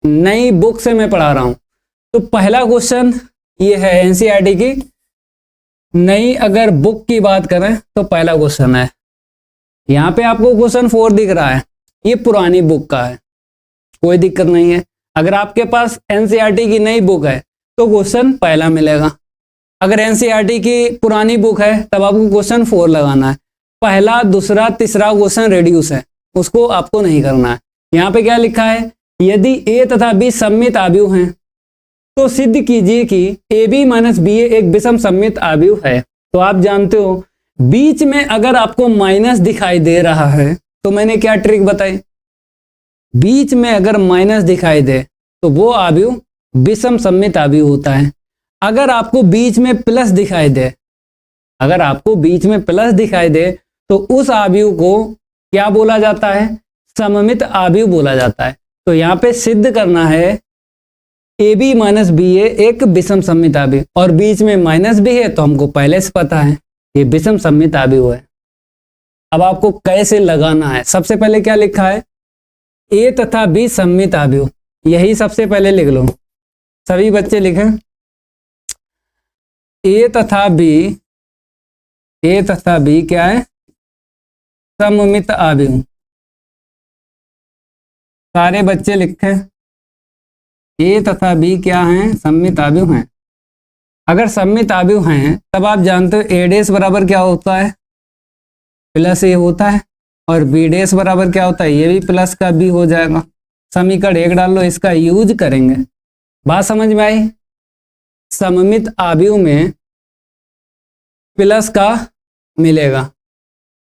नई बुक से मैं पढ़ा रहा हूं। तो पहला क्वेश्चन ये है एनसीईआरटी की नई अगर बुक की बात करें तो पहला क्वेश्चन है, यहाँ पे आपको क्वेश्चन 4 दिख रहा है, ये पुरानी बुक का है, कोई दिक्कत नहीं है। अगर आपके पास एनसीईआरटी की नई बुक है तो क्वेश्चन पहला मिलेगा। अगर एनसीईआरटी की पुरानी बुक है तब आपको क्वेश्चन 4 लगाना है। पहला, दूसरा, तीसरा क्वेश्चन रेडियूस है, उसको आपको नहीं करना है। यहाँ पे क्या लिखा है, यदि ए तथा बी सममित आव्यूह हैं तो सिद्ध कीजिए कि ए बी माइनस बी ए एक विषम सममित आव्यूह है। तो आप जानते हो बीच में अगर आपको माइनस दिखाई दे रहा है तो मैंने क्या ट्रिक बताई, बीच में अगर माइनस दिखाई दे तो वो आव्यूह विषम सममित आव्यूह होता है। अगर आपको बीच में प्लस दिखाई दे, अगर आपको बीच में प्लस दिखाई दे तो उस आव्यूह को क्या बोला जाता है, सममित आव्यूह बोला जाता है। तो यहाँ पे सिद्ध करना है ए बी माइनस बी ए एक विषम सममित आव्यूह, और बीच में माइनस भी है तो हमको पहले से पता है ये विषम सममित आव्यूह है। अब आपको कैसे लगाना है, सबसे पहले क्या लिखा है, ए तथा बी सममित आव्यूह, यही सबसे पहले लिख लो, सभी बच्चे लिखें ए तथा बी क्या है, सममित आव्यूह। सारे बच्चे लिखें ए तथा बी क्या हैं, सममित आव्यूह हैं। अगर सममित आव्यूह हैं तब आप जानते हो ए डेस बराबर क्या होता है, प्लस ए होता है, और बी डेस बराबर क्या होता है, ये भी प्लस का बी हो जाएगा। समीकरण 1 डाल लो, इसका यूज करेंगे। बात समझ में आई, सममित आव्यूह में प्लस का मिलेगा,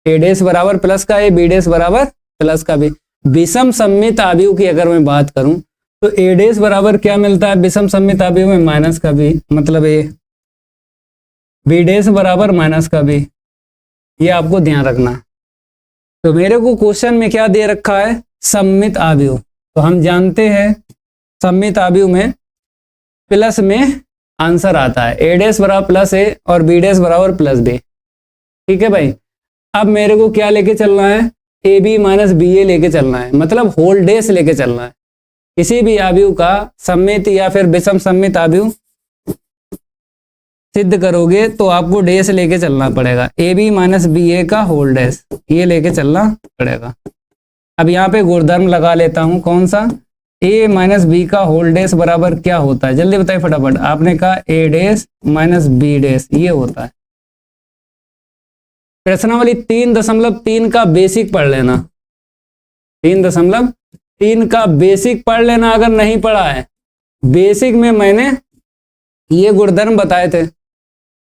ए डेस बराबर प्लस का ए, बी डेस बराबर प्लस का बी। विषम सममित आव्यूह की अगर मैं बात करूं तो ए डेस बराबर क्या मिलता है विषम सममित आव्यूह में, माइनस का बी, मतलब ए, बी डेस बराबर माइनस का बी, ये आपको ध्यान रखना है। तो मेरे को क्वेश्चन में क्या दे रखा है, सममित आव्यूह, तो हम जानते हैं सममित आव्यूह में प्लस में आंसर आता है, ए डेस बराबर प्लस ए और बी डेस बराबर प्लस बी। ठीक है भाई, अब मेरे को क्या लेके चलना है, ए बी माइनस बी ए लेके चलना है, मतलब होल डेस लेके चलना है। किसी भी आव्यूह का सममित या फिर विषम सममित आव्यूह सिद्ध करोगे तो आपको डेस लेके चलना पड़ेगा, ए बी माइनस बी ए का होल डेस, ये लेके चलना पड़ेगा। अब यहाँ पे गुणधर्म लगा लेता हूं, कौन सा, ए माइनस बी का होल डेस बराबर क्या होता है, जल्दी बताइए फटाफट। आपने कहा ए डेस माइनस बी डेस, ये होता है। प्रश्नावली 3.3 का बेसिक पढ़ लेना, 3.3 का बेसिक पढ़ लेना। अगर नहीं पढ़ा है, बेसिक में मैंने ये गुणधर्म बताए थे,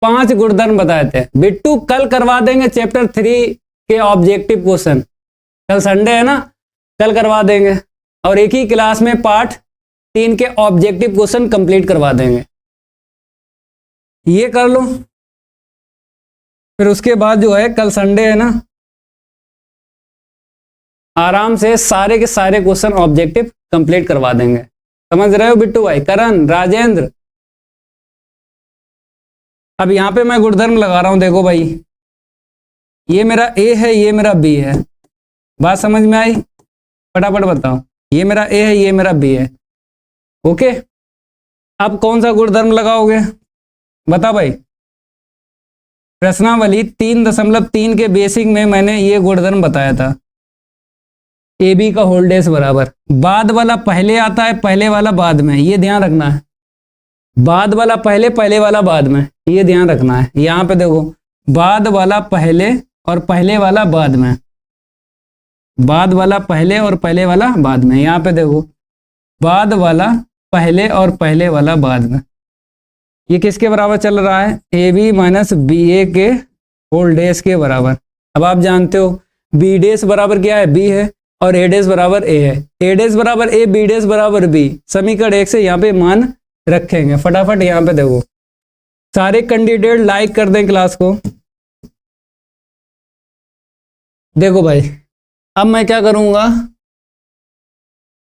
5 गुणधर्म बताए थे। बिट्टू कल करवा देंगे चैप्टर 3 के ऑब्जेक्टिव क्वेश्चन, कल संडे है ना, कल करवा देंगे, और एक ही क्लास में पार्ट 3 के ऑब्जेक्टिव क्वेश्चन कंप्लीट करवा देंगे। ये कर लो, फिर उसके बाद जो है कल संडे है ना, आराम से सारे के सारे क्वेश्चन ऑब्जेक्टिव कंप्लीट करवा देंगे। समझ रहे हो बिट्टू भाई, करण, राजेंद्र। अब यहां पे मैं गुणधर्म लगा रहा हूं, देखो भाई, ये मेरा ए है, ये मेरा बी है, बात समझ में आई, फटाफट बताओ, ये मेरा ए है, ये मेरा बी है, ओके। अब कौन सा गुणधर्म लगाओगे, बता भाई। प्रश्नावली 3.3 के बेसिक में मैंने ये गुणधर्म बताया था, ए बी का होल डेस बराबर, बाद वाला पहले आता है, पहले वाला बाद में, ये ध्यान रखना है। बाद वाला पहले, पहले वाला बाद में, ये ध्यान रखना है। यहां पे देखो, बाद वाला पहले और पहले वाला बाद में, बाद वाला पहले और पहले वाला बाद में। यहां पे देखो, बाद वाला पहले और पहले वाला बाद में, ये किसके बराबर चल रहा है, ए बी माइनस बी ए के होल डेस के बराबर। अब आप जानते हो बी डेस बराबर क्या है, बी है, और ए डेस बराबर ए है, ए डेस बराबर ए, बी डेस बराबर बी। समीकरण 1 से यहाँ पे मान रखेंगे। फटाफट यहाँ पे देखो, सारे कैंडिडेट लाइक कर दें क्लास को। देखो भाई, अब मैं क्या करूंगा,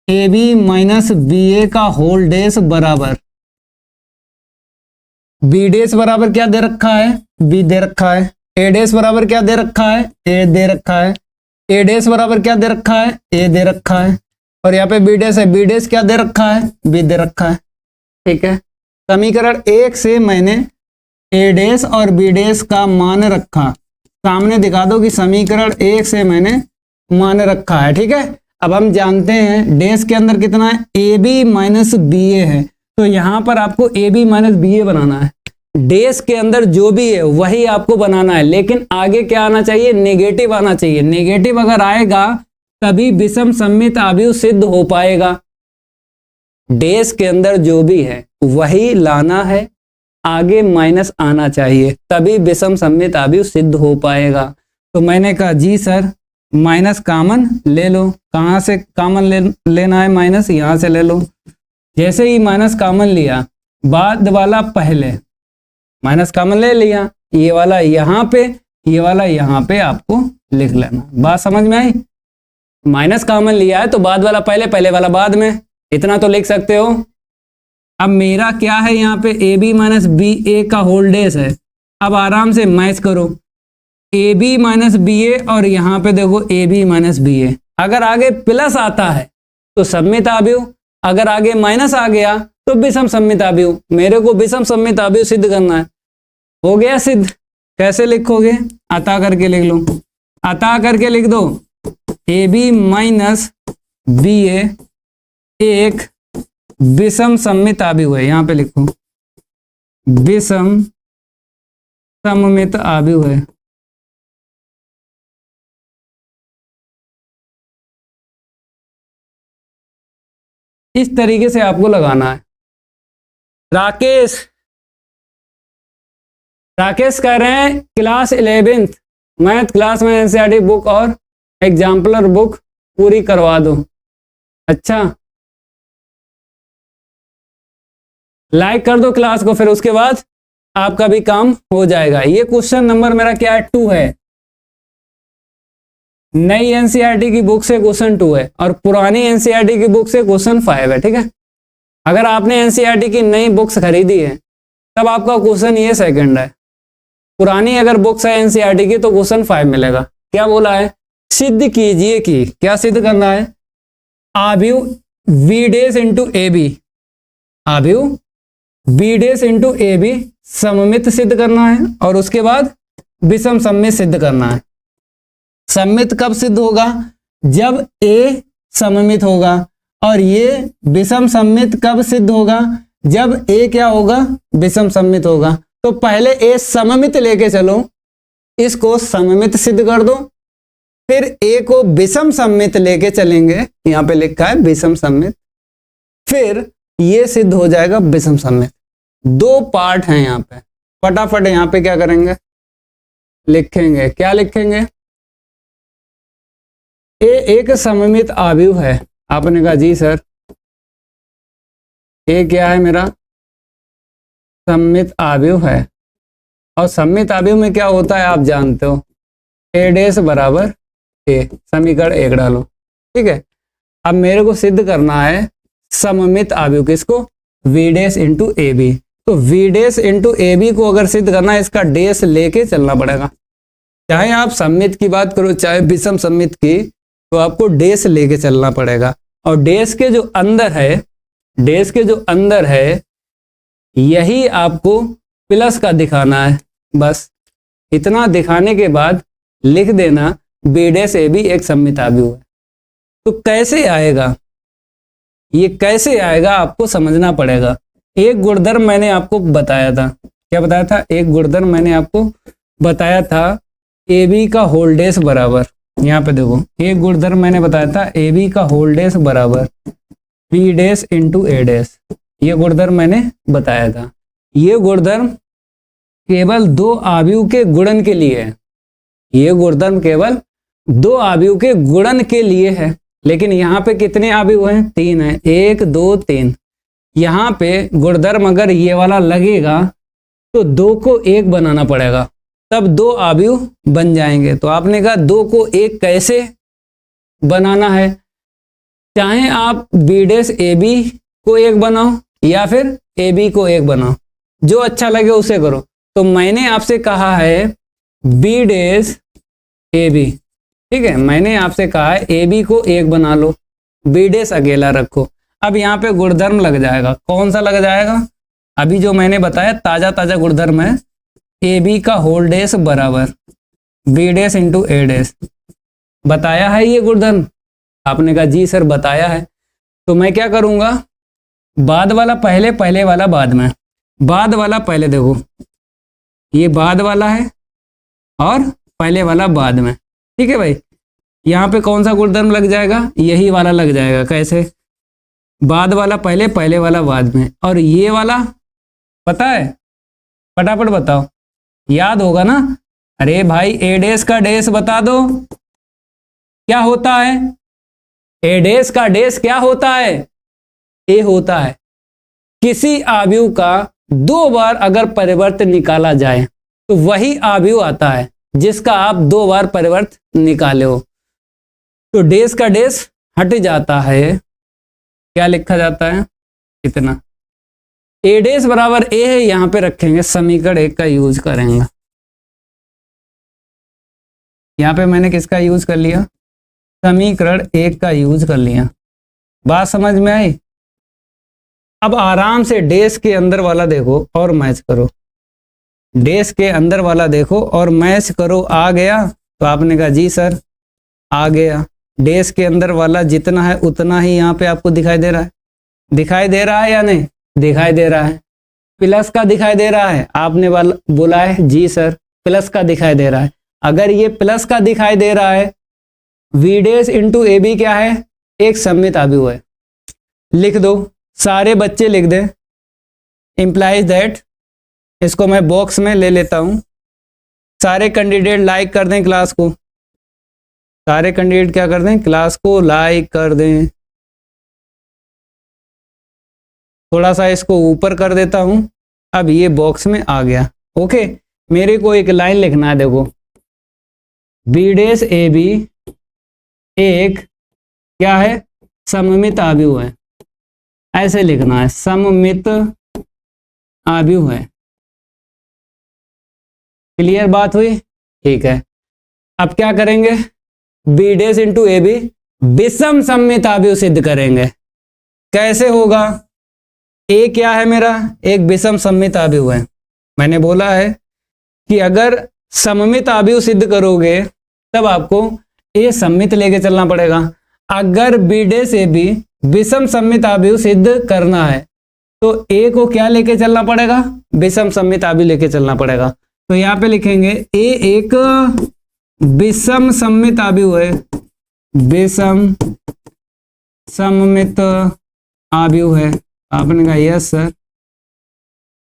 ए बी माइनस बी ए का होल डेस बराबर, बी डेस बराबर क्या दे रखा है, बी दे रखा है, ए डेस बराबर क्या दे रखा है, ए दे रखा है, ए डेस बराबर क्या दे रखा है, ए दे रखा है, और यहाँ पे बी डैश है, बी डैश क्या दे रखा है, बी दे रखा है, ठीक है। समीकरण 1 से मैंने ए डैश और बी डैश का मान रखा, सामने दिखा दो कि समीकरण 1 से मैंने मान रखा है, ठीक है। अब हम जानते हैं डैश के अंदर कितना है, ए बी माइनस बी ए है, तो यहाँ पर आपको ए बी माइनस बी ए बनाना है। डैश के अंदर जो भी है वही आपको बनाना है, लेकिन आगे क्या आना चाहिए, नेगेटिव आना चाहिए। नेगेटिव अगर आएगा तभी विषम सममित अवयव सिद्ध हो पाएगा। डैश के अंदर जो भी है वही लाना है, आगे माइनस आना चाहिए, तभी विषम सममित अवयव सिद्ध हो पाएगा। तो मैंने कहा जी सर माइनस कॉमन ले लो। कहाँ से कॉमन लेना है, माइनस यहाँ से ले लो। जैसे ही माइनस कॉमन लिया, बाद वाला पहले, माइनस कॉमन ले लिया, ये वाला यहाँ पे, ये वाला यहाँ पे आपको लिख लेना। बात समझ में आई? माइनस कॉमन लिया है तो बाद वाला पहले, पहले वाला बाद में, इतना तो लिख सकते हो। अब मेरा क्या है यहाँ पे, ए बी माइनस बी ए का होल डैश है। अब आराम से मैच करो, ए बी माइनस बी ए और यहाँ पे देखो ए बी माइनस बी ए। अगर आगे प्लस आता है तो सममित अवयव, अगर आगे माइनस आ गया तो विषम सममित अवयव। मेरे को विषम सममित अवयव सिद्ध करना है। हो गया सिद्ध। कैसे लिखोगे, अतः करके लिख लो, अतः करके लिख दो ए बी माइनस बी ए एक विषम सममित अवयव है। यहां पे लिखो विषम सममित अवयव है। इस तरीके से आपको लगाना है। राकेश कह रहे हैं क्लास 11th मैथ क्लास में एनसीईआरटी बुक और एग्जाम्पलर बुक पूरी करवा दो। अच्छा, लाइक कर दो क्लास को, फिर उसके बाद आपका भी काम हो जाएगा। ये क्वेश्चन नंबर मेरा क्या है, 2 है। नई एनसीईआरटी की बुक से क्वेश्चन 2 है और पुरानी एनसीईआरटी की बुक से क्वेश्चन 5 है, ठीक है। अगर आपने एनसीईआरटी की नई बुक्स खरीदी है तब आपका क्वेश्चन ये सेकंड है। पुरानी अगर बुक्स है एनसीईआरटी की तो क्वेश्चन 5 मिलेगा। क्या बोला है, सिद्ध कीजिए कि, क्या सिद्ध करना है, अवयव वी डैश इंटू ए बी, अवयव वी डैश इंटू ए बी सममित सिद्ध करना है और उसके बाद विषम सममित सिद्ध करना है। सममित कब सिद्ध होगा, जब ए सममित होगा, और ये विषम सममित कब सिद्ध होगा, जब ए क्या होगा, विषम सममित होगा। तो पहले ए सममित लेके चलो, इसको सममित सिद्ध कर दो, फिर ए को विषम सममित लेके चलेंगे, यहां पे लिखा है विषम सममित, फिर ये सिद्ध हो जाएगा विषम सममित। 2 पार्ट हैं यहाँ पे। फटाफट यहाँ पे क्या करेंगे, लिखेंगे, क्या लिखेंगे, ए एक सममित अवयव है। आपने कहा जी सर ए क्या है, मेरा सममित अवयव है, और सममित अवयव में क्या होता है आप जानते हो, ए डैश बराबर ए, समीकरण 1 डालो, ठीक है। अब मेरे को सिद्ध करना है सममित अवयव, किसको, वी डैश इंटू ए बी। तो वी डैश इंटू ए बी को अगर सिद्ध करना है, इसका डैश लेके चलना पड़ेगा। चाहे आप सममित की बात करो चाहे विषम सममित की, तो आपको डैश लेके चलना पड़ेगा। और डैश के जो अंदर है, डैश के जो अंदर है यही आपको प्लस का दिखाना है। बस इतना दिखाने के बाद लिख देना बी डैश ए बी एक सममित अवयव है। तो कैसे आएगा, ये कैसे आएगा आपको समझना पड़ेगा। एक गुणधर्म मैंने आपको बताया था, क्या बताया था, एक गुणधर्म मैंने आपको बताया था, ए बी का होल डैश बराबर, यहाँ पे देखो एक गुणधर्म मैंने बताया था, ए बी का होल डैश बराबर बी डैश इंटू ए डैश। ये गुणधर्म मैंने बताया था। ये गुणधर्म केवल 2 अवयव के गुणन के लिए है। ये गुणधर्म केवल 2 अवयव के गुणन के लिए है। लेकिन यहाँ पे कितने अवयव हैं, 3 हैं, 1 2 3। यहाँ पे गुणधर्म अगर ये वाला लगेगा तो 2 को 1 बनाना पड़ेगा, तब 2 अवयव बन जाएंगे। तो आपने कहा 2 को 1 कैसे बनाना है, चाहे आप बी डैश ए बी को 1 बनाओ या फिर ए बी को 1 बनाओ, जो अच्छा लगे उसे करो। तो मैंने आपसे कहा है बी डैश ए बी, ठीक है, मैंने आपसे कहा है ए बी को 1 बना लो, बी डेस अकेला रखो। अब यहाँ पे गुणधर्म लग जाएगा, कौन सा लग जाएगा? अभी जो मैंने बताया ताजा ताजा गुणधर्म है, ए बी का होल डेस बराबर बी डेस इंटू ए डेस। बताया है ये गुणधर्म? आपने कहा जी सर बताया है। तो मैं क्या करूंगा, बाद वाला पहले, पहले वाला बाद में। बाद वाला पहले, देखो ये बाद वाला है और पहले वाला बाद में, ठीक है भाई। यहाँ पे कौन सा गुणधर्म लग जाएगा? यही वाला लग जाएगा। कैसे? बाद वाला पहले, पहले वाला बाद में। और ये वाला पता है? फटाफट बताओ, याद होगा ना? अरे भाई ए डेस का डेस बता दो, क्या होता है? ए डेस का डेस क्या होता है? ए होता है। किसी आव्यूह का दो बार अगर परिवर्त निकाला जाए तो वही आव्यूह आता है जिसका आप दो बार परिवर्त निकाले हो। तो डेस का डेस हट जाता है, क्या लिखा जाता है? इतना। ए डेस बराबर ए है, यहां पे रखेंगे, समीकरण 1 का यूज करेंगे। यहां पे मैंने किसका यूज कर लिया? समीकरण 1 का यूज कर लिया। बात समझ में आई? अब आराम से डेस के अंदर वाला देखो और मैच करो। डेस के अंदर वाला देखो और मैच करो। आ गया? तो आपने कहा जी सर आ गया। डेस के अंदर वाला जितना है उतना ही यहाँ पे आपको दिखाई दे रहा है। दिखाई दे रहा है या नहीं? दिखाई दे रहा है। प्लस का दिखाई दे रहा है? आपने बोला है जी सर प्लस का दिखाई दे रहा है। अगर ये प्लस का दिखाई दे रहा है, वी डेस इंटू ए बी क्या है? एक सममित आव्यूह है। लिख दो, सारे बच्चे लिख दें, इंप्लाइज दैट। इसको मैं बॉक्स में ले लेता हूं। सारे कैंडिडेट लाइक कर दें क्लास को। सारे कैंडिडेट क्या कर दें? क्लास को लाइक कर दें। थोड़ा सा इसको ऊपर कर देता हूं। अब ये बॉक्स में आ गया। ओके, मेरे को एक लाइन लिखना है, देखो बी डेस ए बी एक क्या है? सममित आव्यूह है। ऐसे लिखना है, सममित आव्यूह है। क्लियर बात हुई? ठीक है। अब क्या करेंगे? बी डेस इंटू ए बी विषम सममित आव्यूह सिद्ध करेंगे। कैसे होगा? ए क्या है मेरा? एक विषम सममित आव्यूह है। मैंने बोला है कि अगर सममित आव्यूह सिद्ध करोगे तब आपको ए सममित लेके चलना पड़ेगा। अगर बी डेस ए बी विषम सममित आव्यूह सिद्ध करना है तो ए को क्या लेके चलना पड़ेगा? विषम सममित आव्यूह लेके चलना पड़ेगा। तो यहाँ पे लिखेंगे ए एक विषम सममित आव्यूह है। विषम सममित आव्यूह है। आपने कहा यस सर।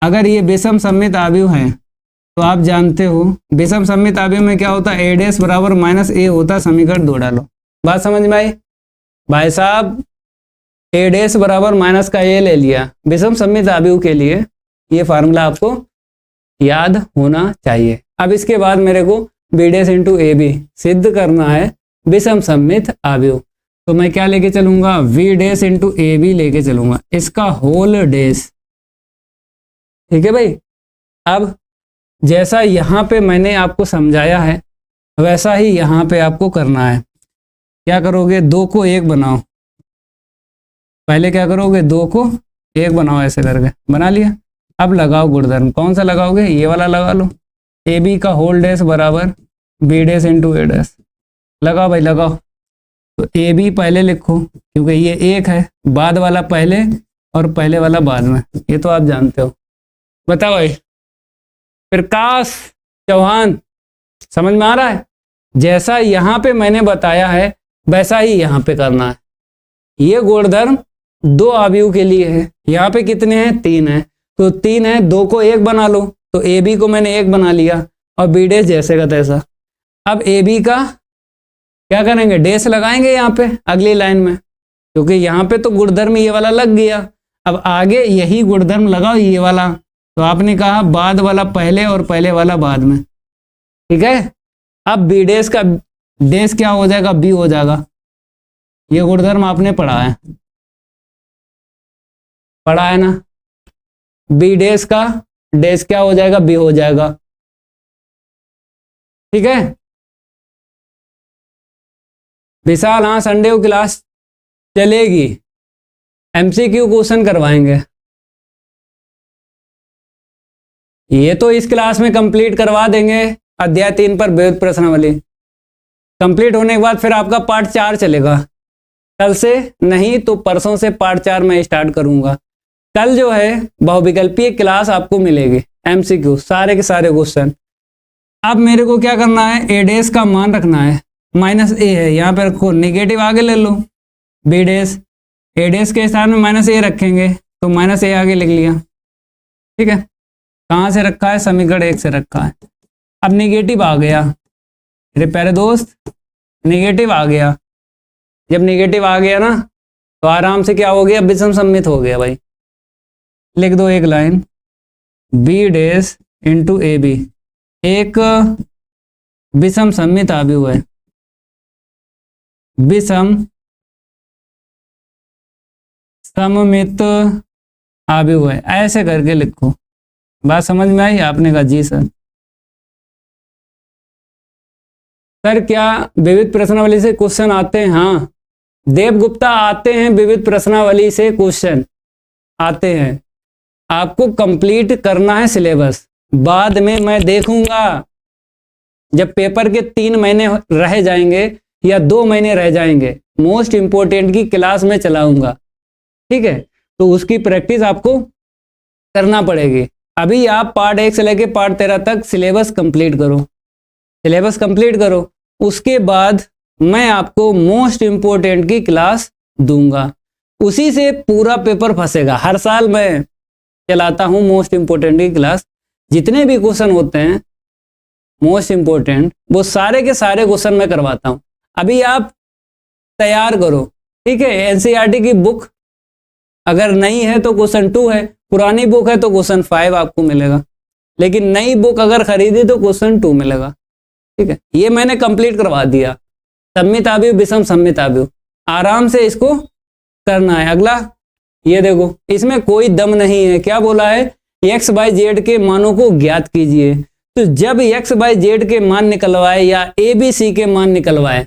अगर ये विषम सममित आव्यूह है तो आप जानते हो विषम सममित आव्यूह में क्या होता है? ए डेस बराबर माइनस ए होता है। समीकरण 2 डालो। बात समझ में आई? भाई साहब ए डेस बराबर माइनस का ए ले लिया। विषम सममित आव्यूह के लिए ये फार्मूला आपको याद होना चाहिए। अब इसके बाद मेरे को बी डेस इंटू ए बी सिद्ध करना है विषम सममित आव्यूह। तो मैं क्या लेके चलूंगा? वी डेस इंटू ए बी लेके चलूंगा, इसका होल डेस। ठीक है भाई। अब जैसा यहाँ पे मैंने आपको समझाया है वैसा ही यहाँ पे आपको करना है। क्या करोगे? 2 को 1 बनाओ। पहले क्या करोगे? 2 को 1 बनाओ, ऐसे करके बना लिया। अब लगाओ गुणधर्म। कौन सा लगाओगे? ये वाला लगा लो। ए बी का होल डेस बराबर बी डेस इंटू ए डेस। लगाओ भाई लगाओ। तो ए बी पहले लिखो क्योंकि ये 1 है। बाद वाला पहले और पहले वाला बाद में, ये तो आप जानते हो। बताओ भाई। प्रकाश चौहान समझ में आ रहा है? जैसा यहाँ पे मैंने बताया है वैसा ही यहाँ पे करना है। ये गुणधर्म 2 आव्यूह के लिए है। यहाँ पे कितने हैं? 3 है। तो 3 है, 2 को 1 बना लो। तो ए बी को मैंने 1 बना लिया और बी डेस जैसे का तैसा। अब ए बी का क्या करेंगे? डेस लगाएंगे यहाँ पे अगली लाइन में, क्योंकि यहाँ पे तो गुणधर्म ये वाला लग गया। अब आगे यही गुणधर्म लगाओ, ये वाला। तो आपने कहा बाद वाला पहले और पहले वाला बाद में। ठीक है। अब बी डेस का डेस क्या हो जाएगा? बी हो जाएगा। ये गुणधर्म आपने पढ़ा है, पढ़ा है ना? बी डेस का डेस क्या हो जाएगा? बी हो जाएगा। ठीक है विशाल? हाँ संडे को क्लास चलेगी, एमसीक्यू क्वेश्चन करवाएंगे। ये तो इस क्लास में कंप्लीट करवा देंगे, अध्याय 3 पर विविध प्रश्नावली कंप्लीट होने के बाद फिर आपका पार्ट 4 चलेगा। कल से नहीं तो परसों से पार्ट 4 मैं स्टार्ट करूंगा। कल जो है बहुविकल्पीय क्लास आपको मिलेगी, एमसीक्यू सारे के सारे क्वेश्चन। अब मेरे को क्या करना है, ए डेस का मान रखना है, माइनस ए है यहाँ पे रखो, नेगेटिव आगे ले लो, बी डेस, ए डेस के स्थान में माइनस ए रखेंगे तो माइनस ए आगे लिख लिया। ठीक है, कहाँ से रखा है, समीकरण 1 से रखा है। अब नेगेटिव आ गया मेरे प्यारे दोस्त, नेगेटिव आ गया। जब नेगेटिव आ गया ना तो आराम से क्या हो गया, विषम सम्मित हो गया भाई। लिख दो एक लाइन, बी डेस इंटू ए बी एक विषम सम्मित अवयव है, विषम सममित अवयव है, ऐसे करके लिखो। बात समझ में आई? आपने कहा जी सर। सर क्या विविध प्रश्नावली से क्वेश्चन आते हैं? हाँ देवगुप्ता, आते हैं विविध प्रश्नावली से क्वेश्चन आते हैं। आपको कंप्लीट करना है सिलेबस, बाद में मैं देखूंगा जब पेपर के 3 महीने रह जाएंगे या 2 महीने रह जाएंगे, मोस्ट इंपोर्टेंट की क्लास में चलाऊंगा। ठीक है, तो उसकी प्रैक्टिस आपको करना पड़ेगी। अभी आप पार्ट 1 से लेके पार्ट 13 तक सिलेबस कंप्लीट करो, सिलेबस कंप्लीट करो, उसके बाद मैं आपको मोस्ट इंपोर्टेंट की क्लास दूंगा। उसी से पूरा पेपर फंसेगा। हर साल मैं चलाता हूं मोस्ट इंपोर्टेंट की क्लास, जितने भी क्वेश्चन होते हैं मोस्ट इंपोर्टेंट वो सारे के सारे क्वेश्चन मैं करवाता हूं। अभी आप तैयार करो। ठीक है, एनसीईआरटी की बुक अगर नहीं है तो क्वेश्चन 2 है, पुरानी बुक है तो क्वेश्चन 5 आपको मिलेगा, लेकिन नई बुक अगर खरीदी तो क्वेश्चन 2 मिलेगा। ठीक है, ये मैंने कंप्लीट करवा दिया। सम्मित अवयव, विषम सम्मित अवयव, आराम से इसको करना है। अगला ये देखो, इसमें कोई दम नहीं है। क्या बोला है, एक्स बाई जेड के मानों को ज्ञात कीजिए। तो जब एक्स बाई जेड के मान निकलवाए या ए बी सी के मान निकलवाए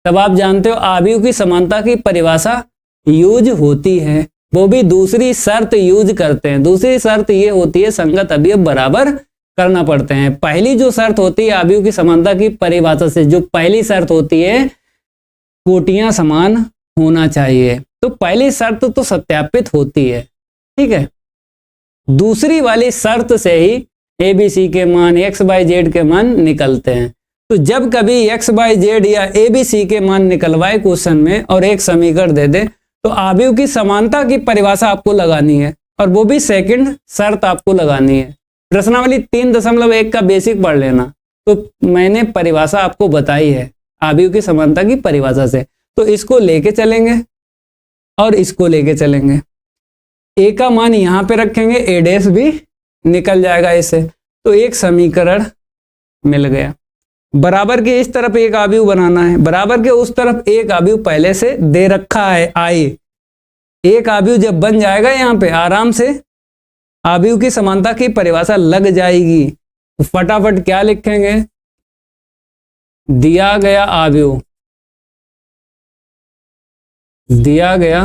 तब आप जानते हो अवयव की समानता की परिभाषा यूज होती है। वो भी दूसरी शर्त यूज करते हैं। दूसरी शर्त ये होती है संगत अवयव बराबर करना पड़ते हैं। पहली जो शर्त होती है अवयव की समानता की परिभाषा से, जो पहली शर्त होती है कोटियां समान होना चाहिए, तो पहली शर्त तो सत्यापित होती है। ठीक है, दूसरी वाली शर्त से ही ए बी सी के मान, एक्स बाई जेड के मान निकलते हैं। तो जब कभी एक्स बाई जेड या ए बी सी के मान निकलवाए क्वेश्चन में और एक समीकरण दे दे तो अवयव की समानता की परिभाषा आपको लगानी है, और वो भी सेकंड शर्त आपको लगानी है। प्रश्नावली 3.1 का बेसिक पढ़ लेना, तो मैंने परिभाषा आपको बताई है अवयव की समानता की परिभाषा से। तो इसको लेके चलेंगे और इसको लेके चलेंगे। ए का मान यहाँ पे रखेंगे, ए डैश भी निकल जाएगा इससे, तो एक समीकरण मिल गया। बराबर के इस तरफ एक अवयव बनाना है, बराबर के उस तरफ एक अवयव पहले से दे रखा है आई। एक अवयव जब बन जाएगा यहाँ पे आराम से अवयव की समानता की परिभाषा लग जाएगी। तो फटाफट क्या लिखेंगे, दिया गया अवयव, दिया गया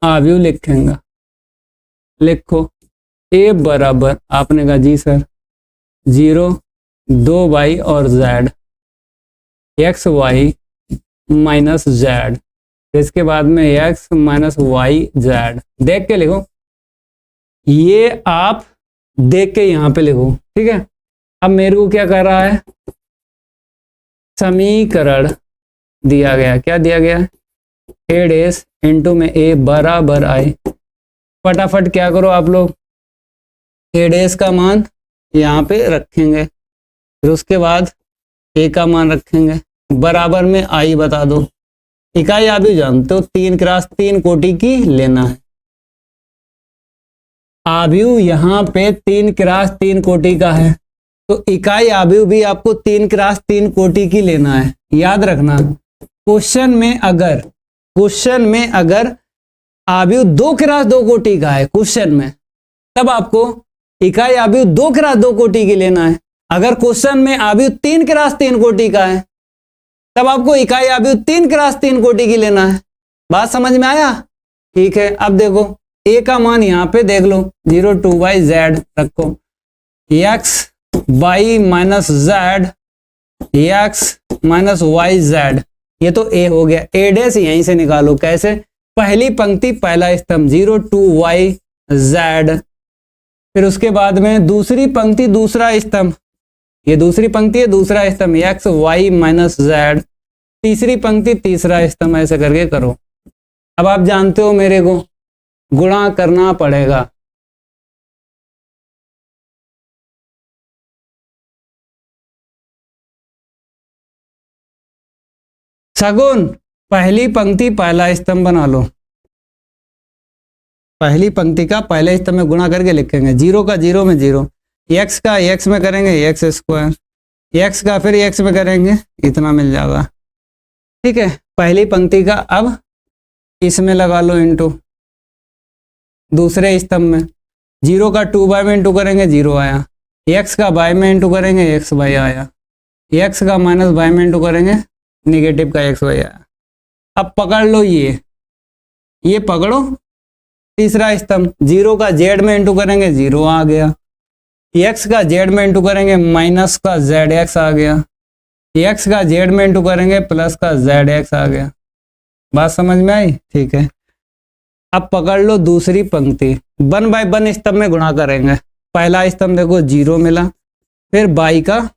अवयव लिखेंगे। लिखो ए बराबर, आपने कहा जी सर, 0 2 वाई और z, X Y minus Z, इसके बाद में एक्स माइनस वाई जेड। देख के लिखो, ये आप देख के यहां पे लिखो। ठीक है, अब मेरे को क्या कर रहा है, समीकरण दिया गया, क्या दिया गया, ए डेस इंटू में ए बराबर आई। फटाफट क्या करो आप लोग, ए डेस का मान यहाँ पे रखेंगे, फिर उसके बाद ए का मान रखेंगे, बराबर में आई बता दो। इकाई आप भी जानते हो 3x3 कोटि की लेना है। अवयव यहाँ पे 3x3 कोटि का है, तो इकाई अवयव भी आपको 3x3 कोटि की लेना है। याद रखना, क्वेश्चन में अगर अवयव 2x2 कोटि का है क्वेश्चन में, तब आपको इकाई अवयव 2x2 कोटि की लेना है। अगर क्वेश्चन में अवयव 3x3 कोटि का है तब आपको इकाई अवयव 3x3 कोटि की लेना है। बात समझ में आया? ठीक है, अब देखो a का मान यहाँ पे देख लो 0 2 y z रखो, x y minus z x minus Y Z, ये तो a हो गया। a डैश यहीं से निकालो, कैसे? पहली पंक्ति पहला स्तंभ 0 2 y z, फिर उसके बाद में दूसरी पंक्ति दूसरा स्तंभ, ये दूसरी पंक्ति है दूसरा स्तंभ x y माइनस z, तीसरी पंक्ति तीसरा स्तंभ, ऐसे करके करो। अब आप जानते हो मेरे को गुणा करना पड़ेगा। सगुन पहली पंक्ति पहला स्तंभ बना लो, पहली पंक्ति का पहले स्तंभ में गुणा करके लिखेंगे, 0 का 0 में 0, x का x में करेंगे x स्क्वायर, x का फिर x में करेंगे, इतना मिल जाएगा। ठीक है, पहली पंक्ति का अब इसमें लगा लो इंटू दूसरे स्तंभ में, 0 का 2 बाय में इंटू करेंगे 0 आया, x का बाय में इंटू करेंगे x बाय आया, x का माइनस बाय में इंटू करेंगे निगेटिव का x बाय आया। अब पकड़ लो ये पकड़ो तीसरा स्तंभ, 0 का z में इंटू करेंगे 0 आ गया, x का z में इंटू करेंगे माइनस का zx आ गया, x का z में इंटू करेंगे प्लस का zx आ गया। बात समझ में आई? ठीक है, अब पकड़ लो दूसरी पंक्ति, 1 बाय 1 स्तंभ में गुणा करेंगे, पहला स्तंभ देखो 0 मिला, फिर बाई का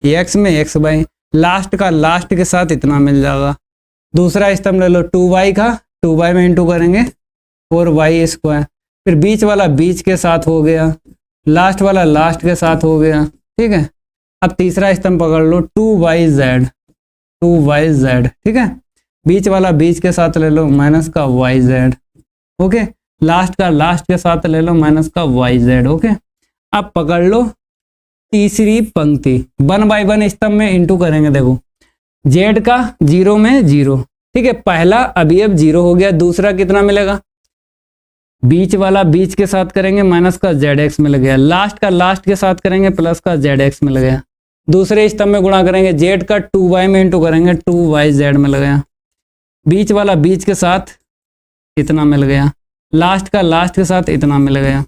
x में x बाई, लास्ट का लास्ट के साथ इतना मिल जाएगा। दूसरा स्तंभ ले लो 2y का 2 बाई में इंटू करेंगे 4y स्क्वायर, फिर बीच वाला बीच के साथ हो गया, लास्ट वाला लास्ट के साथ हो गया। ठीक है, अब तीसरा स्तंभ पकड़ लो 2yz, ठीक है, बीच वाला बीच के साथ ले लो माइनस का yz, ओके, लास्ट का लास्ट के साथ ले लो माइनस का yz, ओके। अब पकड़ लो तीसरी पंक्ति, 1 बाय 1 स्तंभ में इंटू करेंगे, देखो z का 0 में 0, ठीक है, पहला अवयव 0 हो गया, दूसरा कितना मिलेगा, बीच वाला बीच के साथ करेंगे माइनस का zx मिल गया, लास्ट का लास्ट के साथ करेंगे प्लस का zx मिल गया, दूसरे स्तंभ में गुणा करेंगे, z का 2y में इंटू करेंगे 2yz मिल गया, बीच वाला बीच के साथ इतना मिल गया, लास्ट का लास्ट के साथ इतना मिल गया।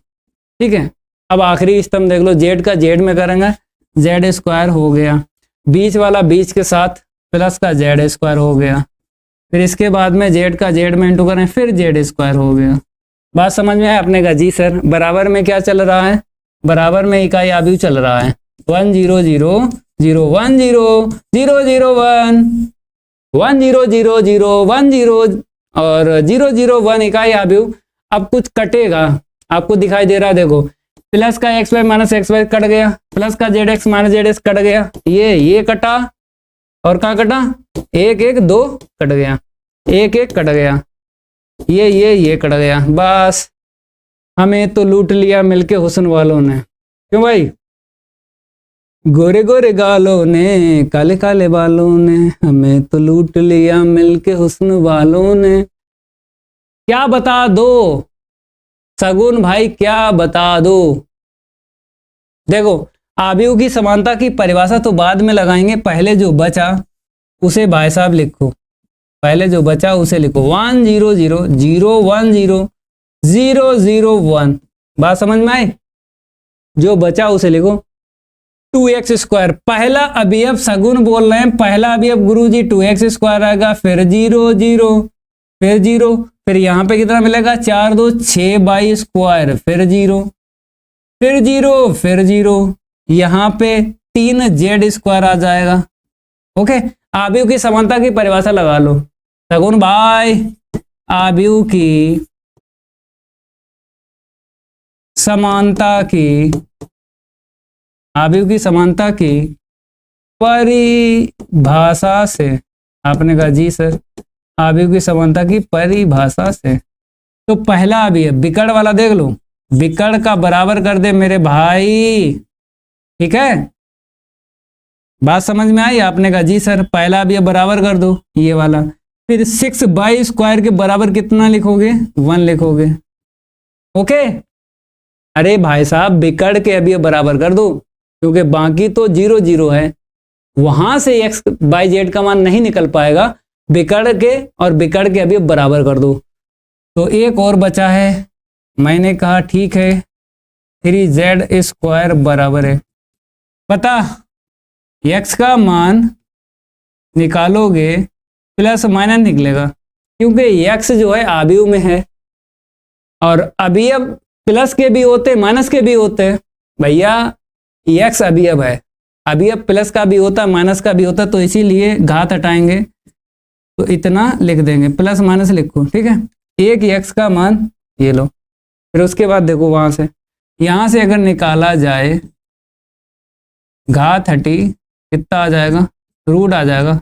ठीक है, अब आखिरी स्तंभ देख लो, z का z में करेंगे z स्क्वायर हो गया, बीच वाला बीच के साथ प्लस का z स्क्वायर हो गया, फिर इसके बाद में z का z में इंटू करें फिर z स्क्वायर हो गया। बात समझ में आया अपने का? जी सर। बराबर में क्या चल रहा है? बराबर में इकाई आव्यूह चल रहा है, 1 0 0 0 1 0 0 0 1 1 0 0 0 1 0 और 0 0 1 इकाई आव्यूह। अब कुछ कटेगा, आपको दिखाई दे रहा है, देखो प्लस का X Y minus X Y cut गया, प्लस का Z X minus Z X cut गया, ये कटा और कहाँ कटा, 1 1 2 कट गया, 1 1 कट गया, ये कट गया। बस हमें तो लूट लिया मिलके हुस्न वालों ने। क्यों भाई? गोरे गोरे गालों ने काले काले बालों ने हमें तो लूट लिया मिलके हुस्न वालों ने। क्या बता दो सगुन भाई, क्या बता दो? देखो आव्यूह की समानता की परिभाषा तो बाद में लगाएंगे, पहले जो बचा उसे भाई साहब लिखो, पहले जो बचा उसे लिखो 1 0 0 0 1 0 0 0 1। बात समझ में आई? जो बचा उसे लिखो 2x स्क्वायर। पहला अवयव सगुन बोल रहे हैं, पहला अवयव गुरुजी 2x स्क्वायर आएगा, फिर 0 0 फिर 0, फिर यहाँ पे कितना मिलेगा 4 2 6 बाई स्क्वायर, फिर 0 फिर 0 फिर 0, यहाँ पे 3 जेड स्क्वायर आ जाएगा। ओके, आव्यूह की समानता की परिभाषा लगा लो सगुन भाई। आव्यूह की समानता की, आव्यूह की समानता की परिभाषा से, आपने कहा जी सर, आव्यूह की समानता की परिभाषा से। तो पहला अवयव विकर्ण वाला देख लो, विकर्ण का बराबर कर दे मेरे भाई, ठीक है? बात समझ में आई? आपने कहा जी सर, पहला अवयव बराबर कर दो ये वाला, फिर 6 बाई स्क्वायर के बराबर कितना लिखोगे 1 लिखोगे। ओके, अरे भाई साहब विकर्ण के अवयव बराबर कर दो, क्योंकि बाकी तो 0 0 है, वहां से x बाई जेड का मान नहीं निकल पाएगा, बिकड़ के और बिकड़ के अभी बराबर कर दो। तो एक और बचा है, मैंने कहा ठीक है 3z² बराबर है, पता x का मान निकालोगे प्लस माइनस निकलेगा, क्योंकि x जो है अवयव में है और अवयव प्लस के भी होते हैं माइनस के भी होते हैं। भैया x अवयव है, अवयव प्लस का भी होता है माइनस का भी होता है, तो इसीलिए घात हटाएंगे तो इतना लिख देंगे, प्लस माइनस लिखो, ठीक है। एक x का मान ये लो, फिर उसके बाद देखो वहां से यहाँ से अगर निकाला जाए घात हटी कितना आ जाएगा, रूट आ जाएगा,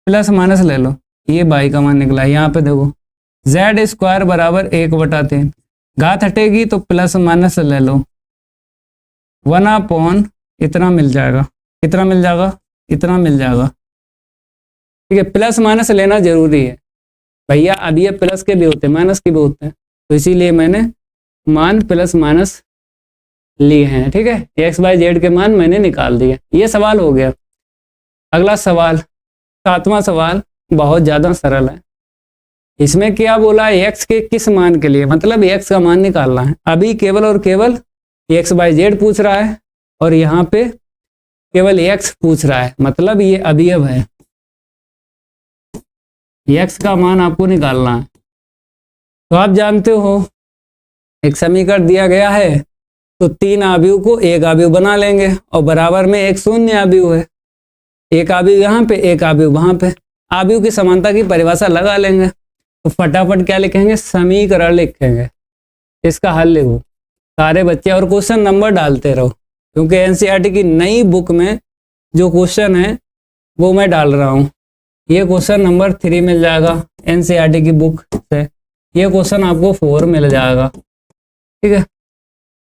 प्लस माइनस ले लो, ये बाई का मान निकला। यहाँ पे देखो z² बराबर 1/3, घात हटेगी तो प्लस माइनस ले लो, 1/, इतना मिल जाएगा, इतना मिल जाएगा, इतना मिल जाएगा, ठीक है। प्लस माइनस लेना जरूरी है भैया, अभी ये प्लस के भी होते हैं माइनस के भी होते हैं, तो इसीलिए मैंने मान प्लस माइनस लिए हैं, ठीक है। x/z के मान मैंने निकाल दिए। ये सवाल हो गया। अगला सवाल 7वां सवाल बहुत ज़्यादा सरल है। इसमें क्या बोला है, x के किस मान के लिए, मतलब x का मान निकालना है। अभी केवल और केवल x/z पूछ रहा है और यहाँ पे केवल x पूछ रहा है, मतलब ये अवयव है, x का मान आपको निकालना है। तो आप जानते हो एक समीकरण दिया गया है तो 3 अवयव को एक अवयव बना लेंगे और बराबर में एक शून्य अवयव है, एक अवयव यहाँ पे एक अवयव वहां पे, अवयव की समानता की परिभाषा लगा लेंगे। तो फटाफट क्या लिखेंगे, समीकरण लिखेंगे, इसका हल लिखो सारे बच्चे और क्वेश्चन नंबर डालते रहो, क्योंकि एनसीईआरटी की नई बुक में जो क्वेश्चन है वो मैं डाल रहा हूँ। ये क्वेश्चन नंबर 3 मिल जाएगा एनसीईआरटी की बुक से, ये क्वेश्चन आपको 4 मिल जाएगा, ठीक है।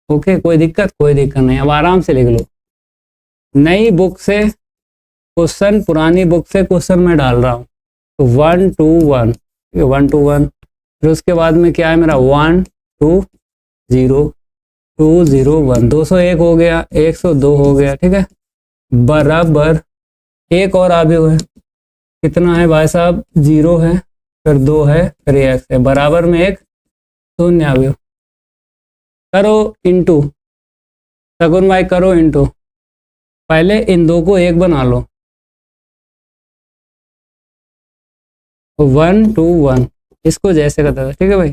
ओके, कोई दिक्कत नहीं, अब आराम से लिख लो। नई बुक से क्वेश्चन, पुरानी बुक से क्वेश्चन मैं डाल रहा हूँ। तो 1 2 1, ठीक है, 1 2 1, फिर उसके बाद में क्या है मेरा 1 2 0 2 0 1, 201 हो गया, 102 हो गया, ठीक है। बराबर एक और अवयव है, कितना है भाई साहब, 0 है, फिर 2 है, फिर x है, बराबर में एक शून्य अवयव। करो इंटू, सगुन भाई करो इंटू, पहले इन दो को एक बना लो, 1 2 1, इसको जैसे करता था, ठीक है भाई।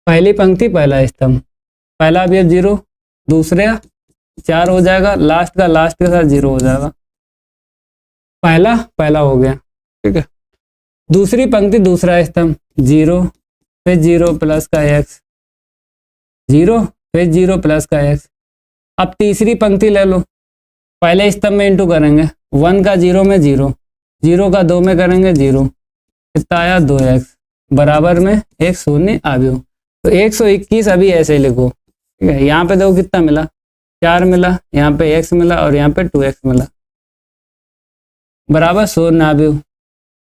पहली पंक्ति पहला स्तंभ, पहला अवयव 0, दूसरा 4 हो जाएगा, लास्ट का लास्ट के साथ 0 हो जाएगा, पहला हो गया, ठीक है। दूसरी पंक्ति दूसरा स्तंभ 0, फिर 0 प्लस का x, 0 फिर 0 प्लस का x। अब तीसरी पंक्ति ले लो, पहले स्तंभ में इंटू करेंगे, 1 का 0 में 0, 0 का 2 में करेंगे 0, कितना आया 2x, बराबर में एक शून्य अवयव। तो 121 अभी ऐसे ही लिखो, ठीक है। यहाँ पे देखो कितना मिला, 4 मिला, यहाँ पे x मिला और यहाँ पे 2x मिला, बराबर शून्य अवयव।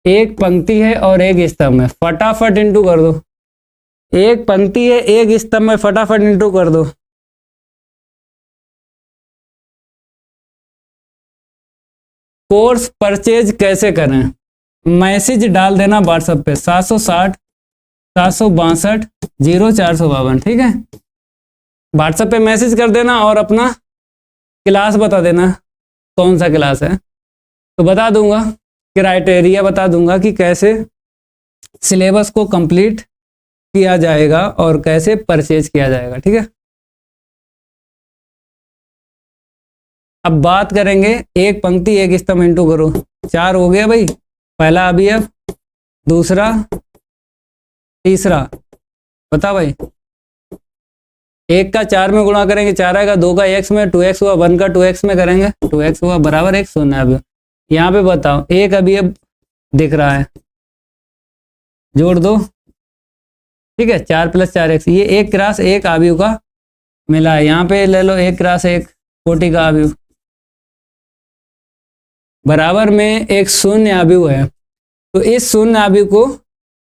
एक पंक्ति है और एक स्तंभ है, फटाफट इंटू कर दो, एक पंक्ति है एक स्तंभ में, फटाफट इंटू कर दो। कोर्स परचेज कैसे करें, मैसेज डाल देना व्हाट्सएप पे 760 762 0452, ठीक है। व्हाट्सएप पे मैसेज कर देना और अपना क्लास बता देना कौन सा क्लास है, तो बता दूंगा, क्राइटेरिया बता दूंगा कि कैसे सिलेबस को कंप्लीट किया जाएगा और कैसे परचेज किया जाएगा, ठीक है। अब बात करेंगे एक पंक्ति एक स्तंभ इंटू करो, 4 हो गया भाई, पहला अवयव, दूसरा, तीसरा, बता भाई। 1 का 4 में गुणा करेंगे 4 आएगा, 2 का x में, 2x हुआ, 1 का 2x में करेंगे 2x हुआ, बराबर एक शून्य अवयव। यहाँ पे बताओ एक अवयव दिख रहा है, जोड़ दो, ठीक है, 4 + 4x, ये 1 क्रॉस 1 अवयव का मिला है। यहाँ पे ले लो 1 क्रॉस 1 कोटि का अवयव, बराबर में एक शून्य अवयव है। तो इस शून्य अवयव को,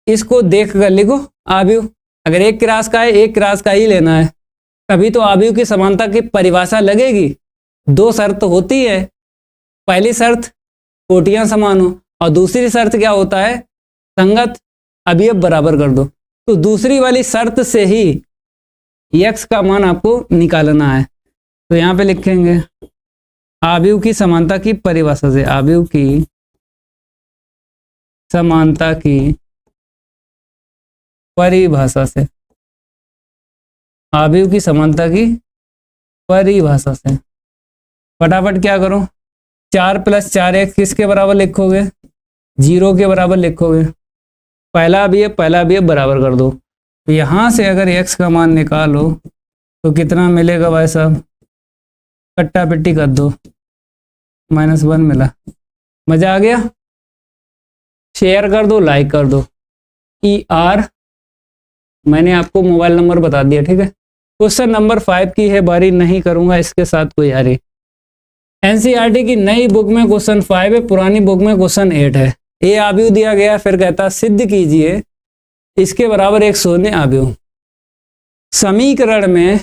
इसको देख कर लिखो अवयव, अगर 1 क्रॉस का है 1 क्रॉस का ही लेना है, तभी तो अवयव की समानता की परिभाषा लगेगी। 2 शर्त होती है, पहली शर्त कोटियां समान हो और दूसरी शर्त क्या होता है, संगत अवयव बराबर कर दो। तो दूसरी वाली शर्त से ही x का मान आपको निकालना है। तो यहाँ पे लिखेंगे आव्यूह की समानता की परिभाषा से, आव्यूह की समानता की परिभाषा से, आव्यूह की समानता की परिभाषा से फटाफट क्या करो, 4 + 4x किसके बराबर लिखोगे, 0 के बराबर लिखोगे। पहला अवयव बराबर कर दो। तो यहाँ से अगर x का मान निकालो तो कितना मिलेगा भाई साहब, कट्टा पिट्टी कर दो, -1 मिला। मजा आ गया। शेयर कर दो, लाइक कर दो। ER मैंने आपको मोबाइल नंबर बता दिया, ठीक है। क्वेश्चन नंबर 5 की है बारी, नहीं करूंगा इसके साथ कोई यारी। एनसीईआरटी की नई बुक में क्वेश्चन 5 है, पुरानी बुक में क्वेश्चन 8 है। ए आव्यूह दिया गया, फिर कहता सिद्ध कीजिए इसके बराबर एक शून्य आव्यूह। समीकरण में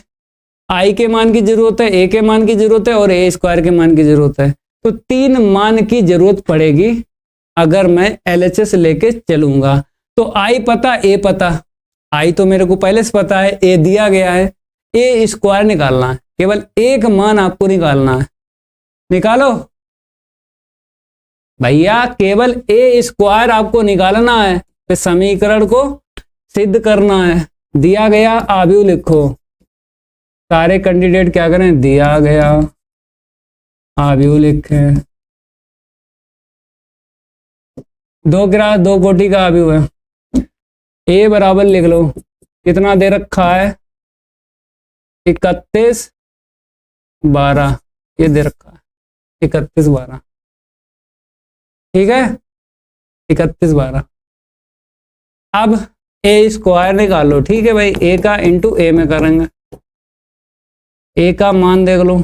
आई के मान की जरूरत है, ए के मान की जरूरत है और a² के मान की जरूरत है। तो 3 मान की जरूरत पड़ेगी अगर मैं LHS लेके चलूंगा। तो आई पता, ए पता, आई तो मेरे को पहले से पता है, ए दिया गया है, a² निकालना है, केवल एक मान आपको निकालना है। निकालो भैया, केवल a² आपको निकालना है, फिर समीकरण को सिद्ध करना है। दिया गया आव्यूह लिखो, सारे कैंडिडेट क्या करें, दिया गया आव्यूह लिखें। 2 ग्रास 2 कोटि का आव्यूह है। ए बराबर लिख लो, कितना दे रखा है, 31 12, ये दे रखा है 31 12, ठीक है, 31 12। अब a² निकालो, ठीक है भाई, a का इंटू ए में करेंगे। ए का मान देख लो,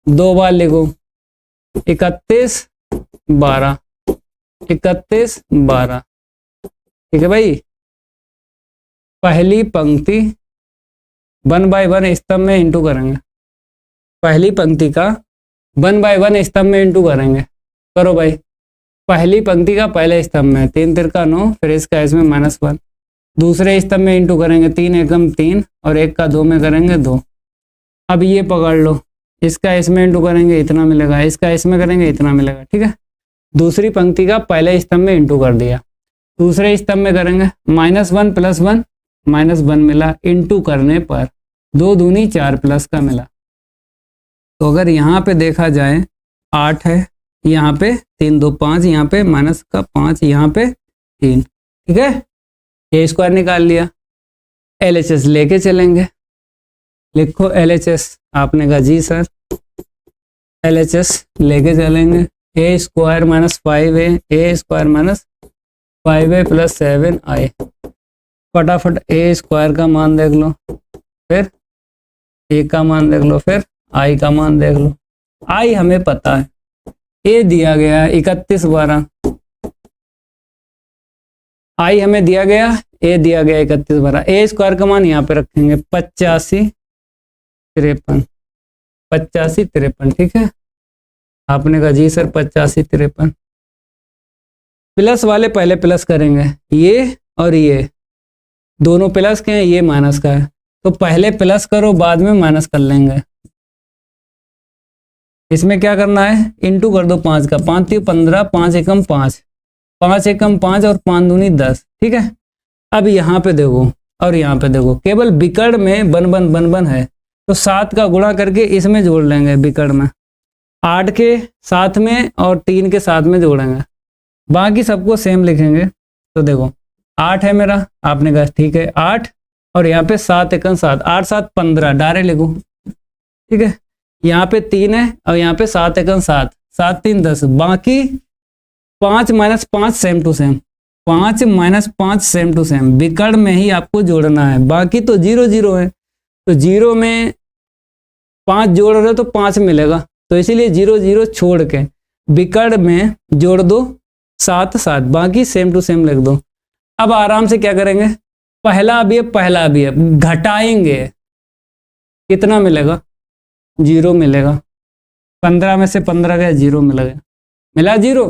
2 बार लिखो, 31 12, 31 12, ठीक है भाई। पहली पंक्ति 1/1 स्तंभ में इंटू करेंगे, पहली पंक्ति का 1/1 स्तंभ में इंटू करेंगे। करो भाई, पहली पंक्ति का पहले स्तंभ में 3 तिरका 9, फिर इसका इसमें -1। दूसरे स्तंभ में इंटू करेंगे, 3 एकम 3 और 1 का 2 में करेंगे 2। अब ये पकड़ लो, इसका इसमें इंटू करेंगे इतना मिलेगा, इसका इसमें करेंगे इतना मिलेगा, ठीक है। दूसरी पंक्ति का पहले स्तंभ में इंटू कर दिया, दूसरे स्तंभ में करेंगे -1 + 1 -1 मिला, इंटू करने पर 2 दूनी 4 प्लस का मिला। तो अगर यहाँ पे देखा जाए 8 है, यहाँ पे 3 2 5, यहाँ पे -5, यहाँ पे 3, ठीक है। a² निकाल लिया। LHS लेके चलेंगे, लिखो LHS। आपने कहा जी सर, LHS लेके चलेंगे। a² - 5a, a² - 5a + 7i। फटाफट a² का मान देख लो, फिर a का मान देख लो, फिर i का मान देख लो। i हमें पता है, a दिया गया है 31 12, i हमें दिया गया, a दिया गया 31 12। a² का मान यहाँ पे रखेंगे 85 53, 85 53, ठीक है। आपने कहा जी सर 85 53। प्लस वाले पहले प्लस करेंगे, ये और ये दोनों प्लस के हैं, ये माइनस का है, तो पहले प्लस करो बाद में माइनस कर लेंगे। इसमें क्या करना है, इंटू कर दो 5 का, 5 3 15, 5 एकम 5, 5 एकम 5 और 5 दूनी 10, ठीक है। अब यहाँ पे देखो और यहाँ पे देखो, केवल विकर्ण में बन है, तो 7 का गुणा करके इसमें जोड़ लेंगे, विकर्ण में 8 के साथ में और 3 के साथ में जोड़ेंगे, बाकी सबको सेम लिखेंगे। तो देखो 8 है मेरा, आपने कहा ठीक है 8, और यहाँ पे 7 एकम 7, 8 7 15, डायरेक्ट लिखो, ठीक है। यहाँ पे 3 है और यहाँ पे 7 एकम 7, 7 3 10, बाकी 5 - 5 same to same, 5 - 5 same to same, विकर्ण में ही आपको जोड़ना है, बाकी तो 0 0 है। तो 0 में 5 जोड़ रहे हो तो 5 मिलेगा, तो इसीलिए 0 0 छोड़ के विकर्ण में जोड़ दो 7 7, बाकी सेम टू सेम लिख दो। अब आराम से क्या करेंगे, पहला अवयव घटाएंगे, कितना मिलेगा, 0 मिलेगा। 15 में से 15 गया, 0 मिलेगा, मिला 0।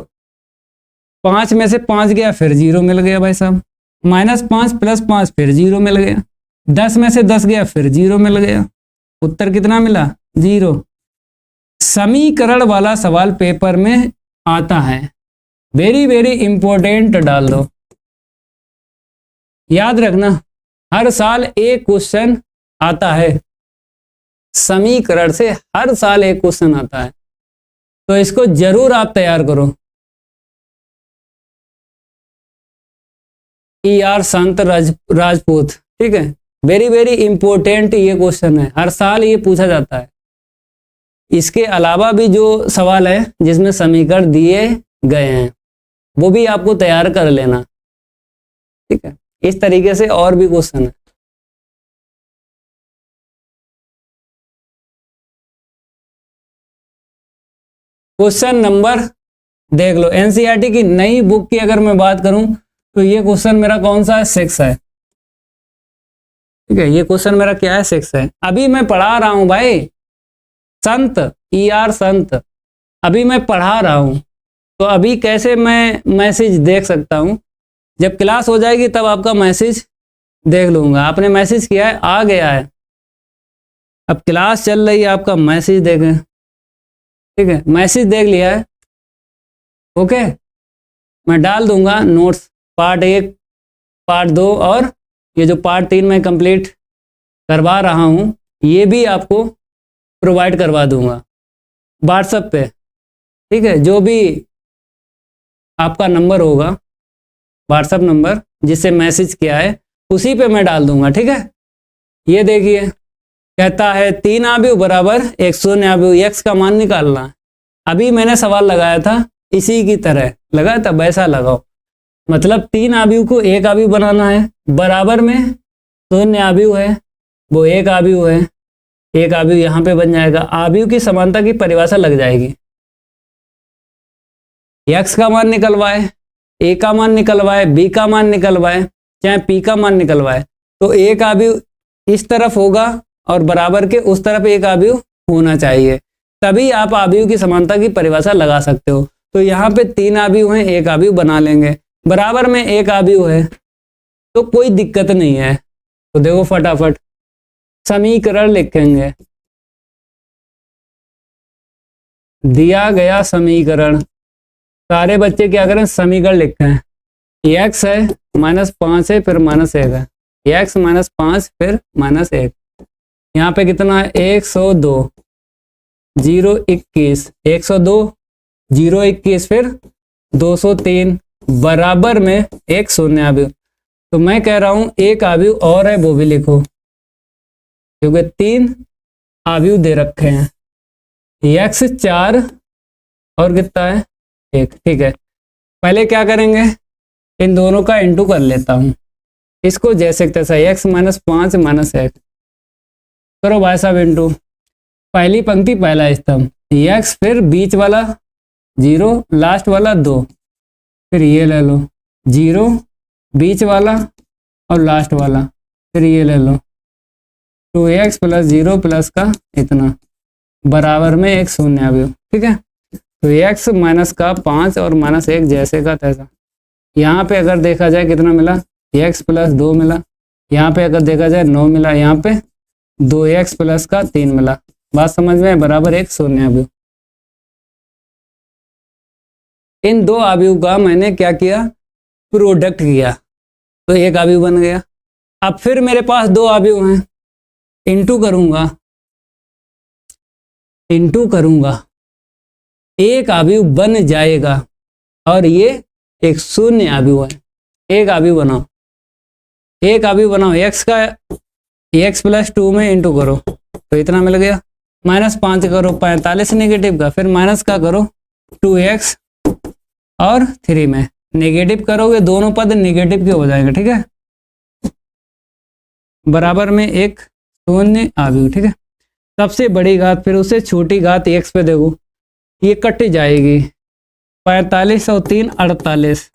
5 में से 5 गया फिर 0 मिल गया भाई साहब, -5 + 5 फिर 0 मिल गया, 10 में से 10 गया फिर 0 मिल गया, उत्तर कितना मिला 0। समीकरण वाला सवाल पेपर में आता है, वेरी वेरी इंपॉर्टेंट डाल दो, याद रखना हर साल एक क्वेश्चन आता है, समीकरण से हर साल एक क्वेश्चन आता है, तो इसको जरूर आप तैयार करो। ER संत राजपूत, ठीक है, वेरी वेरी इंपॉर्टेंट ये क्वेश्चन है, हर साल ये पूछा जाता है। इसके अलावा भी जो सवाल है जिसमें समीकरण दिए गए हैं वो भी आपको तैयार कर लेना, ठीक है। इस तरीके से और भी क्वेश्चन है। क्वेश्चन नंबर देख लो, एनसीईआरटी की नई बुक की अगर मैं बात करूं तो ये क्वेश्चन मेरा कौन सा है, 6 है, ठीक है। ये क्वेश्चन मेरा क्या है, 6 है। अभी मैं पढ़ा रहा हूं भाई, संत ER संत, अभी मैं पढ़ा रहा हूं, तो अभी कैसे मैं मैसेज देख सकता हूं, जब क्लास हो जाएगी तब आपका मैसेज देख लूंगा। आपने मैसेज किया है, आ गया है, अब क्लास चल रही है, आपका मैसेज देखें, ठीक है, मैसेज देख लिया है, ओके। मैं डाल दूंगा नोट्स पार्ट 1 पार्ट 2 और ये जो पार्ट 3 मैं कंप्लीट करवा रहा हूं ये भी आपको प्रोवाइड करवा दूंगा व्हाट्सएप पे, ठीक है। जो भी आपका नंबर होगा, व्हाट्सएप नंबर जिससे मैसेज किया है, उसी पे मैं डाल दूंगा, ठीक है। ये देखिए, कहता है 3 आव्यूह बराबर 1 शून्य आव्यूह, x का मान निकालना है। अभी मैंने सवाल लगाया था इसी की तरह लगाया था, वैसा लगाओ, मतलब 3 आव्यूह को 1 आव्यूह बनाना है, बराबर में शून्य आव्यूह है वो 1 आव्यूह है, 1 आव्यूह यहाँ पे बन जाएगा। आव्यूह की समानता की परिभाषा लग जाएगी, x का मान निकलवाए, a का मान निकलवाए, b का मान निकलवाए, चाहे p का मान निकलवाए, तो 1 आव्यूह इस तरफ होगा और बराबर के उस तरफ 1 आव्यूह होना चाहिए, तभी आप आव्यूह की समानता की परिभाषा लगा सकते हो। तो यहाँ पे 3 आव्यूह हैं, 1 आव्यूह बना लेंगे, बराबर में 1 आव्यूह है तो कोई दिक्कत नहीं है। तो देखो फटाफट समीकरण लिखेंगे, दिया गया समीकरण, सारे बच्चे क्या करें, समीकरण लिखें। x है -5 है फिर -1 है, x -5 फिर -1, यहाँ पे कितना है 102, 0 21, 102 0 21 फिर 203 बराबर में 1 शून्य आव्यूह। तो मैं कह रहा हूं 1 आव्यूह और है वो भी लिखो, क्योंकि 3 आव्यूह दे रखे हैं, x 4 और कितना है 1, ठीक है। पहले क्या करेंगे, इन दोनों का इंटू कर लेता हूं, इसको जैसे तैसा x -5 -1 करो भाई साहब इंटू, पहली पंक्ति पहला स्तंभ, x फिर बीच वाला 0 लास्ट वाला 2, फिर ये ले लो 0 बीच वाला और लास्ट वाला, फिर ये ले लो 2x + 0 प्लस का इतना बराबर में 1 शून्य आव्यूह, ठीक है। तो x माइनस का 5 और -1 जैसे का तैसा। यहाँ पे अगर देखा जाए कितना मिला, x + 2 मिला, यहाँ पे अगर देखा जाए 9 मिला, यहाँ पे 2x + का 3 मिला, बात समझ में, बराबर 1 शून्य आव्यूह। इन 2 आव्यूह का मैंने क्या किया, प्रोडक्ट किया, तो 1 आव्यूह बन गया। अब फिर मेरे पास 2 आव्यूह हैं, इंटू करूंगा 1 आव्यूह बन जाएगा और ये एक शून्य आव्यूह है। 1 आव्यूह बनाओ, 1 आव्यूह बनाओ, x का x + 2 में इंटू करो तो इतना मिल गया, -5 करो 45 नेगेटिव का, फिर माइनस का करो 2x और 3 में नेगेटिव करोगे, दोनों पद नेगेटिव के हो जाएंगे, ठीक है, बराबर में 1 शून्य आव्यूह, ठीक है। सबसे बड़ी घात फिर उससे छोटी घात x पे देखो, ये कट जाएगी, 45 और 3 48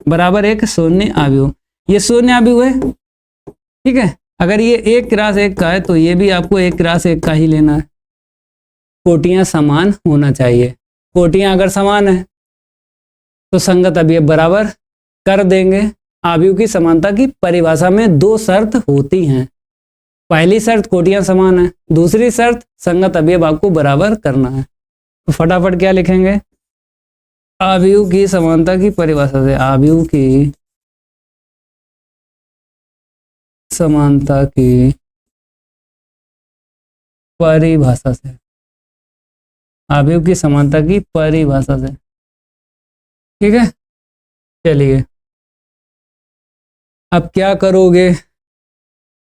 बराबर 1 शून्य आव्यूह, ये शून्य आव्यूह है, ठीक है। अगर ये 1 × 1 का है तो ये भी आपको 1 × 1 का ही लेना है, कोटियां समान होना चाहिए, कोटियां अगर समान है तो संगत अवयव बराबर कर देंगे। अवयव की समानता की परिभाषा में दो शर्त होती हैं। पहली शर्त कोटियां समान है, दूसरी शर्त संगत अवयव आपको बराबर करना है। तो फटाफट क्या लिखेंगे, अवयव की समानता की परिभाषा से, अवयव की समानता की परिभाषा से, अवयव की समानता की परिभाषा से, ठीक है। चलिए अब क्या करोगे,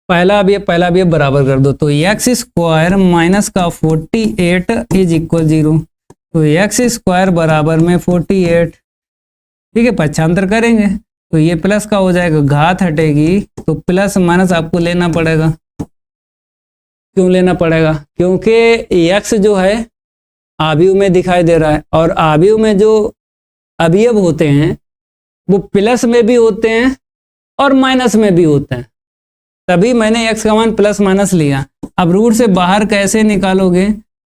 पहला अवयव बराबर कर दो। तो एक्स स्क्वायर माइनस का 48 इज इक्वल 0। तो एक्स स्क्वायर बराबर में 48, ठीक है, पक्षांतर करेंगे तो ये प्लस का हो जाएगा, घात हटेगी तो प्लस माइनस आपको लेना पड़ेगा। क्यों लेना पड़ेगा, क्योंकि एक्स जो है अवयव में दिखाई दे रहा है और अवयव में जो अवयव होते हैं वो प्लस में भी होते हैं और माइनस में भी होते हैं, तभी मैंने एक्स का मान प्लस माइनस लिया। अब रूट से बाहर कैसे निकालोगे,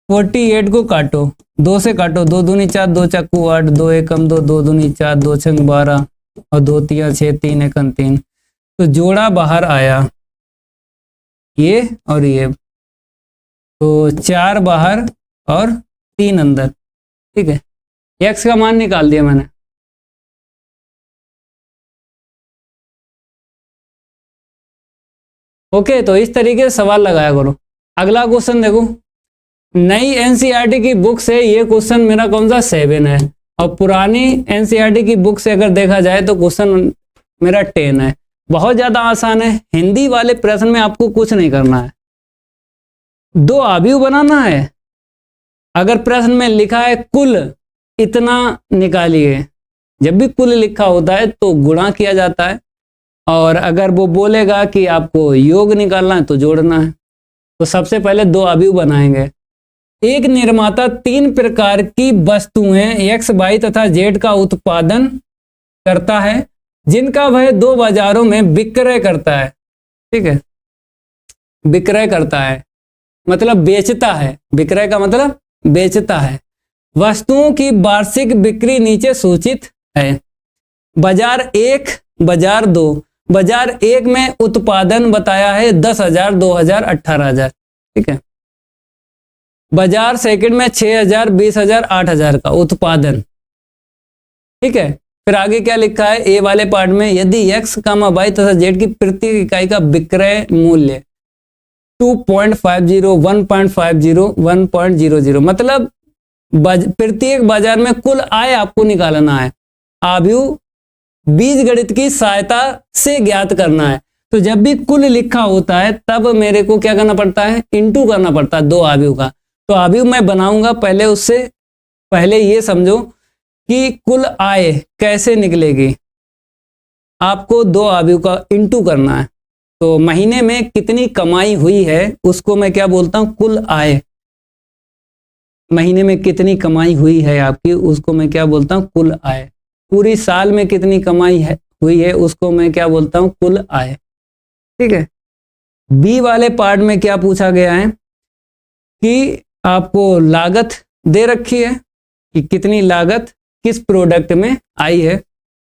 48 को काटो, 2 से काटो, 2 दूनी 4, 2 चक्कू 8, 2 एकम 2, 2 दूनी 4, 2 छंग 12 और 2 तिया 6, 3 एकम 3। तो जोड़ा बाहर आया ये और ये, तो 4 बाहर और 3 अंदर, ठीक है। एक्स का मान निकाल दिया मैंने। ओके, तो इस तरीके से सवाल लगाया करो। अगला क्वेश्चन देखो, नई एनसीईआरटी की बुक से ये क्वेश्चन मेरा कौन सा 7 है और पुरानी एनसीईआरटी की बुक से अगर देखा जाए तो क्वेश्चन मेरा 10 है। बहुत ज्यादा आसान है। हिंदी वाले प्रश्न में आपको कुछ नहीं करना है, 2 अवयव बनाना है। अगर प्रश्न में लिखा है कुल इतना निकालिए, जब भी कुल लिखा होता है तो गुणा किया जाता है, और अगर वो बोलेगा कि आपको योग निकालना है तो जोड़ना है। तो सबसे पहले 2 अवयव बनाएंगे। एक निर्माता 3 प्रकार की वस्तुएं एक्स वाई तथा जेड का उत्पादन करता है, जिनका वह 2 बाजारों में विक्रय करता है, ठीक है। विक्रय करता है मतलब बेचता है, विक्रय का मतलब बेचता है। वस्तुओं की वार्षिक बिक्री नीचे सूचित है। बाजार 1, बाजार 2। बाजार 1 में उत्पादन बताया है 10,000, 2,000, 18,000, ठीक है। बाजार सेकंड में 6,000, 20,000, 8,000 का उत्पादन, ठीक है। फिर आगे क्या लिखा है ए वाले पार्ट में, यदि एक्स वाई तथा जेड की प्रत्येक इकाई का विक्रय मूल्य 2.50, 1.50, 1.00, मतलब प्रत्येक बाजार में कुल आय आपको निकालना है। अवयव बीजगणित की सहायता से ज्ञात करना है। तो जब भी कुल लिखा होता है तब मेरे को क्या करना पड़ता है, इंटू करना पड़ता है 2 अवयव का। तो अवयव मैं बनाऊंगा, पहले उससे पहले ये समझो कि कुल आय कैसे निकलेगी। आपको 2 अवयव का इंटू करना है। तो महीने में कितनी कमाई हुई है उसको मैं क्या बोलता हूं, कुल आय। महीने में कितनी कमाई हुई है आपकी, उसको मैं क्या बोलता हूं, कुल आय। पूरी साल में कितनी कमाई हुई है उसको मैं क्या बोलता हूं, कुल आय, ठीक है। बी वाले पार्ट में क्या पूछा गया है कि आपको लागत दे रखी है कि कितनी लागत किस प्रोडक्ट में आई है।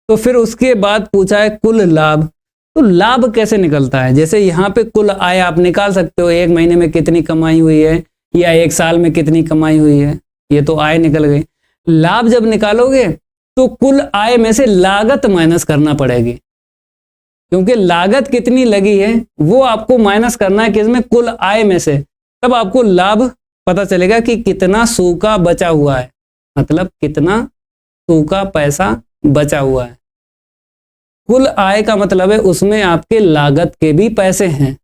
तो फिर उसके बाद पूछा है कुल लाभ। तो लाभ कैसे निकलता है, जैसे यहाँ पे कुल आय आप निकाल सकते हो, 1 महीने में कितनी कमाई हुई है या 1 साल में कितनी कमाई हुई है, ये तो आय निकल गई। लाभ जब निकालोगे तो कुल आय में से लागत माइनस करना पड़ेगी, क्योंकि लागत कितनी लगी है वो आपको माइनस करना है किसमें, कुल आय में से। तब आपको लाभ पता चलेगा कि कितना सूखा बचा हुआ है, मतलब कितना सूखा पैसा बचा हुआ है। कुल आय का मतलब है उसमें आपके लागत के भी पैसे हैं,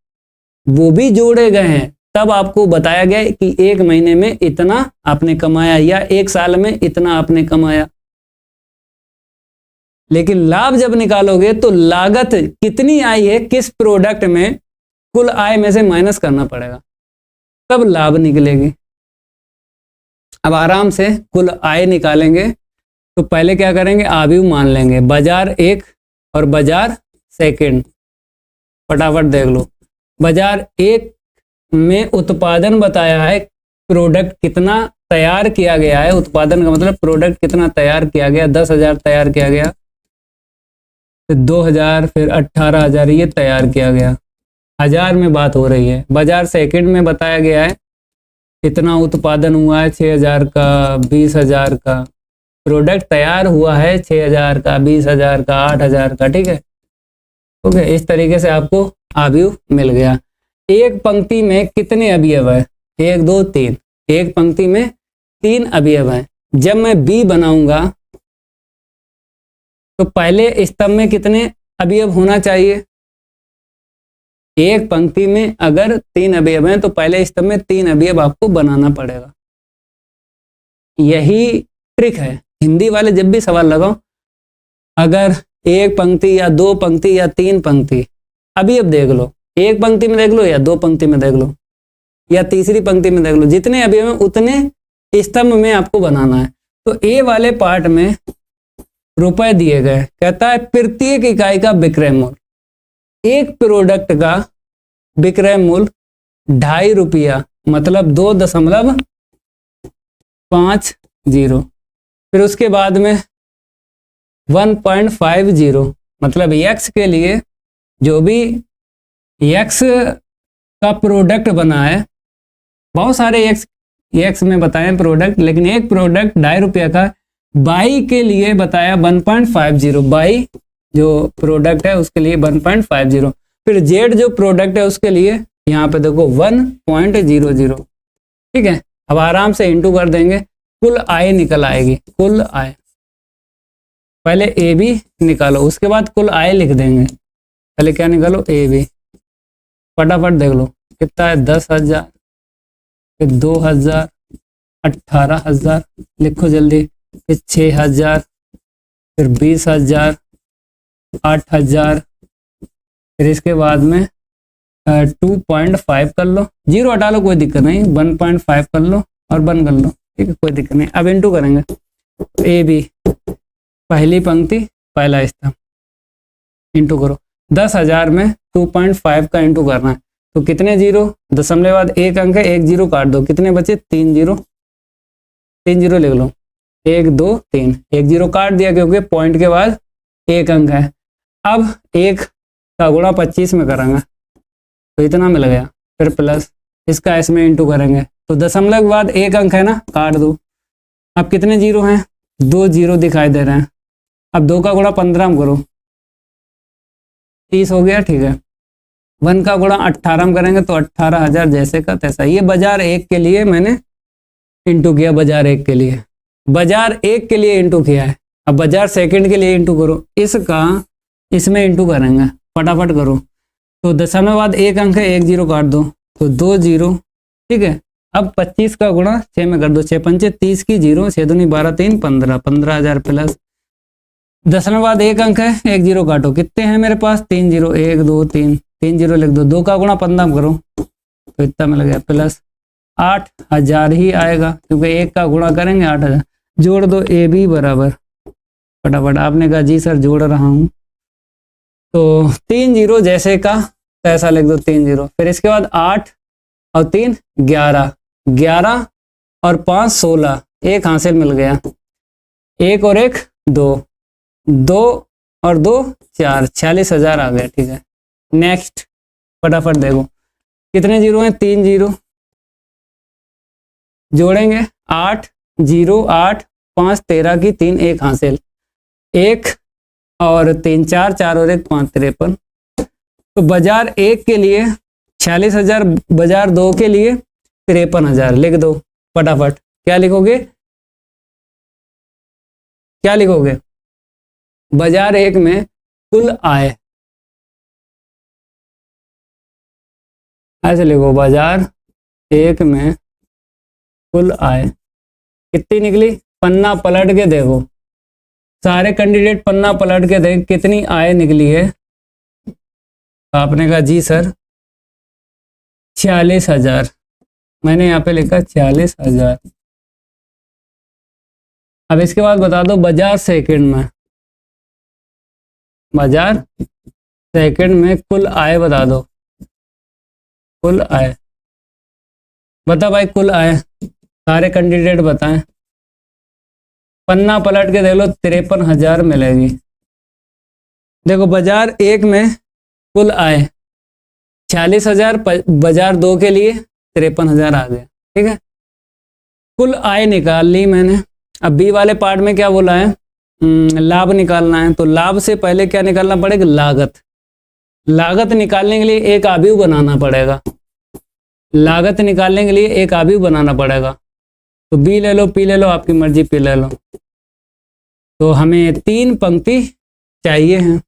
वो भी जोड़े गए हैं। तब आपको बताया गया कि 1 महीने में इतना आपने कमाया या 1 साल में इतना आपने कमाया। लेकिन लाभ जब निकालोगे तो लागत कितनी आई है किस प्रोडक्ट में, कुल आय में से माइनस करना पड़ेगा, तब लाभ निकलेगी। अब आराम से कुल आय निकालेंगे। तो पहले क्या करेंगे, अवयव मान लेंगे, बाजार 1 और बाजार सेकंड। फटाफट देख लो, बाजार 1 में उत्पादन बताया है प्रोडक्ट कितना तैयार किया गया है, उत्पादन का मतलब प्रोडक्ट कितना तैयार किया गया, 10,000 तैयार किया गया, फिर 2,000, फिर 18,000 ये तैयार किया गया। हजार में बात हो रही है, बाजार सेकंड में बताया गया है कितना उत्पादन हुआ है, 6,000 का, 20,000 का। प्रोडक्ट तैयार हुआ है 6,000 का, 20,000 का, 8,000 का, ठीक है। ओके, इस तरीके से आपको अवयव मिल गया। एक पंक्ति में कितने अवयव है, 1 2 3, एक पंक्ति में 3 अवयव है। जब मैं बी बनाऊंगा तो पहले स्तंभ में कितने अवयव होना चाहिए, एक पंक्ति में अगर 3 अवयव हैं तो पहले स्तंभ में 3 अवयव आपको बनाना पड़ेगा। यही ट्रिक है। हिंदी वाले जब भी सवाल लगाओ, अगर एक पंक्ति या 2 पंक्ति या 3 पंक्ति, अवयव देख लो, एक पंक्ति में देख लो या 2 पंक्ति में देख लो या तीसरी पंक्ति में देख लो, जितने अवयव हैं उतने स्तंभ में आपको बनाना है। तो ए वाले पार्ट में रुपए दिए गए, कहता है प्रत्येक इकाई का विक्रय मूल्य, एक प्रोडक्ट का विक्रय मूल्य 2.5 रुपया, मतलब 2.50। फिर उसके बाद में 1.50, मतलब x के लिए जो भी x का प्रोडक्ट बना है, बहुत सारे x में बताएं प्रोडक्ट, लेकिन एक प्रोडक्ट 2.5 रुपया का y के लिए बताया 1.50, y जो प्रोडक्ट है उसके लिए 1.50। फिर z जो प्रोडक्ट है उसके लिए यहाँ पे देखो 1.00, ठीक है। अब आराम से इंटू कर देंगे, कुल आय निकल आएगी, कुल आय। पहले ए बी निकालो, उसके बाद कुल आय लिख देंगे। पहले क्या निकालो, ए बी, फटाफट देख लो कितना है, 10,000, फिर 2,000, 18,000, लिखो जल्दी, फिर 6,000, फिर 20,000, 8,000, फिर इसके बाद में 2.5 कर लो, 0 हटा लो कोई दिक्कत नहीं, 1.5 कर लो और 1 कर लो, ठीक है, कोई दिक्कत नहीं। अब इंटू करेंगे, ए बी पहली पंक्ति पहला स्तंभ, इंटू करो, 10,000 में 2.5 का इंटू करना है, तो कितने जीरो, दशमलव बाद एक अंक है, एक जीरो काट दो, कितने बचे, 3 जीरो, 3 जीरो लिख लो, 1 2 3, एक जीरो काट दिया क्योंकि पॉइंट के बाद एक अंक है। अब 1 का गुणा 25 में करेंगे तो इतना मिल गया, फिर प्लस इसका इसमें इंटू करेंगे तो दशमलव के बाद एक अंक है ना, काट दो। अब कितने जीरो हैं, 2 जीरो दिखाई दे रहे हैं। अब 2 का गुणा 15 में करो, 30 हो गया, ठीक है। 1 का गुणा 18 में करेंगे तो 18,000 जैसे का तैसा। ये बाजार 1 के लिए मैंने इंटू किया, बाजार 1 के लिए, बाजार 1 के लिए इंटू किया है। अब बाजार सेकंड के लिए इंटू करो, इसका इसमें इंटू करेंगे, फटाफट करो। तो दशमलव बाद एक अंक है, एक जीरो काट दो तो 2 जीरो, ठीक है। अब 25 का गुणा 6 में कर दो, 6 पंचे 30 की जीरो, 6 दूनी 12 3 15, 15,000 प्लस दशमलव बाद एक अंक है, एक जीरो काटो, कितने हैं मेरे पास, 3 जीरो, 1 2 3, 3 जीरो लिख दो, 2 का गुणा 15 करो तो इतना मिल गया, प्लस 8,000 ही आएगा क्योंकि 1 का गुणा करेंगे 8,000। जोड़ दो, ए बी बराबर, फटाफट, आपने कहा जी सर जोड़ रहा हूँ, तो 3 जीरो जैसे का तैसा लिख दो, 3 जीरो। फिर इसके बाद 8 और 3 11, 11 और 5 16, एक हासिल मिल गया, 1 और 1 2, 2 और 2 4, 46,000 आ गया, ठीक है। नेक्स्ट फटाफट देखो कितने जीरो हैं, 3 जीरो, जोड़ेंगे 8 जीरो 8 5 13 की 3, एक हासिल, 1 और 3 4, 4 और 1 5 53। तो बाजार 1 के लिए 46,000, बाजार 2 के लिए 53,000 लिख दो फटाफट। क्या लिखोगे, क्या लिखोगे, बाजार 1 में कुल आय, ऐसे लिखो, बाजार 1 में कुल आय कितनी निकली, पन्ना पलट के देखो, सारे कैंडिडेट पन्ना पलट के देख कितनी आय निकली है। आपने कहा जी सर 46,000, मैंने यहाँ पे लिखा 46,000। अब इसके बाद बता दो बाजार सेकंड में, बाजार सेकंड में कुल आय बता दो, कुल आय बता भाई कुल आए, सारे कैंडिडेट बताएं। पन्ना पलट के देख लो, 53,000 मिलेगी। देखो बाजार एक में कुल आए 46,000, बाजार दो के लिए 53,000 आ गया। ठीक है, कुल आय निकाल ली मैंने। अब बी वाले पार्ट में क्या बोला है, लाभ निकालना है। तो लाभ से पहले क्या निकालना पड़ेगा, लागत। लागत निकालने के लिए एक आव्यूह बनाना पड़ेगा, लागत निकालने के लिए एक आव्यूह बनाना पड़ेगा। तो बी ले लो, पी ले लो, आपकी मर्जी, पी ले लो। तो हमें 3 पंक्ति चाहिए हैं,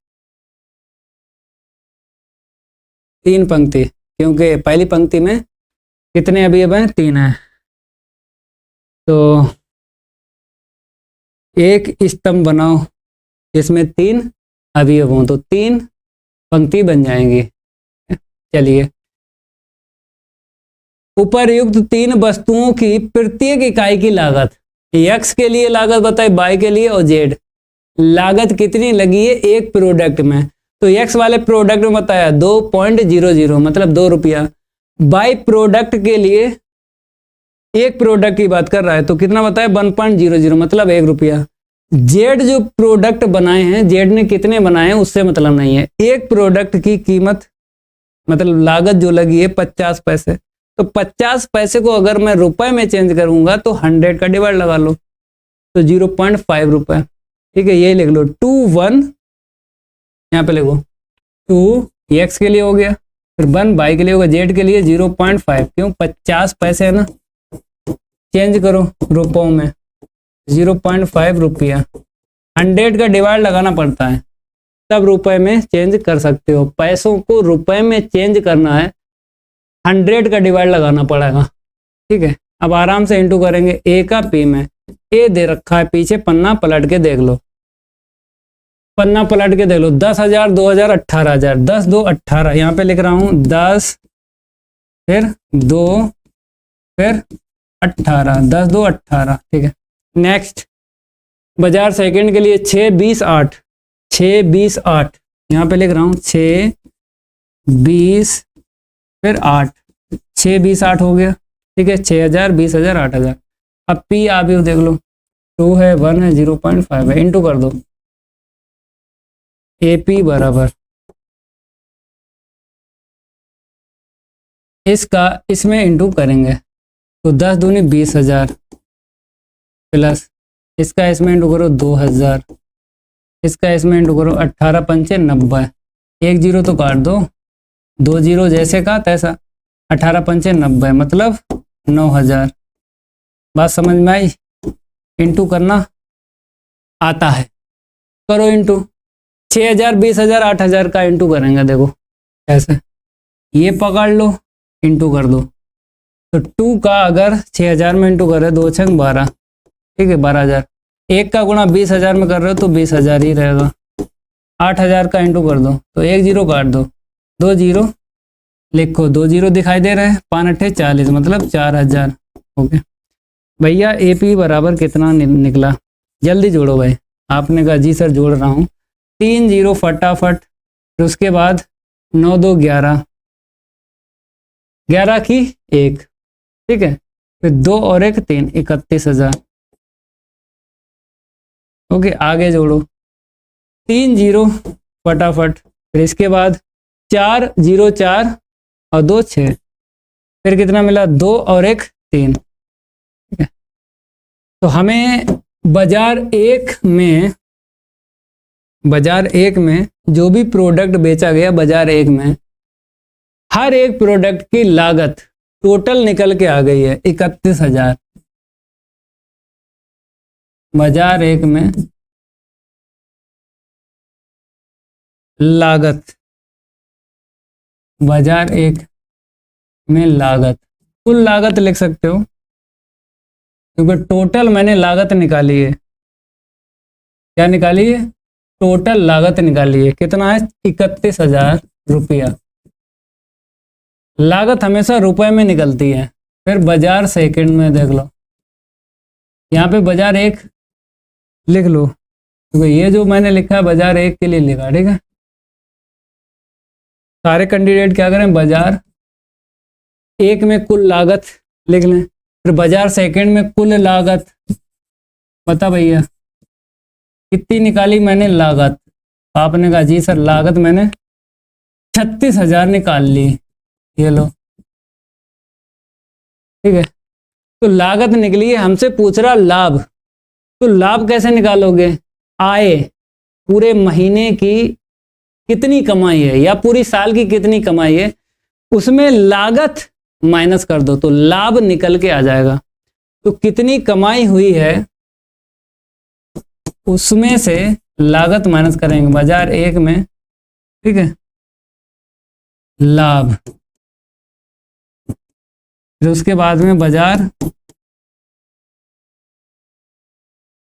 3 पंक्ति, क्योंकि पहली पंक्ति में कितने अवयव हैं, 3 हैं। तो एक स्तंभ बनाओ जिसमें 3 अवयव हों, तो 3 पंक्ति बन जाएंगी। चलिए, उपरयुक्त 3 वस्तुओं की प्रत्येक इकाई की लागत, x के लिए लागत बताए, y के लिए और z लागत कितनी लगी है एक प्रोडक्ट में। तो x वाले प्रोडक्ट में बताया 2.00 मतलब 2 रुपया। बाई प्रोडक्ट के लिए, एक प्रोडक्ट की बात कर रहा है, तो कितना बताया 1.00 मतलब 1 रुपया। जेड जो प्रोडक्ट बनाए हैं, जेड ने कितने बनाए हैं उससे मतलब नहीं है। एक प्रोडक्ट की कीमत मतलब लागत जो लगी है 50 पैसे, तो 50 पैसे को अगर मैं रुपए में चेंज करूंगा तो 100 का डिवाइड लगा लो, तो 0.5 रुपए। ठीक है, ये लिख लो 2 यहाँ पे लिखो 2 एक्स के लिए हो गया, फिर 1 बाई के लिए होगा, जेड के लिए 0.5, क्यों 50 पैसे है ना, चेंज करो रुपयों में, 0.5 रुपया। 100 का डिवाइड लगाना पड़ता है तब रुपए में चेंज कर सकते हो। पैसों को रुपए में चेंज करना है, 100 का डिवाइड लगाना पड़ेगा। ठीक है, अब आराम से इंटू करेंगे। ए का पी में, ए दे रखा है पीछे, पन्ना पलट के देख लो, पन्ना पलट के देख लो, 10,000, 2,000, 18,000, 10 2 18, यहाँ पे लिख रहा हूँ 10 फिर 2 फिर 18, 10 2 18। ठीक है, नेक्स्ट बाजार सेकंड के लिए 6 20 8, 6 20 8, यहाँ पे लिख रहा हूँ 6 20 फिर 8, 6 20 8 हो गया। ठीक है, 6,000 20,000 8,000। अब पी आप भी देख लो, 2 है 1 है 0.5 है, इंटू कर दो। ए पी बराबर इसका इसमें इंटू करेंगे तो 10 दूनी 20,000 प्लस इसका इसमें इंटू करो 2,000, इसका इसमें इंटू करो 18 पंचे 90, 1 जीरो तो काट दो, 2 जीरो जैसे का तैसा, 18 पंचे 90 मतलब 9,000। बात समझ में आई? इंटू करना आता है, करो इंटू। 6,000 20,000 8,000 का इंटू करेंगे, देखो ऐसे, ये पकड़ लो, इंटू कर दो। तो 2 का अगर 6,000 में इंटू करे, 2 छंग 12, ठीक है 12,000। 1 का गुणा 20,000 में कर रहे हो तो 20,000 ही रहेगा। 8,000 का इंटू कर दो तो 1 जीरो काट दो, 2 जीरो लिखो, 2 जीरो दिखाई दे रहे हैं, 5 8 40 मतलब 4,000। ओके भैया, ए पी बराबर कितना निकला, जल्दी जोड़ो भाई। आपने कहा जी सर जोड़ रहा हूँ, 3 जीरो फटाफट, फिर उसके बाद 9 2 11, 11 की 1, ठीक है, फिर 2 और 1 3, 31,000। ओके, आगे जोड़ो, 3 जीरो फटाफट, फिर इसके बाद 4 जीरो 4 और 2 6, फिर कितना मिला, 2 और 1 3। ठीक है, तो हमें बाजार एक में जो भी प्रोडक्ट बेचा गया बाजार एक में, हर एक प्रोडक्ट की लागत टोटल निकल के आ गई है 31,000। बाजार एक में लागत, बाजार एक में लागत, कुल लागत लिख सकते हो क्योंकि टोटल मैंने लागत निकाली है। क्या निकाली है? टोटल लागत निकाली है। कितना है? 31,000 रुपया। लागत हमेशा रुपए में निकलती है। फिर बाजार सेकंड में देख लो, यहाँ पे बाजार एक लिख लो क्योंकि ये जो मैंने लिखा है बाजार एक के लिए लिखा, ठीक है। सारे कैंडिडेट क्या करें, बाजार एक में कुल लागत लिख लें। फिर बाजार सेकंड में कुल लागत, बता भैया कितनी निकाली मैंने लागत। आपने कहा जी सर लागत मैंने 36,000 निकाल ली, ये लो, ठीक है। तो लागत निकली है, हमसे पूछ रहा लाभ, तो लाभ कैसे निकालोगे? आय, पूरे महीने की कितनी कमाई है या पूरी साल की कितनी कमाई है, उसमें लागत माइनस कर दो तो लाभ निकल के आ जाएगा। तो कितनी कमाई हुई है उसमें से लागत माइनस करेंगे बाजार एक में, ठीक है, लाभ। फिर उसके बाद में बाजार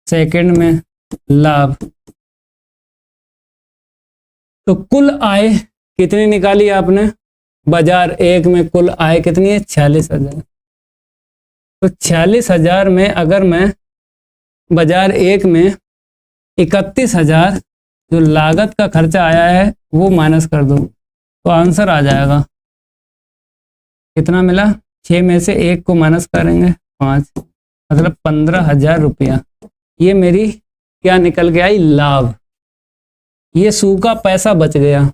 सेकंड में लाभ। तो कुल आय कितनी निकाली आपने? बाजार एक में कुल आय कितनी है? 46,000। तो 46,000 में अगर मैं बाजार एक में 31,000 जो लागत का खर्चा आया है वो माइनस कर दो तो आंसर आ जाएगा। कितना मिला? 6 में से 1 को माइनस करेंगे 5, मतलब 15,000 रुपया। ये मेरी क्या निकल के आई? लाभ। ये सूखा पैसा बच गया।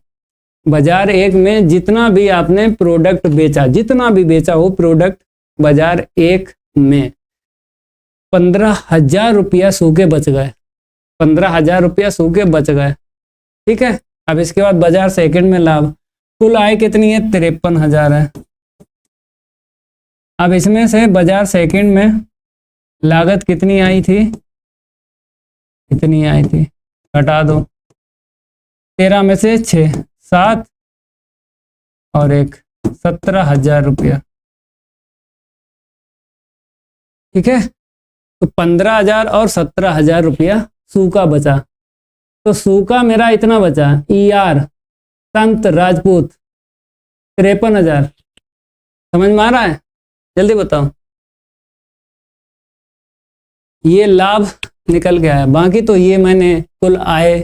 बाजार एक में जितना भी आपने प्रोडक्ट बेचा, जितना भी बेचा हो प्रोडक्ट बाजार एक में, 15,000 रुपया सूखे बच गए, 15,000 रुपया सूखे बच गए, ठीक है। अब इसके बाद बाजार सेकंड में लाभ, कुल आय कितनी है? 53,000 है। अब इसमें से बाजार सेकंड में लागत कितनी आई थी? कितनी आई थी? घटा दो, 13 में से 6, 7 और 1, 17,000 रुपया, ठीक है। तो 15,000 और 17,000 रुपया सूखा बचा। तो सूखा मेरा इतना बचा, ER संत राजपूत 53,000। समझ में आ रहा है? जल्दी बताओ। ये लाभ निकल गया है। बाकी तो ये मैंने कुल आय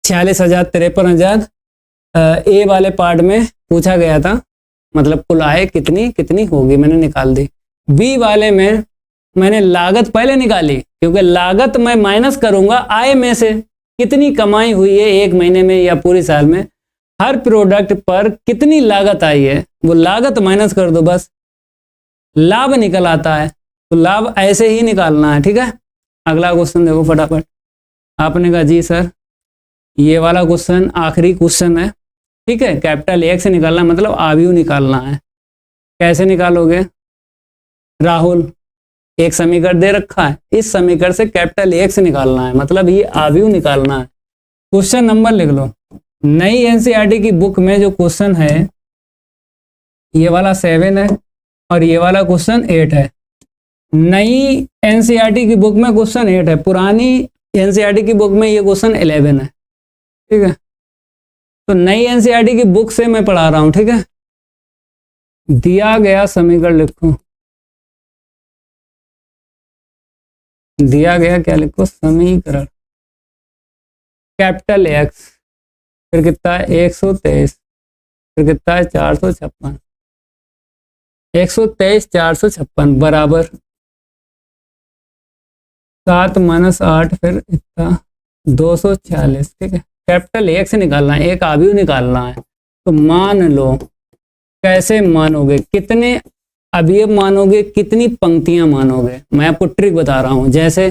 46,000 53,000 ए वाले पार्ट में पूछा गया था, मतलब कुल आय कितनी कितनी होगी मैंने निकाल दी। बी वाले में मैंने लागत पहले निकाली, क्योंकि लागत मैं माइनस करूंगा आय में से, कितनी कमाई हुई है एक महीने में या पूरी साल में, हर प्रोडक्ट पर कितनी लागत आई है वो लागत माइनस कर दो, बस लाभ निकल आता है। तो लाभ ऐसे ही निकालना है, ठीक है। अगला क्वेश्चन देखो फटाफट। आपने कहा जी सर ये वाला क्वेश्चन आखिरी क्वेश्चन है, ठीक है। कैपिटल एक से निकालना मतलब आव्यूह निकालना है। कैसे निकालोगे? राहुल एक समीकरण दे रखा है, इस समीकरण से कैपिटल एक से निकालना है, मतलब ये आव्यूह निकालना है। क्वेश्चन नंबर लिख लो। नई एनसीईआरटी की बुक में जो क्वेश्चन है ये वाला 7 है और ये वाला क्वेश्चन 8 है। नई एनसीईआरटी की बुक में क्वेश्चन 8 है, पुरानी एनसीईआरटी की बुक में ये क्वेश्चन 11 है, ठीक है। तो नई एनसीईआरटी की बुक से मैं पढ़ा रहा हूं, ठीक है। दिया गया समीकरण लिखो, दिया गया क्या लिखो? समीकरण कैपिटल एक्स, फिर कितना है? 123, फिर कितना है? 456, 123 456 बराबर 7 - 8 फिर इतना 246, ठीक है। कैपिटल एक से निकालना है, एक आव्यूह निकालना है। तो मान लो, कैसे मानोगे? कितने अवयव मानोगे? कितनी पंक्तियां मानोगे? मैं आपको ट्रिक बता रहा हूं। जैसे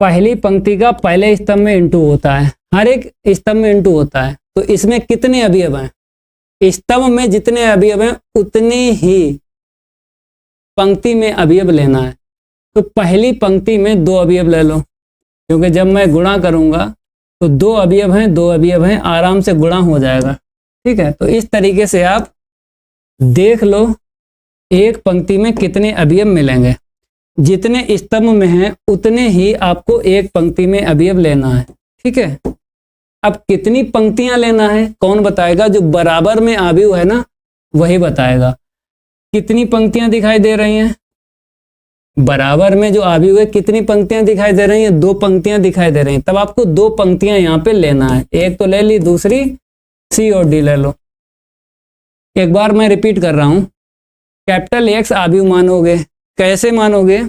पहली पंक्ति का पहले स्तंभ में इंटू होता है, हर एक स्तंभ में इंटू होता है, तो इसमें कितने अवयव हैं? स्तंभ में जितने अवयव हैं उतने ही पंक्ति में अवयव लेना है। तो पहली पंक्ति में 2 अवयव ले लो, क्योंकि जब मैं गुणा करूंगा तो 2 अवयव हैं, 2 अवयव हैं, आराम से गुणा हो जाएगा, ठीक है। तो इस तरीके से आप देख लो एक पंक्ति में कितने अवयव मिलेंगे। जितने स्तंभ में हैं उतने ही आपको एक पंक्ति में अवयव लेना है, ठीक है। अब कितनी पंक्तियां लेना है कौन बताएगा? जो बराबर में अवयव है ना वही बताएगा। कितनी पंक्तियां दिखाई दे रही हैं? बराबर में जो अवयव है कितनी पंक्तियां दिखाई दे रही हैं? 2 पंक्तियां दिखाई दे रही हैं। तब आपको 2 पंक्तियां यहाँ पे लेना है। एक तो ले ली, दूसरी सी और डी ले लो। एक बार मैं रिपीट कर रहा हूं, कैपिटल एक्स अवयव मानोगे। कैसे मानोगे?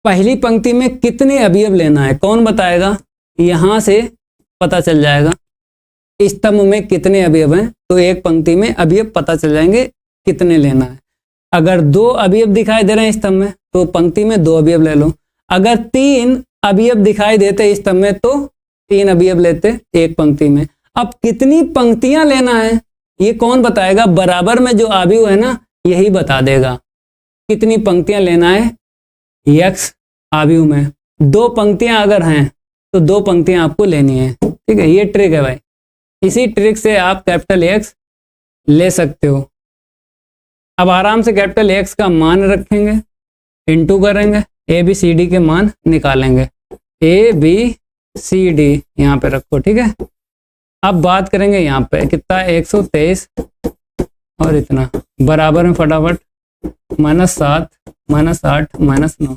पहली पंक्ति में कितने अवयव लेना है कौन बताएगा? यहां से पता चल जाएगा स्तंभ में कितने अवयव हैं, तो एक पंक्ति में अवयव पता चल जाएंगे कितने लेना है। अगर 2 अवयव दिखाई दे रहे हैं स्तंभ में तो पंक्ति में 2 अवयव ले लो। अगर 3 अवयव दिखाई देते स्तंभ में तो 3 अवयव लेते एक पंक्ति में। अब कितनी पंक्तियां लेना है ये कौन बताएगा? बराबर में जो अवयव है ना यही बता देगा कितनी पंक्तियां लेना है x अवयव में। 2 पंक्तियां अगर हैं तो 2 पंक्तियां आपको लेनी है। ठीक है, ये ट्रिक है भाई। इसी ट्रिक से आप कैपिटल एक्स ले सकते हो। अब आराम से कैपिटल एक्स का मान रखेंगे, इंटू करेंगे, ए बी सी डी के मान निकालेंगे। ए बी सी डी यहाँ पे रखो। ठीक है, अब बात करेंगे यहाँ पे कितना 123 और इतना बराबर में फटाफट -7 -8 -9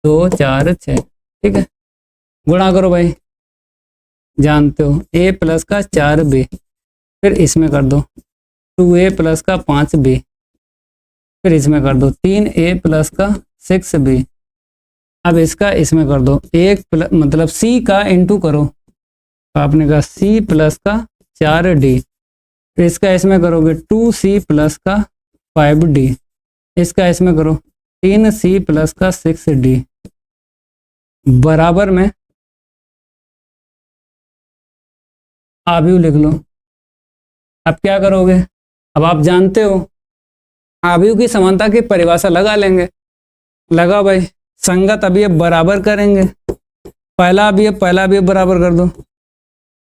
2 4 6। ठीक है, गुणा करो भाई, जानते हो a प्लस का 4b, फिर इसमें कर दो 2a प्लस का 5b, फिर इसमें कर दो 3a प्लस का 6b। अब इसका इसमें कर दो 1 प्लस मतलब c का इंटू करो, आपने कहा c प्लस का 4d, फिर इसका इसमें करोगे 2c प्लस का 5d, इसका इसमें करो 3c प्लस का 6d बराबर में अवयव लिख लो। अब क्या करोगे? अब आप जानते हो अवयव की समानता की परिभाषा लगा लेंगे। लगा भाई, संगत अवयव बराबर करेंगे। पहला अवयव बराबर कर दो,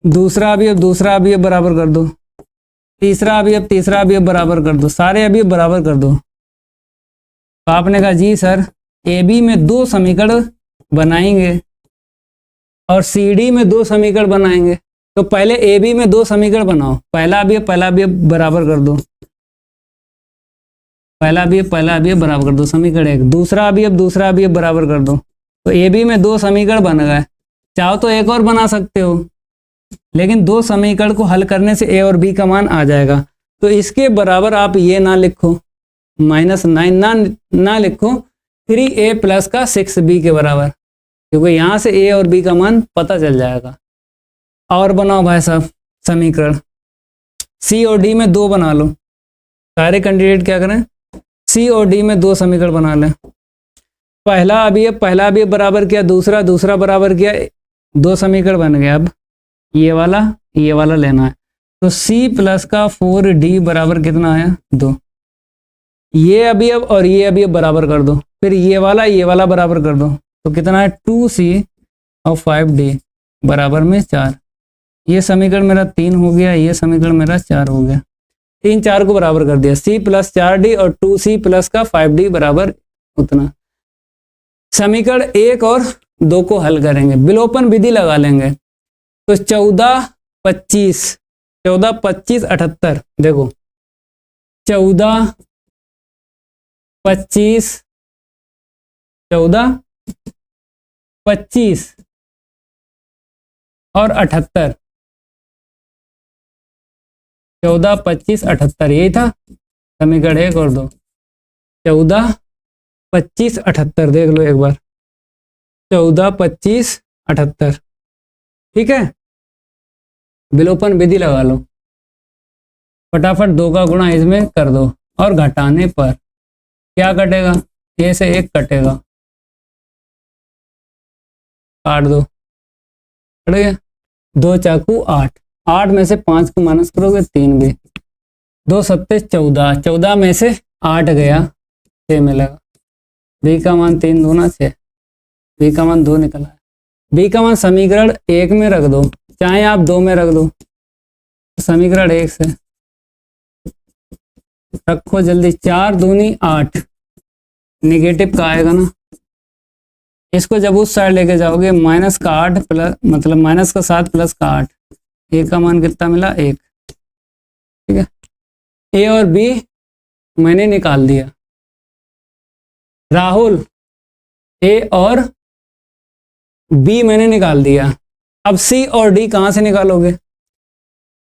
दूसरा अवयव बराबर कर दो, तीसरा अवयव बराबर कर दो, सारे अवयव बराबर कर दो। तो आपने कहा जी सर ए बी में 2 समीकरण बनाएंगे और सी डी में 2 समीकरण बनाएंगे। तो पहले ए बी में 2 समीकरण बनाओ। पहला अवयव बराबर कर दो, पहला अवयव बराबर कर दो, समीकरण 1। दूसरा अवयव बराबर कर दो। तो ए बी में 2 समीकरण बन गए। चाहो तो एक और बना सकते हो, लेकिन 2 समीकरण को हल करने से ए और बी का मान आ जाएगा। तो इसके बराबर आप ये ना लिखो, -9 ना लिखो, 3a प्लस का 6b के बराबर, क्योंकि यहाँ से a और b का मान पता चल जाएगा। और बनाओ भाई साहब समीकरण, c और d में 2 बना लो। सारे कैंडिडेट क्या करें, c और d में 2 समीकरण बना लें। पहला अवयव बराबर किया, दूसरा बराबर किया, 2 समीकरण बन गए। अब ये वाला लेना है। तो c प्लस का 4d बराबर कितना आया 2। ये अवयव और ये अवयव बराबर कर दो, फिर ये वाला बराबर कर दो। तो कितना है 2c और 5d बराबर में 4। ये समीकरण मेरा 3 हो गया, ये समीकरण मेरा 4 हो गया। 3 4 को बराबर कर दिया, c प्लस 4d और 2c प्लस का 5d बराबर उतना। समीकरण 1 और 2 को हल करेंगे, विलोपन विधि लगा लेंगे। तो 14 25 78। देखो 14 25 और 78, 14 25 78 यही था समीकरण 1 और 2। 14 25 78 देख लो एक बार, 14 25 78। ठीक है, विलोपन विधि लगा लो, फटाफट 2 का गुणा इसमें कर दो और घटाने पर क्या कटेगा, ए से 1 कटेगा, काट दो, कट गया। 2 चाकू 8, 8 में से 5 को माइनस करोगे 3 भी, 2 सत्ते 14, 14 में से 8 गया 6 मिलेगा। बी का मान 3 दूना 6, बी का मान 2 निकला है। बी का मान समीकरण 1 में रख दो, चाहे आप 2 में रख दो, समीकरण 1 से रखो जल्दी। 4 दूनी 8, निगेटिव का आएगा ना, इसको जब उस साइड लेके जाओगे माइनस का 8 प्लस मतलब माइनस का 7 प्लस का 8, ए का मान कितना मिला 1। ठीक है, ए और बी मैंने निकाल दिया। राहुल ए और बी मैंने निकाल दिया। अब सी और डी कहां से निकालोगे,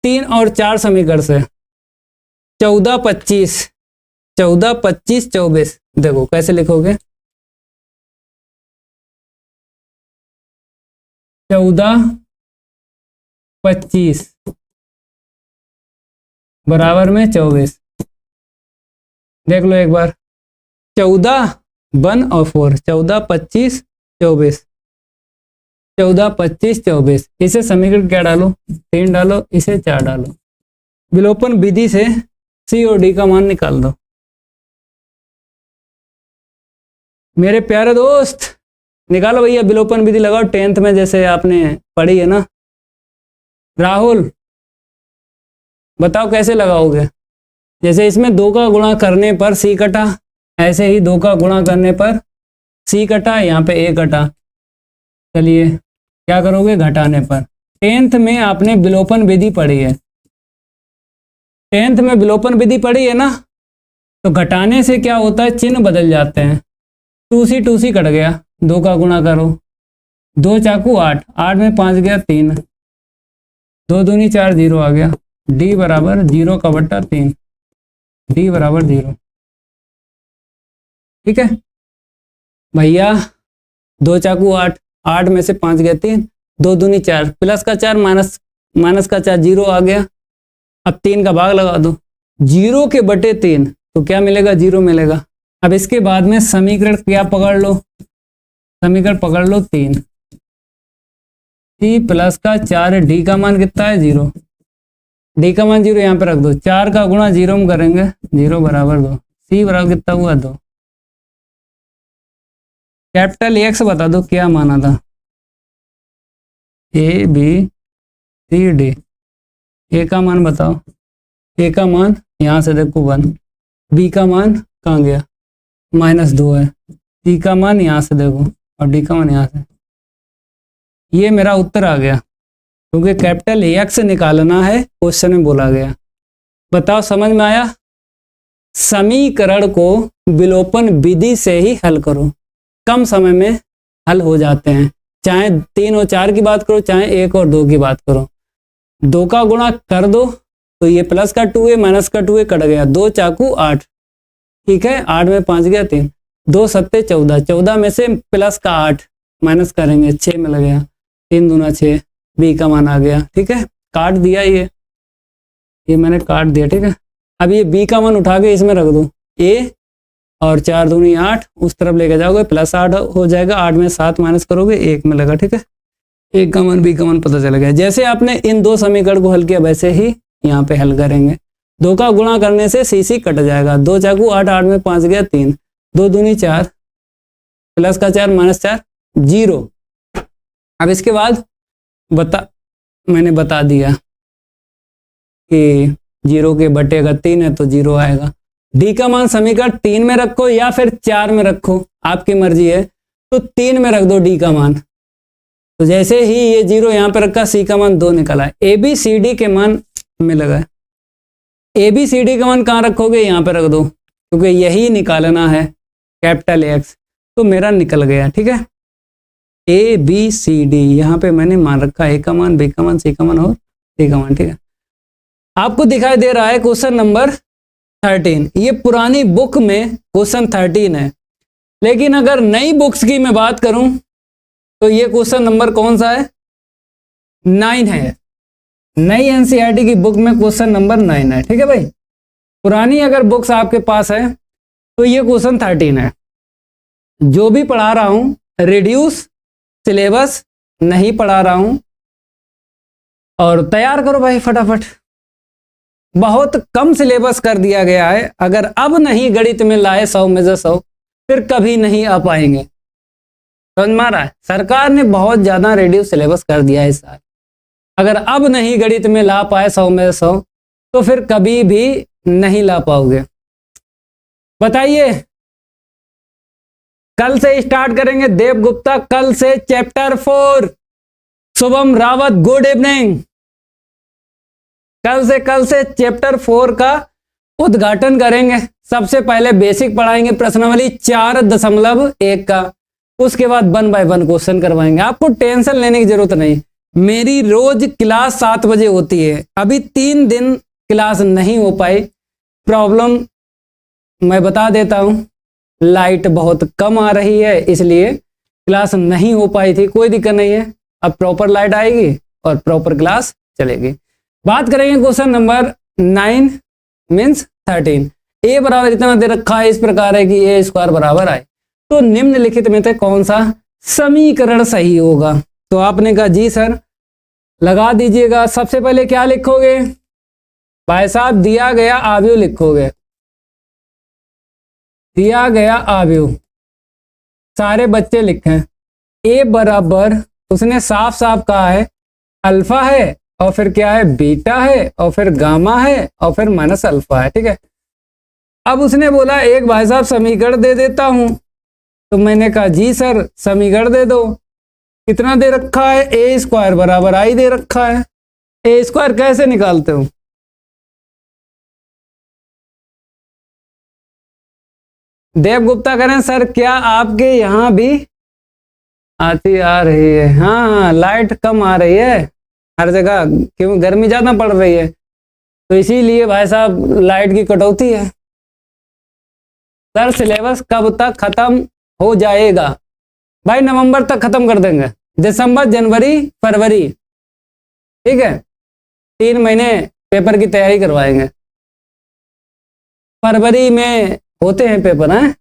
3 और 4 समीकरण से। 14 25 14, 25, 24। देखो कैसे लिखोगे, 14, 25 बराबर में 24। देख लो एक बार, 14, 1 और 4, 14, 25, 24, 14, 25, 24। इसे समीकरण क्या डालो, 3 डालो, इसे 4 डालो। विलोपन विधि से सी और डी का मान निकाल दो। मेरे प्यारे दोस्त निकालो भैया, विलोपन विधि लगाओ, 10th में जैसे आपने पढ़ी है ना। राहुल बताओ कैसे लगाओगे। जैसे इसमें 2 का गुणा करने पर सी कटा, ऐसे ही 2 का गुणा करने पर सी कटा, यहाँ पे ए कटा। चलिए क्या करोगे, घटाने पर। 10th में आपने विलोपन विधि पढ़ी है, 10th में विलोपन विधि पढ़ी है ना, तो घटाने से क्या होता है, चिन्ह बदल जाते हैं। 2 सी कट गया, 2 का गुणा करो, 2 चाकू 8, 8 में 5 गया 3, 2 दूनी 4, 0 आ गया। डी बराबर 0 का बट्टा 3, डी बराबर 0। ठीक है भैया, 2 चाकू 8, 8 में से 5 गया 3, 2 दूनी 4, प्लस का 4 माइनस का 4, 0 आ गया। अब 3 का भाग लगा दो, 0 के बटे 3, तो क्या मिलेगा, 0 मिलेगा। अब इसके बाद में समीकरण क्या पकड़ लो, समीकरण पकड़ लो 3, सी प्लस का 4, डी का मान कितना है, 0, डी का मान 0 यहाँ पे रख दो। 4 का गुणा 0 में करेंगे, 0 बराबर 2, सी बराबर कितना हुआ, 2। कैपिटल एक्स बता दो क्या माना था, ए बी सी डी। ए का मान बताओ, ए का मान यहाँ से देखो 1, बी का मान कहाँ गया, -2 है, सी का मान यहाँ से देखो, और डी का मान यहाँ से। ये मेरा उत्तर आ गया, क्योंकि कैपिटल एक्स निकालना है, क्वेश्चन में बोला गया। बताओ समझ में आया। समीकरण को विलोपन विधि से ही हल करो, कम समय में हल हो जाते हैं। चाहे 3 और 4 की बात करो, चाहे 1 और 2 की बात करो। 2 का गुणा कर दो तो ये प्लस का 2 है, माइनस का 2 है, कट गया। 2 चाकू 8, ठीक है, 8 में 5 गया 3, 2 सत्ते 14, 14 में से प्लस का 8 माइनस करेंगे, 6 में लग गया, 3 दूना 6, बी का मान आ गया। ठीक है, काट दिया, ये मैंने काट दिया। ठीक है, अब ये बी का मान उठा के इसमें रख दो, ए और 4 दूनी 8, उस तरफ लेके जाओगे, प्लस 8 हो जाएगा। 8 में 7 माइनस करोगे, 1 में लगा। ठीक है, ए का मान बी का मान पता चल गया। जैसे आपने इन 2 समीकरण को हल किया, वैसे ही यहाँ पे हल करेंगे। 2 का गुणा करने से सी कट जाएगा। 2 चाकू 8, 8 में 5 गया 3, 2 दूनी 4, प्लस का 4 माइनस 4, 0। अब इसके बाद मैंने बता दिया कि 0 के बटे अगर 3 है तो 0 आएगा। डी का मान समीकरण 3 में रखो या फिर 4 में रखो, आपकी मर्जी है। तो 3 में रख दो डी का मान। तो जैसे ही ये 0 यहाँ पे रखा, सी का मान 2 निकला है। ए बी सी डी के मान में लगा है। ए बी सी डी का मान कहाँ रखोगे, यहाँ पे रख दो, क्योंकि यही निकालना है, कैपिटल एक्स। तो मेरा निकल गया। ठीक है, ए बी सी डी यहाँ पे मैंने मान रखा, ए का मान, बी का मान, सी का मान और डी का मान। ठीक है, आपको दिखाई दे रहा है क्वेश्चन नंबर 13। ये पुरानी बुक में क्वेश्चन 13 है, लेकिन अगर नई बुक्स की मैं बात करूं तो ये क्वेश्चन नंबर कौन सा है, 9 है। नई एनसीईआरटी की बुक में क्वेश्चन नंबर 9 है। ठीक है भाई, पुरानी अगर बुक्स आपके पास है तो ये क्वेश्चन 13 है। जो भी पढ़ा रहा हूं रिड्यूस सिलेबस नहीं पढ़ा रहा हूं, और तैयार करो भाई फटाफट। बहुत कम सिलेबस कर दिया गया है। अगर अब नहीं गणित में लाए 100 में से 100, फिर कभी नहीं आ पाएंगे। समझ में आ रहा है, सरकार ने बहुत ज्यादा रिड्यूस सिलेबस कर दिया है इस साल। अगर अब नहीं गणित में ला पाए 100 में से 100, तो फिर कभी भी नहीं ला पाओगे। बताइए, कल से स्टार्ट करेंगे देव गुप्ता, कल से chapter 4। Shubham Rawat good evening. कल से चैप्टर 4 का उद्घाटन करेंगे। सबसे पहले बेसिक पढ़ाएंगे, प्रश्नावली 4.1 का। उसके बाद 1 बाय 1 क्वेश्चन करवाएंगे। आपको टेंशन लेने की जरूरत नहीं। मेरी रोज क्लास 7 बजे होती है। अभी 3 दिन क्लास नहीं हो पाई, प्रॉब्लम मैं बता देता हूँ, लाइट बहुत कम आ रही है इसलिए क्लास नहीं हो पाई थी। कोई दिक्कत नहीं है, अब प्रॉपर लाइट आएगी और प्रॉपर क्लास चलेगी। बात करेंगे क्वेश्चन नंबर 9 मीन्स 13। ए बराबर इतना दे रखा है, इस प्रकार है कि ए स्क्वायर बराबर आए तो निम्नलिखित में से कौन सा समीकरण सही होगा। तो आपने कहा जी सर लगा दीजिएगा। सबसे पहले क्या लिखोगे भाई साहब, दिया गया आव्यूह लिखोगे, दिया गया आव्यूह सारे बच्चे लिखें। ए बराबर उसने साफ साफ कहा है अल्फा है और फिर क्या है बीटा है और फिर गामा है और फिर माइनस अल्फा है, ठीक है। अब उसने बोला एक भाई साहब समीकरण दे देता हूं, तो मैंने कहा जी सर समीकरण दे दो। कितना दे रखा है, ए स्क्वायर बराबर आई दे रखा है। ए स्क्वायर कैसे निकालते हो, देव गुप्ता करें सर क्या आपके यहाँ भी आती आ रही है? हाँ हाँ लाइट कम आ रही है हर जगह, क्यों गर्मी ज्यादा पड़ रही है तो इसीलिए भाई साहब लाइट की कटौती है। सर सिलेबस कब तक खत्म हो जाएगा? भाई नवंबर तक खत्म कर देंगे, दिसंबर जनवरी फरवरी, ठीक है 3 महीने पेपर की तैयारी करवाएंगे। फरवरी में होते हैं पेपर हैं,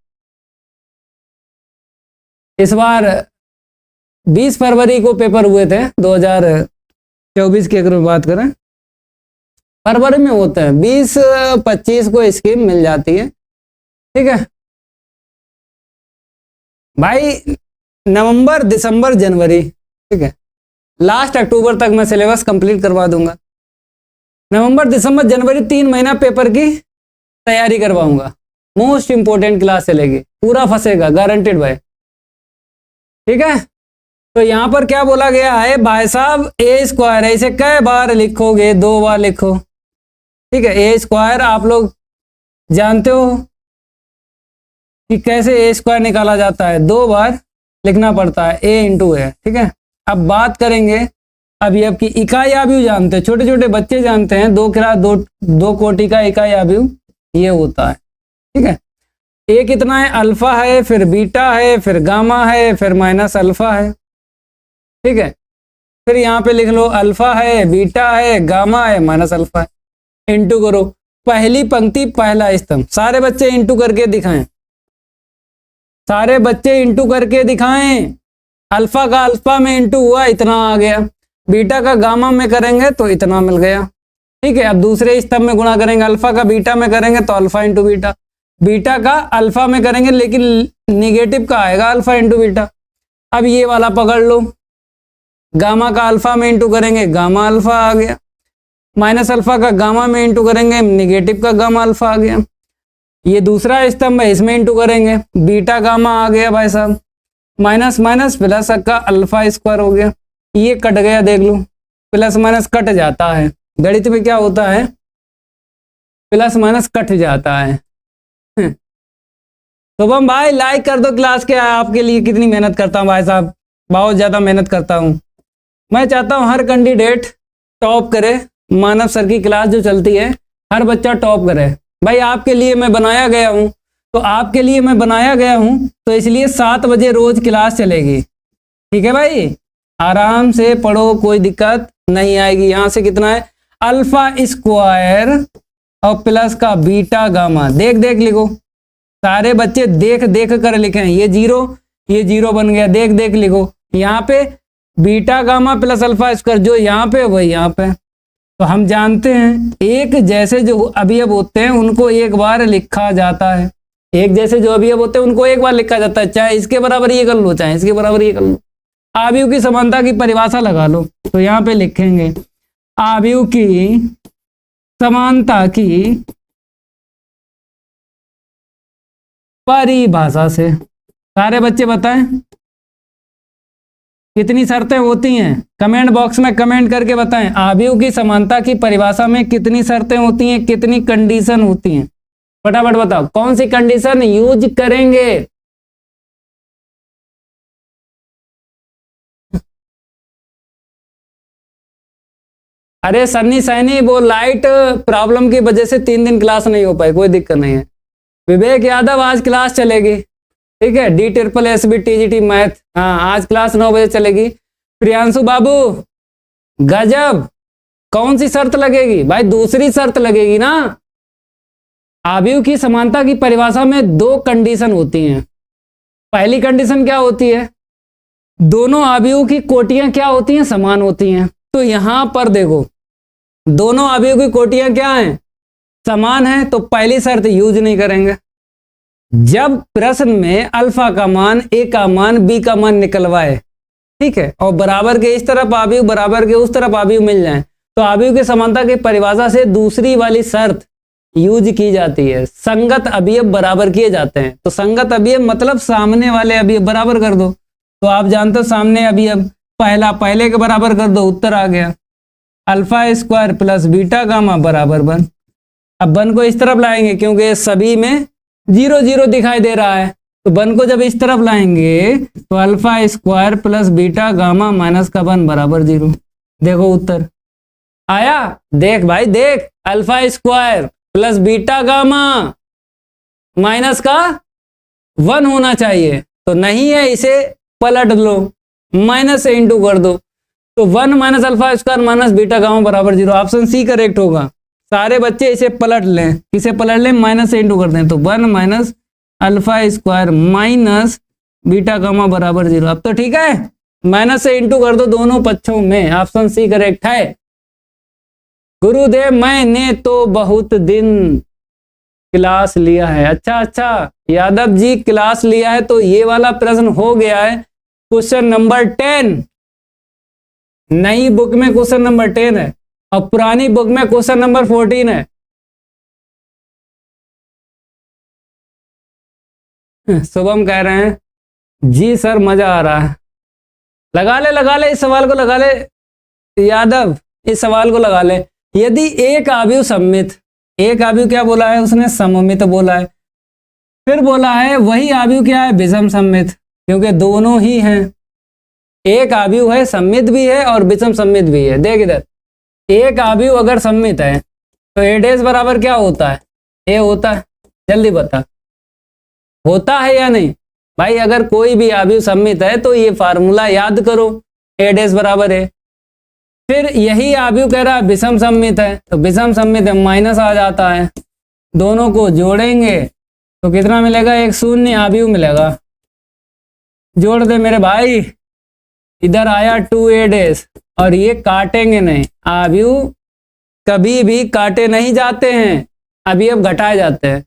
इस बार 20 फरवरी को पेपर हुए थे 2024 की अगर बात करें, फरवरी में होते हैं, 20-25 को स्कीम मिल जाती है, ठीक है भाई। नवंबर दिसंबर जनवरी, ठीक है लास्ट अक्टूबर तक मैं सिलेबस कंप्लीट करवा दूंगा। नवंबर दिसंबर जनवरी 3 महीना पेपर की तैयारी करवाऊंगा। मोस्ट इंपोर्टेंट क्लास चलेगी, पूरा फंसेगा गारंटेड भाई, ठीक है। तो यहां पर क्या बोला गया है भाई साहब, ए स्क्वायर है, इसे कै बार लिखोगे? 2 बार लिखो, ठीक है। ए स्क्वायर आप लोग जानते हो कि कैसे ए स्क्वायर निकाला जाता है, 2 बार लिखना पड़ता है, ए इंटू ए, ठीक है। अब बात करेंगे अवयव की। इकाई आव्यूह जानते हैं, छोटे छोटे बच्चे जानते हैं, दो कोटि का इकाई आव्यूह ये होता है, ठीक है। ए कितना है, अल्फा है, फिर बीटा है, फिर गामा है, फिर माइनस अल्फा है, ठीक है। फिर यहाँ पे लिख लो अल्फा है, बीटा है, गामा है, माइनस अल्फा है। इंटू करो, पहली पंक्ति पहला स्तंभ, सारे बच्चे इंटू करके दिखाएं, सारे बच्चे इंटू करके दिखाएं। अल्फा का अल्फा में इंटू हुआ इतना आ गया, बीटा का गामा में करेंगे तो इतना मिल गया, ठीक है। अब दूसरे स्तंभ में गुणा करेंगे, अल्फा का बीटा में करेंगे तो अल्फा इंटू बीटा, बीटा का अल्फा में करेंगे लेकिन निगेटिव का आएगा अल्फा इंटू बीटा। अब ये वाला पकड़ लो, गामा का अल्फा में इंटू करेंगे गामा अल्फा आ गया, माइनस अल्फा का गामा में इंटू करेंगे निगेटिव का गामा अल्फा आ गया। ये दूसरा स्तंभ है, इसमें इंटू करेंगे बीटा गामा आ गया भाई साहब, माइनस माइनस प्लस का अल्फा स्क्वायर हो गया। ये कट गया, देख लो प्लस माइनस कट जाता है, गणित में क्या होता है प्लस माइनस कट जाता है। शुभम भाई लाइक कर दो क्लास के, आपके लिए कितनी मेहनत करता हूँ भाई साहब, बहुत ज्यादा मेहनत करता हूँ। मैं चाहता हूँ हर कैंडिडेट टॉप करे, मानव सर की क्लास जो चलती है हर बच्चा टॉप करे भाई, आपके लिए मैं बनाया गया हूँ, तो आपके लिए मैं बनाया गया हूँ, तो इसलिए 7 बजे रोज क्लास चलेगी, ठीक है भाई। आराम से पढ़ो, कोई दिक्कत नहीं आएगी। यहाँ से कितना है अल्फा स्क्वायर और प्लस का बीटा गामा, देख देख लिखो, सारे बच्चे देख देख कर लिखें। ये जीरो बन गया, देख देख लिखो। यहाँ पे beta gamma plus alpha square जो यहाँ पे वही यहाँ पे। तो हम जानते हैं एक जैसे जो अवयव होते हैं उनको एक बार लिखा जाता है, एक जैसे जो अवयव होते हैं उनको एक बार लिखा जाता है, चाहे इसके बराबर ये कर लो चाहे इसके बराबर ये कर लो। आव्यूह की समानता की परिभाषा लगा लो, तो यहाँ पे लिखेंगे आव्यूह की समानता की परिभाषा से। सारे बच्चे बताएं कितनी शर्तें होती हैं, कमेंट बॉक्स में कमेंट करके बताएं। आव्यूह की समानता की परिभाषा में कितनी शर्तें होती हैं, कितनी कंडीशन होती हैं, फटाफट बताओ कौन सी कंडीशन यूज करेंगे। अरे सन्नी सैनी वो लाइट प्रॉब्लम की वजह से 3 दिन क्लास नहीं हो पाई, कोई दिक्कत नहीं है, विवेक यादव आज क्लास चलेगी, ठीक है, DSSB-TGT मैथ, हाँ आज क्लास 9 बजे चलेगी। प्रियांशु बाबू गजब, कौन सी शर्त लगेगी भाई? दूसरी शर्त लगेगी ना। आव्यूह की समानता की परिभाषा में दो कंडीशन होती हैं। पहली कंडीशन क्या होती है? दोनों आव्यूह की कोटियां क्या होती हैं? समान होती हैं। तो यहां पर देखो, दोनों आव्यूह की कोटियां क्या हैं? समान है, तो पहली शर्त यूज नहीं करेंगे। जब प्रश्न में अल्फा का मान, ए का मान, बी का मान निकलवाए, ठीक है, और बराबर के इस तरफ आव्यूह, बराबर के उस तरफ आव्यूह मिल जाए, तो आव्यूह की समानता की परिभाषा से दूसरी वाली शर्त यूज की जाती है। संगत अवयव बराबर किए जाते हैं। तो संगत अवयव मतलब सामने वाले अवयव बराबर कर दो। तो आप जानते हो सामने अवयव पहला पहले के बराबर कर दो, उत्तर आ गया। Alpha square plus beta gamma बराबर 1। अब 1 को इस तरफ लाएंगे क्योंकि सभी में 0 0 दिखाई दे रहा है, तो 1 को जब इस तरफ लाएंगे तो alpha square plus beta gamma minus का 1 बराबर 0। देखो उत्तर आया। देख भाई देख, alpha square plus beta gamma minus का 1 होना चाहिए, तो नहीं है, इसे पलट लो, माइनस से इंटू कर दो, तो 1 minus alpha square minus beta gamma बराबर 0। ऑप्शन सी करेक्ट होगा। सारे बच्चे इसे पलट लें, किसे पलट लें? माइनस से इंटू कर दें, तो 1 minus alpha square minus beta gamma बराबर 0। अब तो ठीक है, माइनस से इंटू कर दो दोनों पक्षों में। ऑप्शन सी करेक्ट है। गुरुदेव मैंने तो बहुत दिन क्लास लिया है। अच्छा, यादव जी क्लास लिया है, तो ये वाला प्रश्न हो गया है क्वेश्चन नंबर 10। नई बुक में क्वेश्चन नंबर 10 है और पुरानी बुक में क्वेश्चन नंबर 14 है। शुभम कह रहे हैं जी सर मजा आ रहा है। लगा ले इस सवाल को, लगा ले यादव, इस सवाल को लगा ले। यदि एक आव्यूह सममित, एक आव्यूह क्या बोला है उसने? सममित बोला है। फिर बोला है वही आव्यूह क्या है? विषम सममित, क्योंकि दोनों ही हैं। एक आव्यूह है सममित भी है और विषम सममित भी है। देख इधर, एक आव्यूह अगर सममित है तो ए डैश बराबर क्या होता है? ए होता है। जल्दी बता, होता है या नहीं भाई? अगर कोई भी आव्यूह सममित है तो ये फार्मूला याद करो, ए डैश बराबर है। फिर यही आव्यूह कह रहा है विषम सममित है, तो विषम सममित है, माइनस आ जाता है। दोनों को जोड़ेंगे तो कितना मिलेगा? एक शून्य आव्यूह मिलेगा। जोड़ दे मेरे भाई, इधर आया 2a डैश, और ये काटेंगे नहीं। आव्यूह कभी भी काटे नहीं जाते हैं, अवयव घटाए जाते हैं।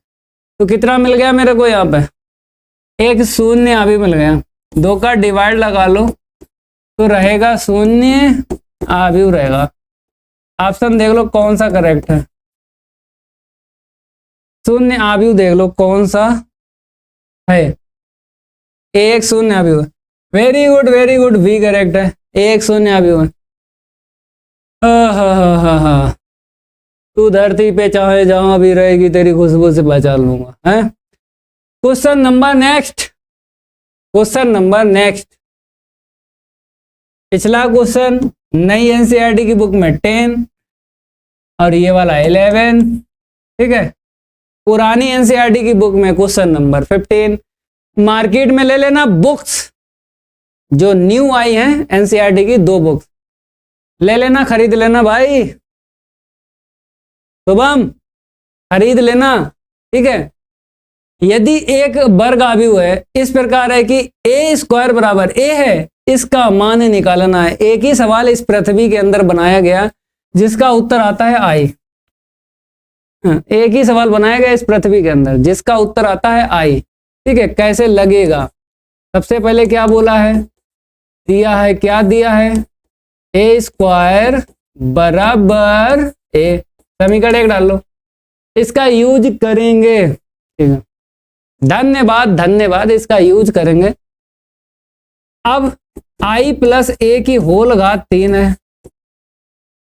तो कितना मिल गया मेरे को? यहाँ पे एक शून्य आव्यूह मिल गया। 2 का डिवाइड लगा लो तो रहेगा शून्य आव्यूह रहेगा। ऑप्शन देख लो कौन सा करेक्ट है। शून्य आव्यूह देख लो कौन सा है। एक शून्य आव्यूह, वेरी गुड, वी करेक्ट है। एक शून्य आव्यूह। हाँ, तू धरती पे चाहे जहां भी रहेगी तेरी खुशबू से पहचान लूंगा, है। Question number next. पिछला क्वेश्चन नई एनसीईआरटी की बुक में 10 और ये वाला 11, ठीक है। पुरानी एनसीईआरटी की बुक में क्वेश्चन नंबर 15। मार्केट में ले लेना बुक्स जो न्यू आई हैं एनसीईआरटी की, 2 बुक्स ले लेना, खरीद लेना भाई। शुभम खरीद लेना, ठीक है। यदि एक वर्ग आव्यूह है इस प्रकार है कि ए स्क्वायर बराबर ए है, इसका मान निकालना है। एक ही सवाल इस पृथ्वी के अंदर बनाया गया जिसका उत्तर आता है आई। एक ही सवाल बनाया गया इस पृथ्वी के अंदर जिसका उत्तर आता है आई, ठीक है। कैसे लगेगा? सबसे पहले क्या बोला है? दिया है, क्या दिया है? ए स्क्वायर बराबर ए, समीकरण 1 डाल लो, इसका यूज करेंगे, ठीक है। धन्यवाद, इसका यूज करेंगे। अब आई प्लस ए की होल घात 3 है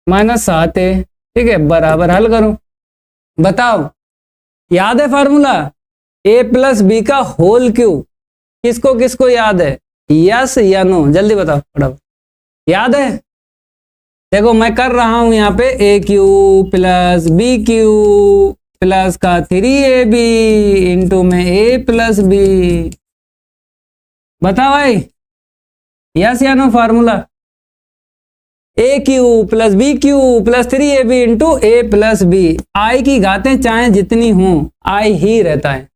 माइनस 7 है, ठीक है, बराबर। हल करो, बताओ याद है फार्मूला? ए प्लस बी का होल क्यूब। किसको किसको याद है? यस या नो? जल्दी बताओ फटाफट। याद है? देखो मैं कर रहा हूं यहाँ पे a cube plus b cube plus का 3ab इंटू में a प्लस बी। बता भाई, यस या no formula? A cube plus b cube plus 3ab into a plus b. आई की घातें चाहे जितनी हों, आई ही रहता है।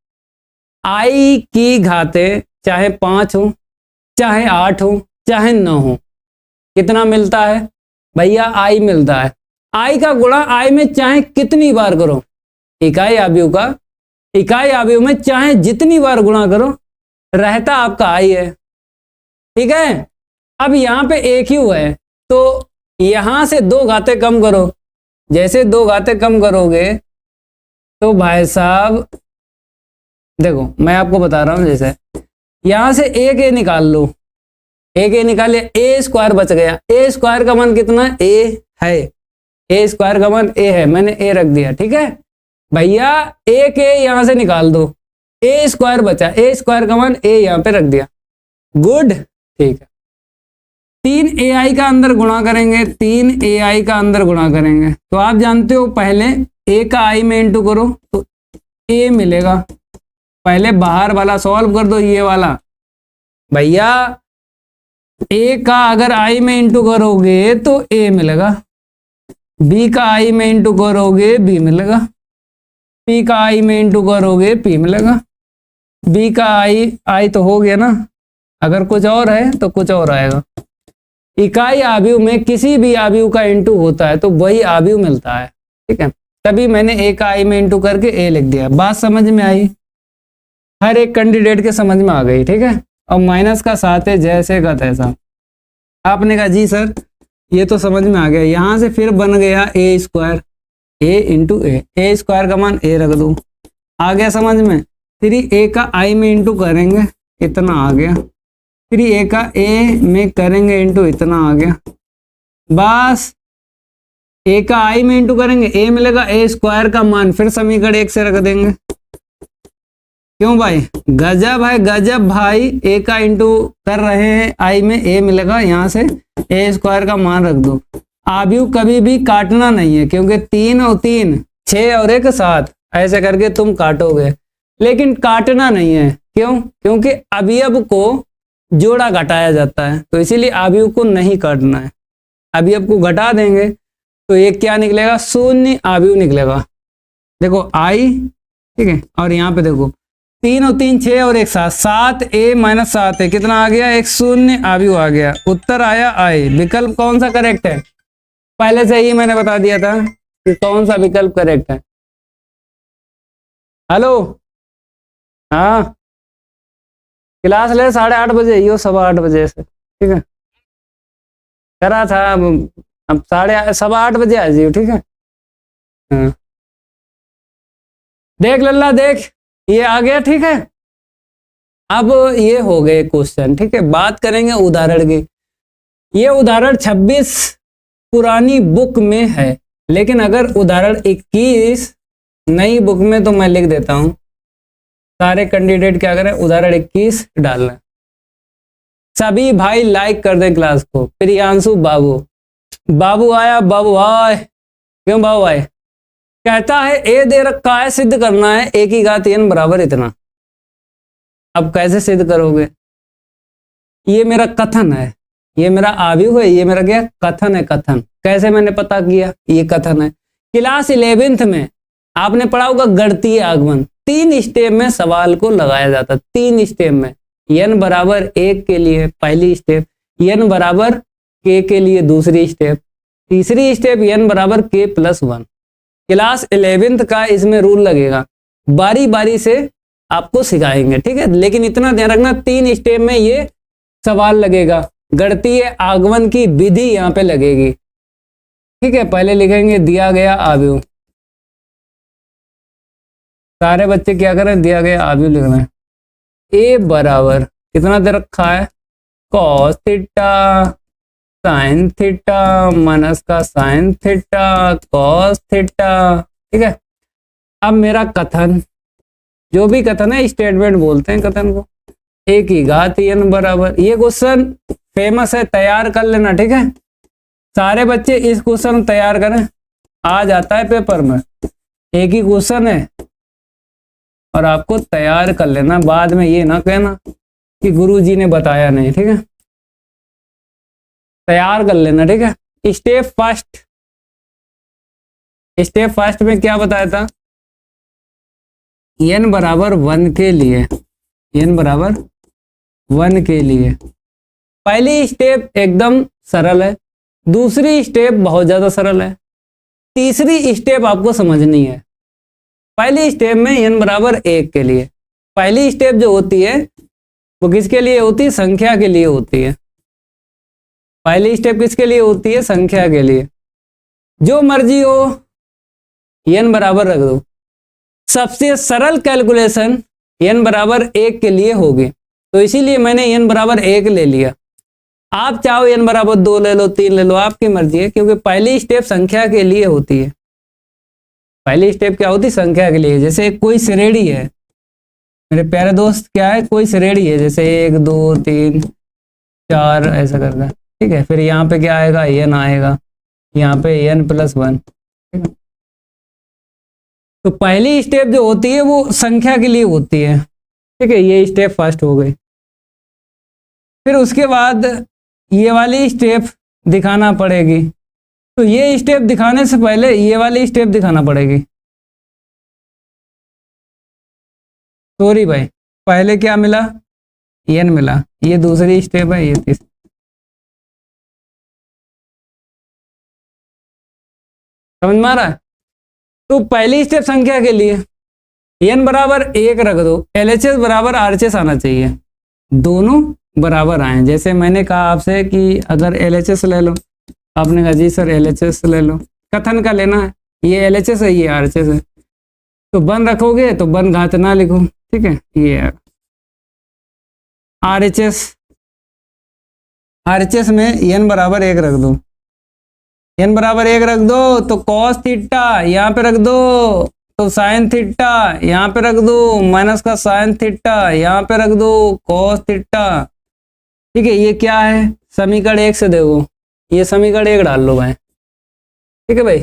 आई की घातें चाहे 5 हो, चाहे 8 हो, चाहे 9 हो, कितना मिलता है भैया? आई मिलता है। आई का गुणा आई में चाहे कितनी बार करो, इकाई आव्यूह का इकाई आव्यूह में चाहे जितनी बार गुणा करो, रहता आपका आई है। ठीक है, अब यहां पे ए क्यू है तो यहां से 2 घातें कम करो। जैसे 2 घातें कम करोगे तो भाई साहब देखो मैं आपको बता रहा हूं, जैसे यहां से एक ए निकाल लो, एक ए निकालिए, ए स्क्वायर बच गया। ए स्क्वायर का मान कितना? ए है, ए स्क्वायर का मान ए है, मैंने ए रख दिया। ठीक है भैया, एक ए यहां से निकाल दो, ए स्क्वायर बचा, ए स्क्वायर का मान ए यहां पे रख दिया। गुड, ठीक है। 3ai का अंदर गुणा करेंगे, 3ai का अंदर गुणा करेंगे तो आप जानते हो पहले a का i में इंटू करो तो a मिलेगा। पहले बाहर वाला सॉल्व कर दो, ये वाला भैया a का अगर i में इंटू करोगे तो a मिलेगा, b का i में इंटू करोगे b मिलेगा, p का i में इंटू करोगे p मिलेगा। b का i तो हो गया ना, अगर कुछ और है तो कुछ और आएगा। इकाई आव्यूह में किसी भी आव्यूह का इंटू होता है तो वही आव्यूह मिलता है। ठीक है, तभी मैंने ए का आई में इंटू करके ए लिख दिया। बात समझ में आई? हर एक कैंडिडेट के समझ में आ गई। ठीक है, और माइनस का 7 है जैसे का तैसा। आपने कहा जी सर ये तो समझ में आ गया। यहां से फिर बन गया ए स्क्वायर, ए इंटू ए स्क्वायर का मान ए रख दो, आ गया समझ में। फिर ए का आई में इंटू करेंगे, इतना आ गया। फिर ए का ए में करेंगे इंटू, इतना आ गया। बस ए का आई में इंटू करेंगे, ए मिलेगा, ए स्क्वायर का मान फिर समीकरण 1 से रख देंगे। क्यों भाई? गजब है गजब भाई। ए का इंटू कर रहे हैं, आई में ए मिलेगा, यहां से ए स्क्वायर का मान रख दो। आव्यूह कभी भी काटना नहीं है, क्योंकि 3 और 3 6 और 1 7 ऐसे करके तुम काटोगे, लेकिन काटना नहीं है। क्यों? क्योंकि अवयव को जोड़ा घटाया जाता है, तो इसीलिए आव्यूह को नहीं काटना है। अवयव को घटा देंगे तो ये क्या निकलेगा? शून्य आव्यूह निकलेगा। देखो आई, ठीक है, और यहाँ पे देखो 3 और 3 6 और 1 7, 7a माइनस 7 है, कितना आ गया? एक शून्य आव्यूह आ गया। उत्तर आया आई। विकल्प कौन सा करेक्ट है? पहले से ही मैंने बता दिया था कि कौन सा विकल्प करेक्ट है। हेलो, हाँ क्लास ले 8:30 बजे, यो 8:15 बजे से। ठीक है, करा था, अब 8:15 बजे आ जाइए। ठीक है, हाँ देख लल्ला देख, ये आ गया। ठीक है, अब ये हो गए क्वेश्चन। ठीक है, बात करेंगे उदाहरण की। ये उदाहरण 26 पुरानी बुक में है, लेकिन अगर उदाहरण 21 नई बुक में तो मैं लिख देता हूं। सारे कैंडिडेट क्या करें? उदाहरण 21 डालना। सभी भाई लाइक कर दें क्लास को। प्रियांशु बाबू, बाबू आया, बाबू आए। क्यों बाबू आए? कहता है ए दे रखा है, सिद्ध करना है ए की घात n बराबर इतना। अब कैसे सिद्ध करोगे? ये मेरा कथन है, ये मेरा आव्यूह है, ये मेरा क्या कथन है। कथन कैसे मैंने पता किया? ये कथन है। क्लास 11th में आपने पढ़ा होगा गणितीय आगमन। 3 स्टेप में सवाल को लगाया जाता, 3 स्टेप में। n बराबर 1 के लिए पहली स्टेप, n बराबर k के लिए दूसरी स्टेप, तीसरी स्टेप n बराबर k + 1। क्लास 11th का इसमें रूल लगेगा, बारी बारी से आपको सिखाएंगे। ठीक है, लेकिन इतना ध्यान रखना 3 स्टेप में ये सवाल लगेगा। गणितीय आगमन की विधि यहाँ पे लगेगी। ठीक है, पहले लिखेंगे दिया गया आव्यूह। सारे बच्चे क्या करें? दिया गया आव्यूह लिखना है। ए बराबर कितना दे रखा है? cos theta sin theta minus का sin थीटा cos थीटा। ठीक है, अब मेरा कथन, जो भी कथन है स्टेटमेंट बोलते हैं कथन को। ए की घात n बराबर, ये क्वेश्चन फेमस है, तैयार कर लेना। ठीक है, सारे बच्चे इस क्वेश्चन तैयार करें, आ जाता है पेपर में। एक ही क्वेश्चन है और आपको तैयार कर लेना, बाद में ये ना कहना कि गुरुजी ने बताया नहीं, ठीक है। तैयार कर लेना, ठीक है। स्टेप फर्स्ट में क्या बताया था, n बराबर 1 के लिए, n बराबर 1 के लिए पहली स्टेप एकदम सरल है, दूसरी स्टेप बहुत ज्यादा सरल है, तीसरी स्टेप आपको समझनी है। पहली स्टेप में n बराबर 1 के लिए, पहली स्टेप जो होती है वो किसके लिए होती है, संख्या के लिए होती है। पहली स्टेप किसके लिए होती है, संख्या के लिए। जो मर्जी हो n बराबर रख दो, सबसे सरल कैलकुलेशन n बराबर 1 के लिए होगी, तो इसीलिए मैंने n बराबर 1 ले लिया। आप चाहो n बराबर 2 ले लो, 3 ले लो, आपकी मर्जी है, क्योंकि पहली स्टेप संख्या के लिए होती है। पहली स्टेप क्या होती है, संख्या के लिए। जैसे कोई श्रेणी है मेरे प्यारे दोस्त, क्या है, कोई श्रेणी है, जैसे 1 2 3 4 ऐसा करके, ठीक है। फिर यहाँ पे क्या आएगा, n आएगा, यहाँ पे n+1, ठीक है। तो पहली स्टेप जो होती है वो संख्या के लिए होती है, ठीक है। ये स्टेप फर्स्ट हो गई। फिर उसके बाद ये वाली स्टेप दिखाना पड़ेगी, तो ये स्टेप दिखाने से पहले ये वाली स्टेप दिखाना पड़ेगी। सॉरी भाई, पहले क्या मिला, n मिला, ये दूसरी स्टेप है, ये तीसरी। समझ में आ रहा है। तो पहली स्टेप संख्या के लिए n बराबर 1 रख दो, LHS बराबर RHS आना चाहिए, दोनों बराबर आए। जैसे मैंने कहा आपसे कि अगर LHS ले लो, आपने कहा जी सर LHS ले लो, कथन का लेना है, ये LHS है, ये RHS है, तो बन रखोगे तो बन घात ना लिखो, ठीक है। ये RHS में n बराबर 1 रख दो, n बराबर 1 रख दो तो कॉस थीटा यहाँ पे रख दो, तो साइन थीटा यहाँ पे रख दो, माइनस का साइन थीटा यहाँ पे रख दो, कॉस थीटा, ठीक है। ये क्या है, समीकरण 1 से देखो, ये समीकरण 1 डाल लो भाई, ठीक है भाई।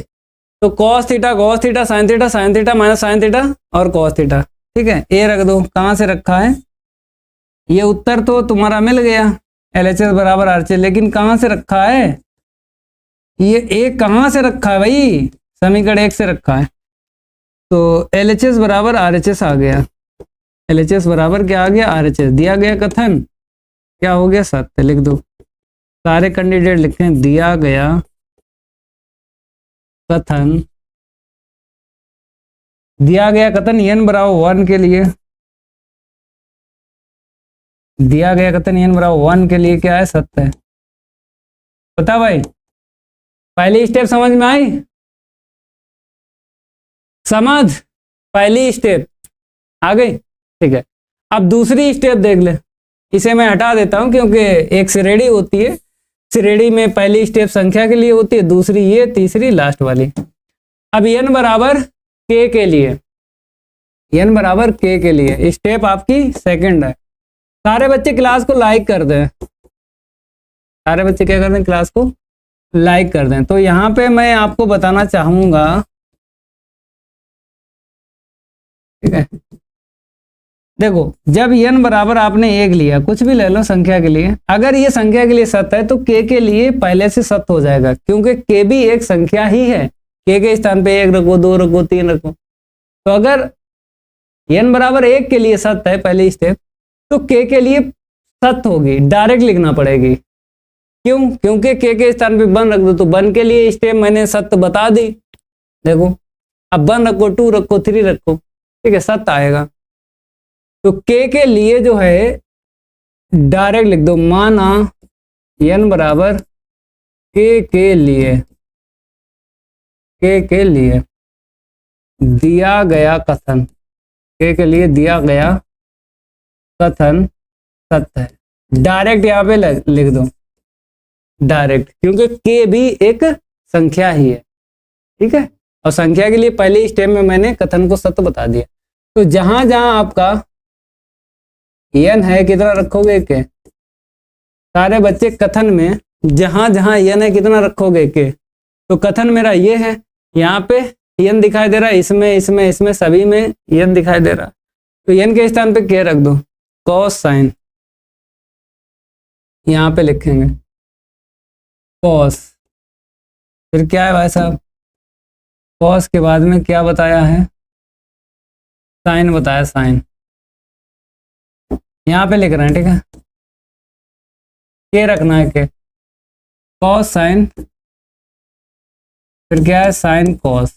तो cos theta sine theta minus sine theta और कॉस थीटा, ठीक है। ए रख दो, कहाँ से रखा है, ये उत्तर तो तुम्हारा मिल गया LHS बराबर RHS, लेकिन कहाँ से रखा है, ये एक कहाँ से रखा है भाई, समीकरण 1 से रखा है। तो LHS बराबर RHS आ गया, LHS बराबर क्या आ गया, RHS। दिया गया कथन क्या हो गया, सत्य। लिख दो, सारे कैंडिडेट लिखें, दिया गया कथन, दिया गया कथन n बराबर 1 के लिए, दिया गया कथन n बराबर 1 के लिए क्या है, सत्य है। बता भाई, पहली स्टेप समझ में आई, समझ, पहली स्टेप आ गई, ठीक है। अब दूसरी स्टेप देख ले, इसे मैं हटा देता हूं क्योंकि एक श्रेणी होती है, श्रेणी में पहली स्टेप संख्या के लिए होती है, दूसरी ये, तीसरी लास्ट वाली। अब n बराबर k के लिए, n बराबर k के लिए स्टेप आपकी सेकंड है। सारे बच्चे क्लास को लाइक कर दें, सारे बच्चे क्या कर दें, क्लास को लाइक कर दें। तो यहाँ पे मैं आपको बताना चाहूंगा, ठीक है। देखो, जब n बराबर आपने 1 लिया, कुछ भी ले लो संख्या के लिए, अगर ये संख्या के लिए सत्य है तो k के लिए पहले से सत्य हो जाएगा, क्योंकि k भी एक संख्या ही है। k के स्थान पे 1 रखो, 2 रखो, 3 रखो। तो अगर n बराबर 1 के लिए सत्य है पहली स्टेप, तो k के लिए सत्य होगी, डायरेक्ट लिखना पड़ेगी। क्यों, क्योंकि k के स्थान पे 1 रख दो, तो 1 के लिए स्टेप मैंने सत्य बता दी। देखो, अब 1 रखो, 2 रखो, 3 रखो, ठीक है, सत्य आएगा। तो k के लिए जो है डायरेक्ट लिख दो, माना n बराबर k के लिए, k के लिए दिया गया कथन, k के लिए दिया गया कथन सत्य है। डायरेक्ट यहाँ पे लिख दो, डायरेक्ट, क्योंकि k भी एक संख्या ही है, ठीक है। और संख्या के लिए पहले स्टेप में मैंने कथन को सत्य बता दिया। तो जहां जहां आपका n है, कितना रखोगे k, सारे बच्चे कथन में जहां जहां n है कितना रखोगे k। तो कथन मेरा ये है, यहाँ पे n दिखाई दे रहा है, इसमें इसमें इसमें सभी में n दिखाई दे रहा है, तो n के स्थान पे क्या रख दो, कॉस साइन, यहाँ पे लिखेंगे कॉस, फिर क्या है भाई साहब, कॉस के बाद में क्या बताया है, साइन बताया, साइन यहाँ पे लिख रहे हैं, ठीक है, के रखना है, के कॉस साइन, फिर क्या है साइन कॉस,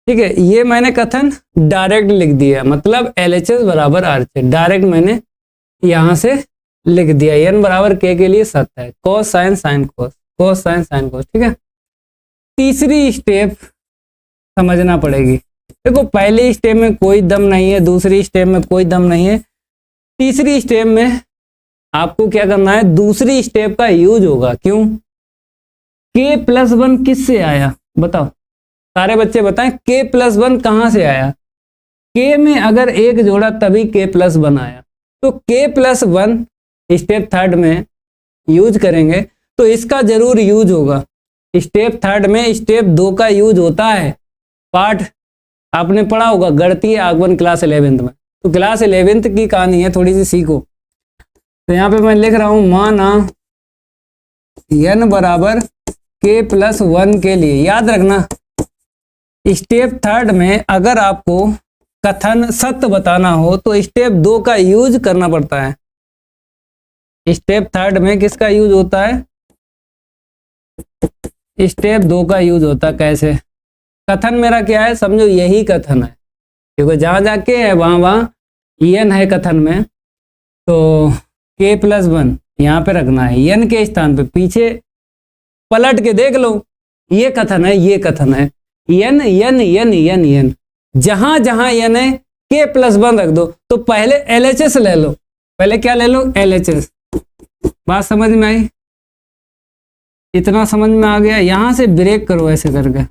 ठीक है। ये मैंने कथन डायरेक्ट लिख दिया, मतलब LHS बराबर RHS डायरेक्ट मैंने यहां से लिख दिया, n बराबर k के लिए सत्य है, cos sine sine cos, cos sine sine cos, ठीक है। तीसरी स्टेप समझना पड़ेगी, देखो पहले स्टेप में कोई दम नहीं है, दूसरी स्टेप में कोई दम नहीं है, तीसरी स्टेप में आपको क्या करना है, दूसरी स्टेप का यूज होगा, क्यों, k+1 किससे आया बताओ, सारे बच्चे बताएं k+1 कहां से आया, k में अगर एक जोड़ा तभी k+1 आया, तो k+1 स्टेप थर्ड में यूज करेंगे तो इसका जरूर यूज होगा, स्टेप थर्ड में स्टेप 2 का यूज होता है, पार्ट आपने पढ़ा होगा गणितीय आगमन क्लास 11th में, तो क्लास 11th की कहानी है, थोड़ी सी सीखो। तो यहाँ पे मैं लिख रहा हूं माना n बराबर k+1 के लिए, याद रखना स्टेप थर्ड में अगर आपको कथन सत्य बताना हो तो स्टेप 2 का यूज करना पड़ता है, स्टेप थर्ड में किसका यूज होता है, स्टेप 2 का यूज होता है, कैसे, कथन मेरा क्या है, समझो यही कथन है, क्योंकि जहां जाके है वहां n है कथन में, तो k+1 यहाँ पे रखना है, n के स्थान पे, पीछे पलट के देख लो, ये कथन है, ये कथन है, n n n n n, जहां जहां n है k+1 रख दो, तो पहले LHS ले लो, पहले क्या ले लो, LHS, बात समझ में आई, इतना समझ में आ गया। यहां से ब्रेक करो, ऐसे करके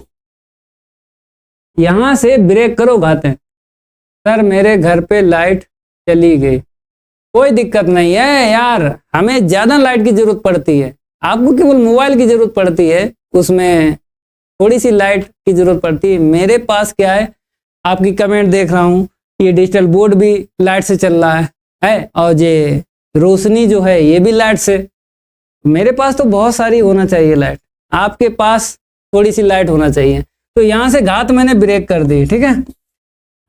यहां से ब्रेक करो, घाते, सर मेरे घर पे लाइट चली गई, कोई दिक्कत नहीं है यार, हमें ज्यादा लाइट की जरूरत पड़ती है, आपको केवल मोबाइल की जरूरत पड़ती है, उसमें थोड़ी सी लाइट की जरूरत पड़ती है, मेरे पास क्या है, आपकी कमेंट देख रहा हूँ, ये डिजिटल बोर्ड भी लाइट से चल रहा है और ये रोशनी जो है ये भी लाइट से, मेरे पास तो बहुत सारी होना चाहिए लाइट, आपके पास थोड़ी सी लाइट होना चाहिए, तो यहां से घात मैंने ब्रेक कर दी, ठीक है।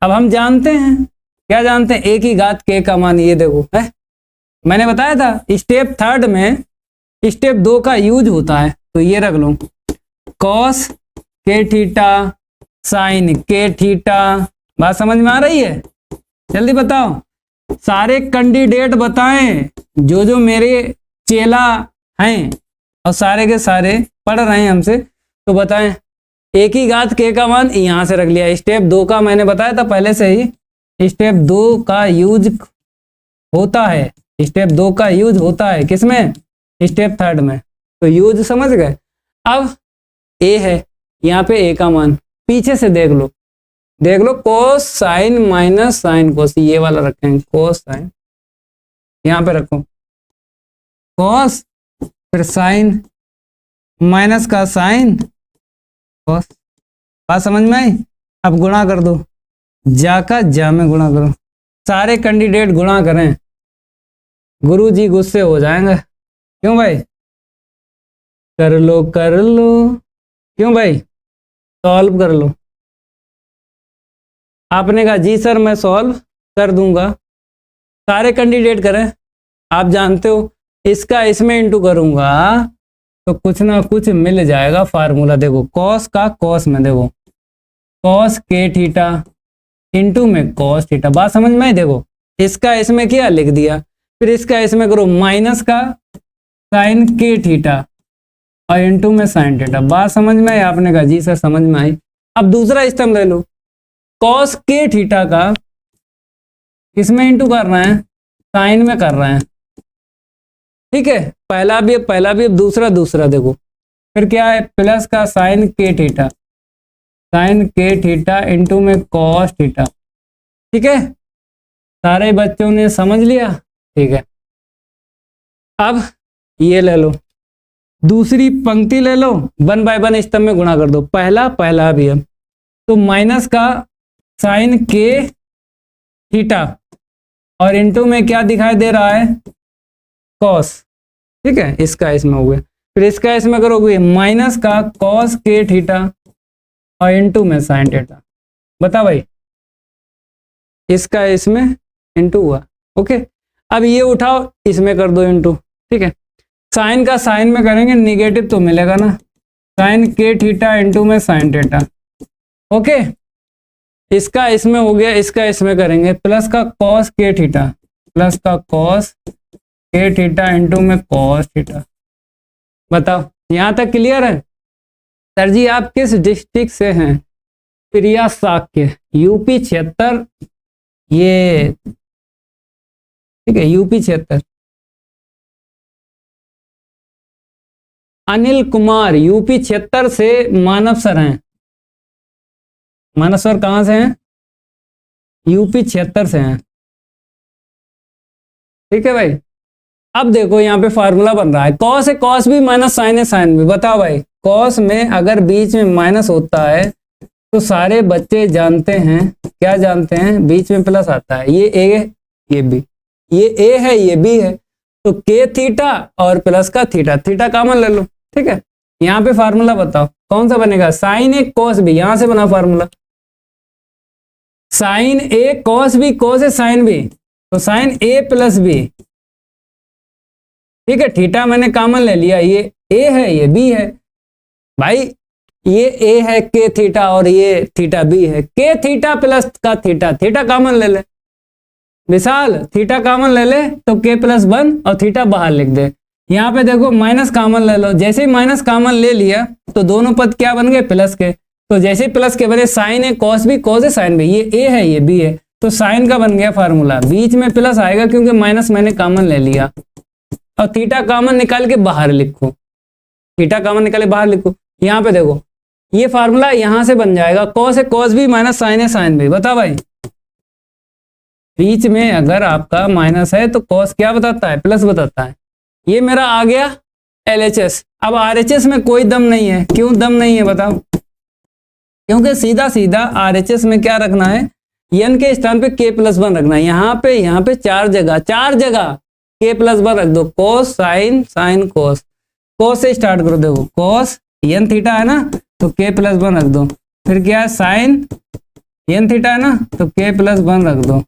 अब हम जानते हैं, क्या जानते हैं, एक ही घात k का मान, ये देखो है, मैंने बताया था स्टेप थर्ड में स्टेप 2 का यूज होता है, तो ये रख लो cos k theta sine k theta, बात समझ में आ रही है, जल्दी बताओ, सारे कैंडिडेट बताएं, जो जो मेरे चेला हैं और सारे के सारे पढ़ रहे हैं हमसे, तो बताएं, एक ही घात k का मान यहां से रख लिया, स्टेप 2 का मैंने बताया था पहले से ही, स्टेप 2 का यूज होता है, स्टेप 2 का यूज होता है किसमें, स्टेप थर्ड में, तो यूज समझ गए। अब a है, यहाँ पे a का मान, पीछे से देख लो, देख लो, cos sine minus sine cos, ये वाला रखेंगे, कोस साइन, यहाँ पे रखो कोस, फिर साइन माइनस का साइन कोस, बात समझ में आई। अब गुणा कर दो, जा का जा में गुणा करो, सारे कैंडिडेट गुणा करें, गुरुजी गुस्से हो जाएंगे, क्यों भाई, कर लो कर लो, क्यों भाई, सॉल्व कर लो, आपने कहा जी सर मैं सॉल्व कर दूंगा, सारे कैंडिडेट करें, आप जानते हो इसका इसमें इंटू करूंगा तो कुछ ना कुछ मिल जाएगा फार्मूला, देखो कॉस का कॉस में, देखो कॉस k थीटा इंटू में कॉस थीटा, बात समझ में आई, देखो इसका इसमें क्या लिख दिया, फिर इसका इसमें करो माइनस का साइन k थीटा और इंटू में साइन थीटा, बात समझ में आई, आपने कहा जी सर समझ में आई। अब दूसरा स्तंभ ले लो, कॉस k थीटा का किसमें इंटू कर रहे हैं, साइन में कर रहे हैं, ठीक है, पहला भी दूसरा देखो, फिर क्या है, प्लस का sine k theta, sine k theta into में कॉस थीटा, ठीक है, सारे बच्चों ने समझ लिया, ठीक है। अब ये ले लो, दूसरी पंक्ति ले लो, 1 बाय 1 स्तंभ में गुणा कर दो, पहला भी है तो माइनस का साइन के थीटा और इनटू में क्या दिखाई दे रहा है, कॉस, ठीक है, इसका इसमें हो गया। फिर इसका इसमें करोगे माइनस का कॉस के थीटा और इनटू में साइन थीटा। बता भाई, इसका इसमें इनटू हुआ, ओके। अब ये उठाओ, इसमें कर दो इनटू, ठीक है। साइन का साइन में करेंगे निगेटिव तो मिलेगा ना, साइन के थीटा इनटू में साइन थीटा, ओके। इसका इसमें हो गया, इसका इसमें करेंगे प्लस का कॉस के थीटा, प्लस का कॉस के थीटा इनटू में कॉस थीटा। बताओ यहां तक क्लियर है? सर जी आप किस डिस्ट्रिक्ट से हैं? प्रिया साक्य, यूपी 76, ये ठीक है, यूपी 76। अनिल कुमार यूपी 76 से मानव सर हैं। मानव सर कहां से हैं? यूपी 76 से हैं, ठीक है भाई। अब देखो यहाँ पे फार्मूला बन रहा है, कॉस है कॉस भी माइनस साइन है साइन भी। बताओ भाई, कॉस में अगर बीच में माइनस होता है तो सारे बच्चे जानते हैं, क्या जानते हैं, बीच में प्लस आता है। ये ए है, ये बी, ये ए है, ये बी है, तो के थीटा और प्लस का थीटा, थीटा कॉमन ले लो, ठीक है। यहाँ पे फार्मूला बताओ कौन सा बनेगा, साइन ए कॉस बी, यहां से बना फार्मूला, साइन ए कॉस बी, कॉस है साइन बी, तो साइन ए प्लस बी, ठीक है। थीटा मैंने कॉमन ले लिया, ये ए है, ये बी है भाई, ये ए है के थीटा और ये थीटा बी है, के थीटा प्लस का थीटा, थीटा कॉमन ले ले विशाल, थीटा कॉमन ले ले तो के प्लस 1 और थीटा बाहर लिख दे। यहाँ पे देखो माइनस कॉमन ले लो, जैसे ही माइनस कॉमन ले लिया तो दोनों पद क्या बन गए, प्लस के, तो जैसे प्लस के बने साइन है कॉस बी, कॉस है साइन बी, ये ए है ये बी है, तो साइन का बन गया फार्मूला, बीच में प्लस आएगा क्योंकि माइनस मैंने कॉमन ले लिया, और थीटा कॉमन निकाल के बाहर लिखो, थीटा कॉमन निकाले बाहर लिखो। यहाँ पे देखो ये फार्मूला यहां से बन जाएगा, कॉस है कॉस बी माइनस साइन है साइन बी। बता भाई, बीच में अगर आपका माइनस है तो कॉस क्या बताता है, प्लस बताता है। ये मेरा आ गया LHS। अब RHS में कोई दम नहीं है, क्यों दम नहीं है बताओ? क्योंकि सीधा सीधा RHS में क्या रखना है, n के स्थान पे k प्लस 1 रखना है। यहाँ पे चार जगह k प्लस 1 रख दो, cos sine sine cos, cos से स्टार्ट करो, देखो कॉस n थीटा है ना तो k प्लस 1 रख दो, फिर क्या है साइन n थीटा है ना तो k प्लस 1 रख दो,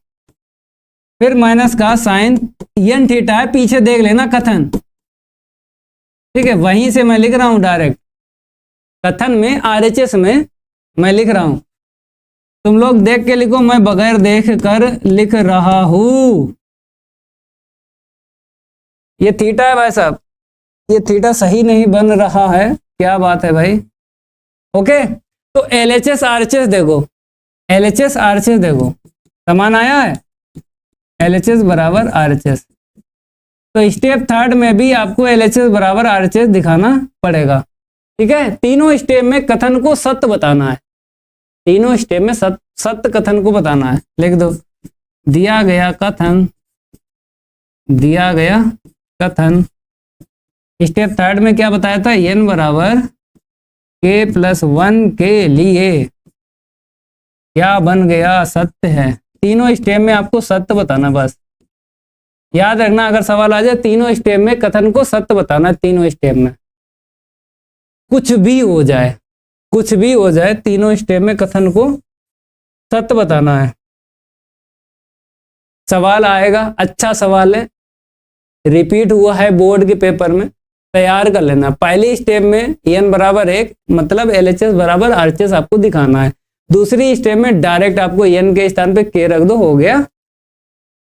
फिर माइनस का साइन n थीटा है, पीछे देख लेना कथन, ठीक है, वहीं से मैं लिख रहा हूं डायरेक्ट, कथन में RHS में मैं लिख रहा हूं, तुम लोग देख के लिखो, मैं बगैर देख कर लिख रहा हूं। ये थीटा है भाई साहब, ये थीटा सही नहीं बन रहा है, क्या बात है भाई, ओके। तो LHS RHS देखो, LHS RHS देखो समान आया है, LHS बराबर RHS, तो स्टेप थर्ड में भी आपको LHS बराबर RHS दिखाना पड़ेगा, ठीक है। तीनों स्टेप में कथन को सत्य बताना है, तीनों स्टेप में सत्य कथन को बताना है। लिख दो, दिया गया कथन स्टेप थर्ड में क्या बताया था, n बराबर k प्लस 1 के लिए क्या बन गया, सत्य है। तीनों स्टेप में आपको सत्य बताना, बस याद रखना, अगर सवाल आ जाए तीनों स्टेप में कथन को सत्य बताना है, तीनों स्टेप में कुछ भी हो जाए तीनों स्टेप में कथन को सत्य बताना है। सवाल आएगा, अच्छा सवाल है, रिपीट हुआ है बोर्ड के पेपर में, तैयार कर लेना। पहली स्टेप में n बराबर 1 मतलब LHS बराबर RHS आपको दिखाना है, दूसरी स्टेप में डायरेक्ट आपको n के स्थान पे k रख दो, हो गया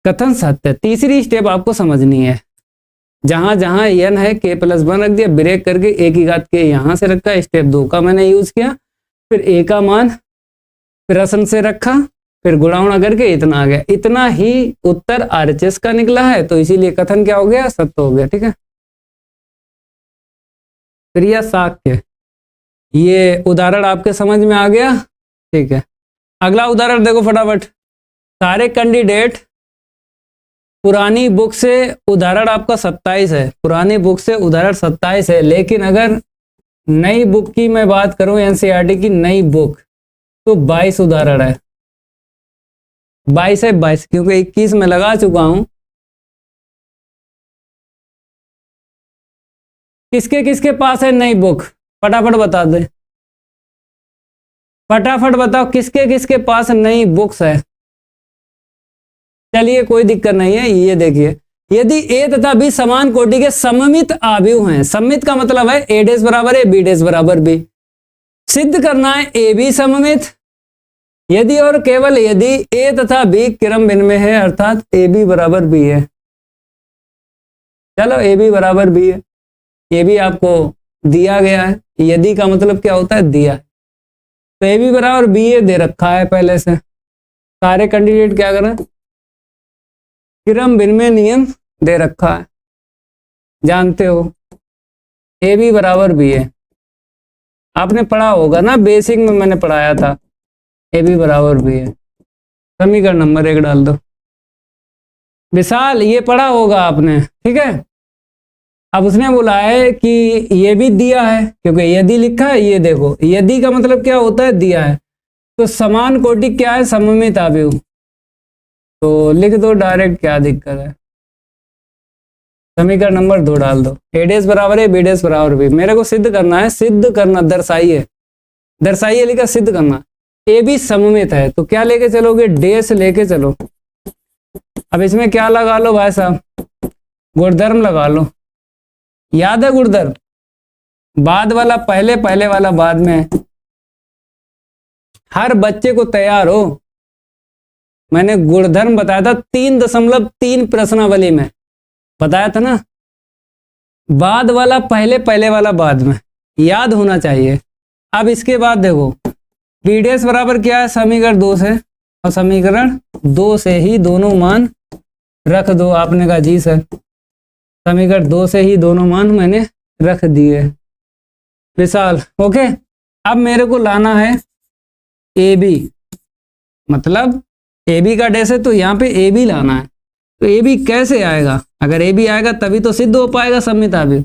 कथन सत्य। तीसरी स्टेप आपको समझनी है, जहां जहां n है k प्लस 1 रख दिया, ब्रेक करके a की घात k यहां से रखा, स्टेप 2 का मैंने यूज किया, फिर a का मान प्रश्न से रखा, फिर गुणा करके इतना आ गया, इतना ही उत्तर RHS का निकला है, तो इसीलिए कथन क्या हो गया, सत्य हो गया, ठीक है। प्रिया साक्य, ये उदाहरण आपके समझ में आ गया, ठीक है। अगला उदाहरण देखो फटाफट, सारे कैंडिडेट पुरानी बुक से उदाहरण आपका 27 है, पुरानी बुक से उदाहरण 27 है, लेकिन अगर नई बुक की मैं बात करूं, एनसीईआरटी की नई बुक, तो 22 उदाहरण है। 22 है, 22, क्योंकि 21 में लगा चुका हूं। किसके किसके पास है नई बुक, फटाफट बता दे, फटाफट बताओ किसके किसके पास नई बुक्स है। चलिए कोई दिक्कत नहीं है, ये देखिए, यदि ए तथा बी समान कोटि के सममित आव्यूह हैं, सममित का मतलब है ए डैश बराबर ए, बी डैश बराबर बी, सिद्ध करना है ए बी सममित, यदि और केवल यदि ए तथा बी क्रम भिन्न में है, अर्थात ए बी बराबर बी है। चलो ए बी बराबर बी है, ये भी आपको दिया गया है। यदि का मतलब क्या होता है, दिया है। तो ए बी बराबर बी ए दे रखा है पहले से, सारे कैंडिडेट क्या करें, क्रम विनिमय नियम दे रखा है, जानते हो, ए बी बराबर बी है, आपने पढ़ा होगा ना, बेसिक में मैंने पढ़ाया था, ए बी बराबर बी है। समीकरण नंबर 1 डाल दो। विशाल ये पढ़ा होगा आपने, ठीक है। अब उसने बोला है कि ये भी दिया है, क्योंकि यदि लिखा है, ये देखो यदि का मतलब क्या होता है, दिया है, तो समान कोटि क्या है, सममित आव्यूह, तो लिख दो डायरेक्ट, क्या दिक्कत है। समीकरण नंबर 2 डाल दो, ए डैश बराबर है, बी डैश बराबर बी, मेरे को सिद्ध करना है, सिद्ध करना, दर्शाइए, दर्शाइए लिखा, सिद्ध करना, ए बी सममित है, तो क्या लेके चलोगे, डैश लेके चलो। अब इसमें क्या लगा लो भाई साहब, गुणधर्म लगा लो, याद है गुणधर्म, बाद वाला पहले, पहले वाला बाद में। हर बच्चे को तैयार हो, मैंने गुणधर्म बताया था 3.3 प्रश्नावली में बताया था ना, बाद वाला पहले, पहले वाला बाद में, याद होना चाहिए। अब इसके बाद देखो, बी डैश बराबर क्या है, समीकरण 2 से, और समीकरण 2 से ही दोनों मान रख दो। आपने कहा जी सर, समीकरण 2 से ही दोनों मान मैंने रख दिए। विशाल ओके, अब मेरे को लाना है ए बी, मतलब ए बी का डैश है, तो यहाँ पे ए बी लाना है। तो ए बी कैसे आएगा, अगर ए बी आएगा तभी तो सिद्ध हो पाएगा सममित आव्यूह।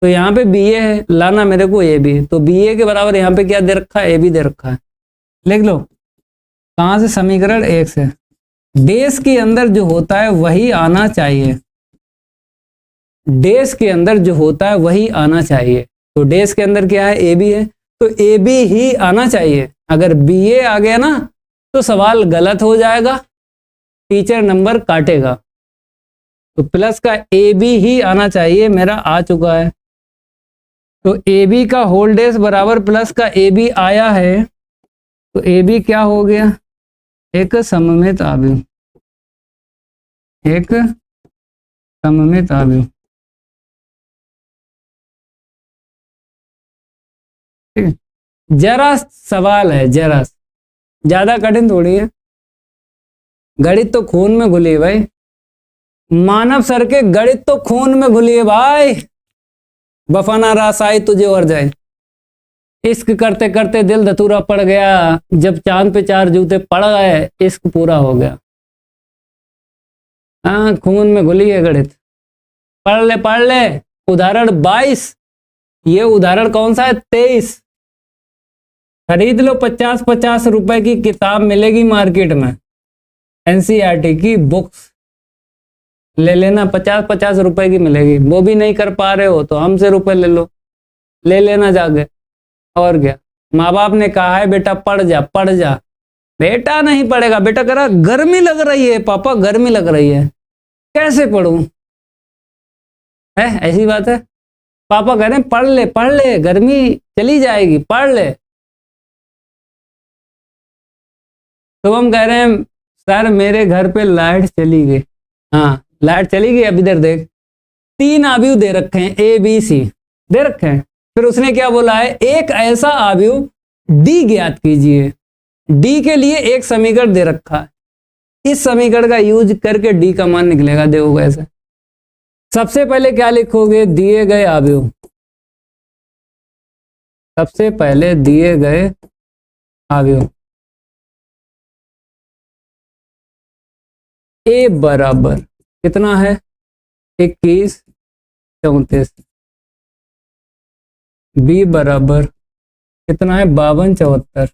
तो यहाँ पे बी ए है, लाना मेरे को ए बी है, तो बी ए के बराबर यहाँ पे क्या दे रखा है, ए बी दे रखा है, लिख लो। कहाँ से, समीकरण 1 से। डैश के अंदर जो होता है वही आना चाहिए, डैश के अंदर जो होता है वही आना चाहिए। तो डैश के अंदर क्या है, ए बी है, तो ए बी ही आना चाहिए। अगर बी ए आ गया ना तो सवाल गलत हो जाएगा, टीचर नंबर काटेगा। तो प्लस का ए बी ही आना चाहिए, मेरा आ चुका है। तो ए बी का होल डैश बराबर प्लस का ए बी आया है, तो ए बी क्या हो गया, एक सममित आव्यूह, एक सममित आव्यूह। जरा सवाल है, जरा ज्यादा कठिन थोड़ी है, गणित तो खून में घुली है भाई, मानव सर के गणित तो खून में घुली है भाई। वफाना रासाई तुझे और जाए, इश्क करते करते दिल धतूरा पड़ गया, जब चांद पे 4 जूते पड़ गए इश्क पूरा हो गया। हाँ खून में घुली है गणित, पढ़ ले पढ़ ले। उदाहरण 22, ये उदाहरण कौन सा है, 23। खरीद लो, 50-50 रुपए की किताब मिलेगी मार्केट में, एनसीईआरटी की बुक्स ले लेना, 50-50 रुपए की मिलेगी। वो भी नहीं कर पा रहे हो तो हमसे रुपए ले लो, ले लेना जाके। और क्या, माँ बाप ने कहा है बेटा पढ़ जा पढ़ जा, बेटा नहीं पढ़ेगा, बेटा कह रहा गर्मी लग रही है पापा, गर्मी लग रही है, कैसे पढ़ूं, है ऐसी बात है। पापा कह रहे हैं पढ़ ले गर्मी चली जाएगी, पढ़ ले। तो हम कह रहे हैं सर मेरे घर पे लाइट चली गई। हाँ लाइट चली गई, अब इधर देख 3 आव्यूह दे रखे हैं, ए बी सी दे रखे हैं। फिर उसने क्या बोला है, एक ऐसा आव्यूह डी ज्ञात कीजिए। डी के लिए एक समीकरण दे रखा है, इस समीकरण का यूज करके डी का मान निकलेगा। देखो ऐसे, सबसे पहले क्या लिखोगे, दिए गए आव्यूह, सबसे पहले दिए गए आव्यूह ए बराबर कितना है 21 34, बी बराबर कितना है 52 74,